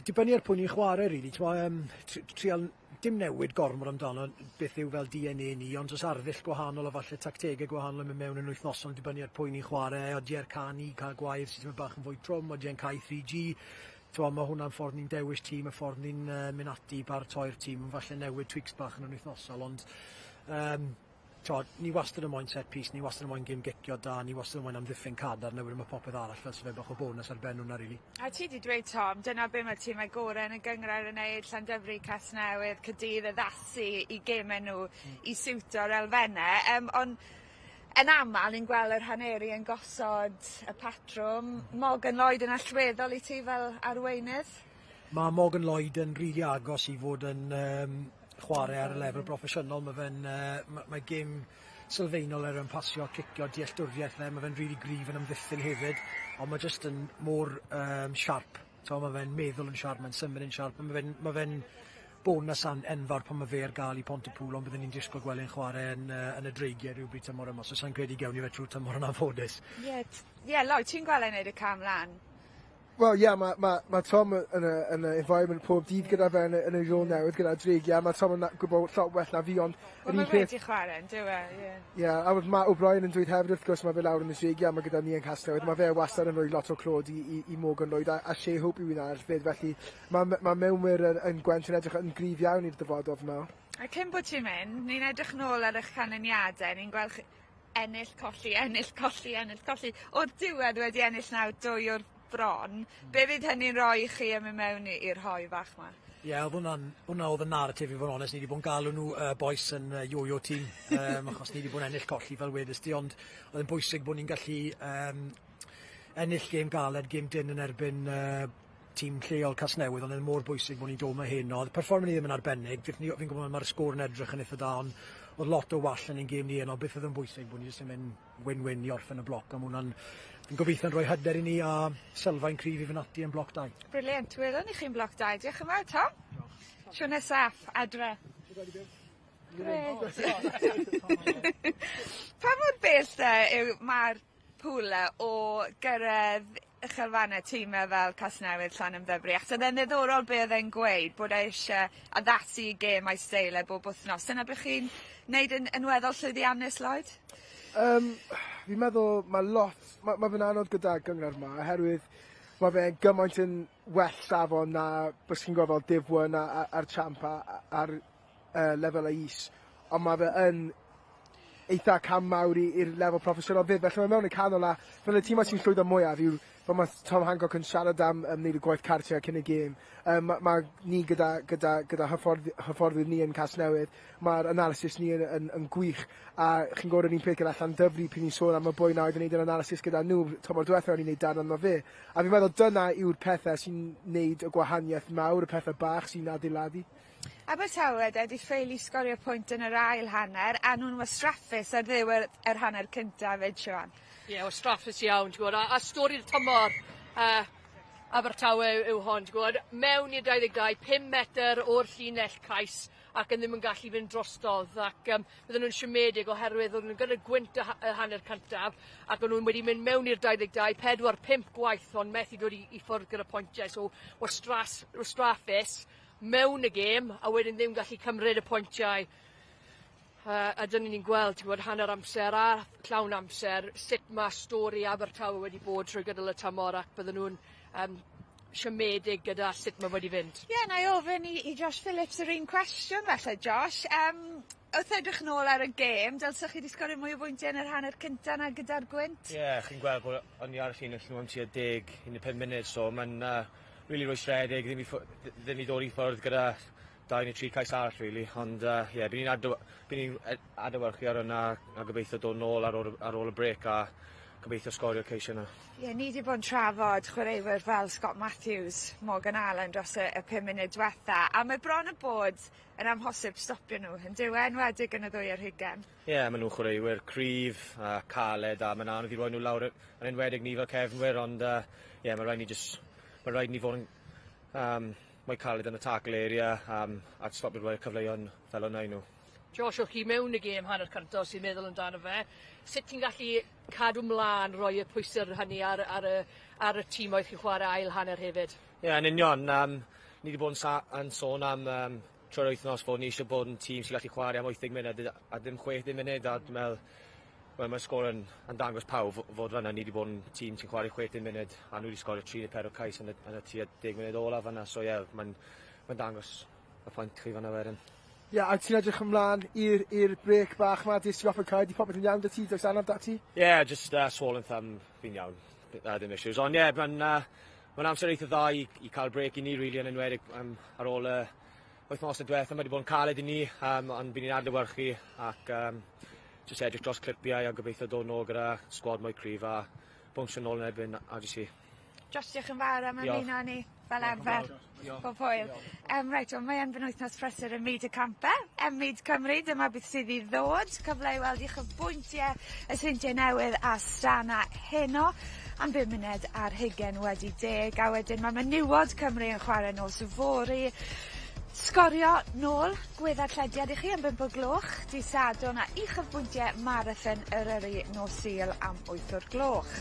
Dibynnu ar pwy ni'n chwarae, really. Trial dim newid gormod amdano beth yw fel DNA ni, ond os arddull gwahanol a falle tactegau gwahanol yn mynd mewn yn wythnosol, dibynnu ar pwy ni'n chwarae, odi ar canu, cael gwaith sydd yn bach yn fwy trwm, odi ar cau 3G. Mae hwnna'n ffordd ni'n dewis tîm, y ffordd ni'n mynd ati bartoi'r tîm, falle newid tweaks bach yn wythnosol, ond ni wastad yn moyn set piece, ni wastad yn moyn gêm gicio da, ni wastad yn moyn amddiffyn cadar, newid yma popeth arall fel sef bach o bonus ar ben hwnna, rili. A ti di dweud, Tom, dyna be mae tîmau gorau yn y gyngor yn neud, Llandyfri, Casnewydd, Caerdydd, addasu i gemau nhw i siwto'r elfennau, ond yn aml, ni'n gweld yr haneri yn gosod y patrwm. Morgan Lloyd yn allweddol i ti fel arweinydd? Mae Morgan Lloyd yn rili agos i fod yn chwarae ar y lefel proffesiynol. Mae gêm sylfaenol yn pasio, cicio, dealltwriaeth mae fe'n rili gryf yn amddiffyn hefyd, ond mae jyst yn mor siarp. Mae fe'n meddwl yn siarp, mae'n symud yn siarp, mae fe'n bonus enfawr pan mae fe ar gael i Pontypool, ond byddwn ni'n disgwyl gweld yn chwarae yn y dreigiau rhywbryd tymor yma, so sa'n credu gewn ni fe trwy tymor yn anffodus. Lloyd, ti'n gweld e'n neud y cam lan? Wel, mae Tom yn y environment pob dydd gyda fe yn y rôl newydd gyda dreigiau. Mae Tom yn gwybod lot well na fi, ond... Wel, mae wedi chwarae yn dywe, ie. A mae O'Brien yn dweud hefyd, wrth gwrs, mae fe lawr yn y dreigiau, mae gyda ni yn Casnewydd. Mae fe wastad yn rhoi lot o clod i Morgan Lloyd a lle hope i wy'n arall fyd, felly mae mewnwyr yn Gwent yn edrych yn gryf iawn i'r dyfodol nawr. A cyn bod ti'n mynd, ni'n edrych nôl ar eich canlyniadau, ni'n gweld ennill, colli. O'r diwedd wedi ennill nawr 2 o'r bron. Be fydd hynny'n rhoi i chi yn mynd mewn i'r hoi fach yma? Ie, hwnna oedd y narratif i fod yn onest. Ni wedi bod yn galw nhw boes yn yo-yo tîm, achos ni wedi bod yn ennill colli fel wedys di, ond oedd yn bwysig bod ni'n gallu ennill gêm galed, gêm dyn yn erbyn tîm lleol Casnewydd, ond yn mor bwysig bod ni'n dod yma hyn. Oedd perfform ni ddim yn arbennig, fi'n gwybod mae'r sgôr yn edrych yn eitha da, ond oedd lot o wall yn ein gêm ni hyn, ond beth oedd yn bwysig bod ni jyst yn mynd win-win i orffen y bloc, am hwnna'n fi'n gobeithio'n rhoi hyder i ni a sylfaen cryf i fynd ati yn bloc 2. Briliant, welwn i chi'n bloc 2. Diolch yn fawr, Tom. Siwne saff, adre. Pa mor bell mae'r pwle o gyrraedd uchelfannau tîmau fel Casnewydd, Llanymddyfri? Achos oedd e'n ddiddorol be oedd e'n gweud, bod e eisiau addasu gêm a'i steil bob wythnos. Dyna bych chi'n neud yn weddol llwyddiannus, Lloyd? Fi'n meddwl mae fe'n anodd gyda gyngor yma, oherwydd mae fe'n gymaint yn well safon na bys chi'n gweld fel difwyn a'r champ ar lefel y is, ond mae fe yn eitha cam mawr i'r lefel proffesiynol fyd, felly mae mewn y canol a fel y tîm sy'n llwyddo mwyaf yw fel mae Tom Hancock yn siarad am wneud y gwaith cartiau cyn y gêm. Mae ni gyda hyfforddwyr ni yn Casnewydd, mae'r analysis ni yn gwych, a chi'n gwybod yn un peth gyda Llandyfri pyn ni'n sôn am y boi na oedd yn wneud yr analysis gyda nhw, Tom o'r diwethaf o'n i'n wneud dan yno fe. A fi'n meddwl dyna yw'r pethau sy'n wneud y gwahaniaeth mawr, y pethau bach sy'n adeiladu. Abertawe wedi ffeili sgorio pwynt yn yr ail hanner, a nhw'n wastraffus ar ddiwedd yr hanner cyntaf fyd, Siwan. Ie, wastraffus iawn, ti'n gwybod. A stori'r tymor Abertawe yw hon, ti'n gwybod. Mewn i'r 22, 5 metr o'r llinell cais, ac yn ddim yn gallu fynd drostodd, ac bydden nhw'n siomedig oherwydd oedd nhw'n gyda gwynt y hanner cyntaf, ac oedd nhw'n wedi mynd mewn i'r 22, 4-5 gwaith, ond methu dod i ffwrdd gyda pwyntiau, so wastraffus mewn y gêm, a wedyn ddim gallu cymryd y pwyntiau. A dyna ni'n gweld, ti'n gwybod, hanner amser a llawn amser, sut mae stori Abertawe wedi bod trwy gydol y tymor, ac bydden nhw'n siomedig gyda sut mae wedi fynd. Ie, na i ofyn i Josh Phillips yr un cwestiwn felly, Josh. wrth edrych nôl ar y gêm, dylsech chi wedi sgorio mwy o bwyntiau yn yr hanner cynta na gyda'r gwynt? Ie, chi'n gweld bod o'n i ar y llun nhw am tua 10-15 munud, so mae'n really rwystredig, ddim i dod i ffwrdd gyda 2 neu 3 cais arall, really. Ond ie, bydd ni'n adewyrchu ar hwnna a gobeithio dod nôl ar ôl y brec a gobeithio sgorio ceisio yna. Ie, ni wedi bod yn trafod chwaraewyr fel Scott Matthews, Morgan Allen dros y 5 munud diwetha, a mae bron y bod yn amhosib stopio nhw, yn dyw enwedig yn y ddwy ar hugen. Ie, maen nhw'n chwaraewyr cryf, caled, a mae'n anodd i roi nhw lawr yn enwedig ni fel cefnwyr, ond ie, mae rhaid ni fod yn mwy caled yn y tackle area a stopio rhoi cyfleuon fel hwnna i nhw. Josh, o'ch chi mewn y gêm hanner cynta sy'n meddwl amdano fe. Sut ti'n gallu cadw mlaen roi y pwysau hynny ar y tîm oedd chi'n chwarae ail hanner hefyd? Ie, yn union. Ni wedi bod yn sôn am trwy'r wythnos fod ni eisiau bod yn tîm sy'n gallu chwarae am 80 munud a ddim 60 munud, a dwi'n meddwl mae'r sgôr yn dangos pawb fod fanna ni wedi bod yn tîm sy'n chwarae 60 munud a nhw wedi sgorio 3-4 cais yn y tua 10 munud olaf fanna, so ie, mae'n dangos y pwynt chi fanna wedyn. Ie, a ti'n edrych ymlaen i'r brec bach ma, dis ti off y cae, di popeth yn iawn da ti, does anaf da ti? Ie, just swollen thumb fi'n iawn, ddim issues. Ond ie, mae'n amser eitha dda i cael brec i ni, really, yn enwedig ar ôl wythnos y diwethaf. Mae wedi bod yn caled i ni, ond bydd ni'n adlewyrchu ac just edrych dros clipiau a gobeithio dod nôl gyda sgwad mwy cryf a bwnsio nôl yn erbyn RGC. Josh, diolch yn fawr am ymuno ni fel arfer. Pob hwyl. Reit, mae yn benwythnos prysur ym myd y camper. Myd Cymru, dyma beth sydd i ddod. Cyfle i weld i'ch bwyntiau y seintiau newydd a strana heno. Am 5 munud ar hugen wedi 10. A wedyn mae menywod Cymru yn chwarae nôl Safori. Sgorio nôl, gweddar llediad i chi am 5 gloch. Dydd Sadwrn a i'ch bwyntiau marathon Eryri nos Sul am 8 o'r gloch.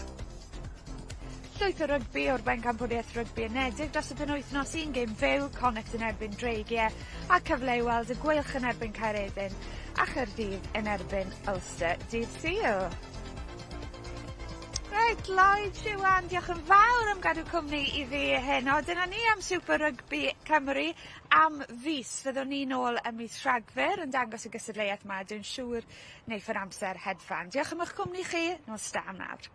Llwyth o rygbi o'r bencampwriaeth rygbi unedig dros y penwythnos, un gêm fyw, Connacht yn erbyn Dreigiau, a cyfle i weld y Gweilch yn erbyn Caeredin a Chaerdydd yn erbyn Ulster dydd Sul. Reit, Lloyd, Siwan, diolch yn fawr am gadw cwmni i fi heno. Dyna ni am Super Rygbi Cymru am fis. Fyddwn ni nôl ym mis Rhagfyr yn dangos y gystadleuaeth yma, dwi'n siŵr wneith yr amser hedfan. Diolch am eich cwmni chi, nos da nawr.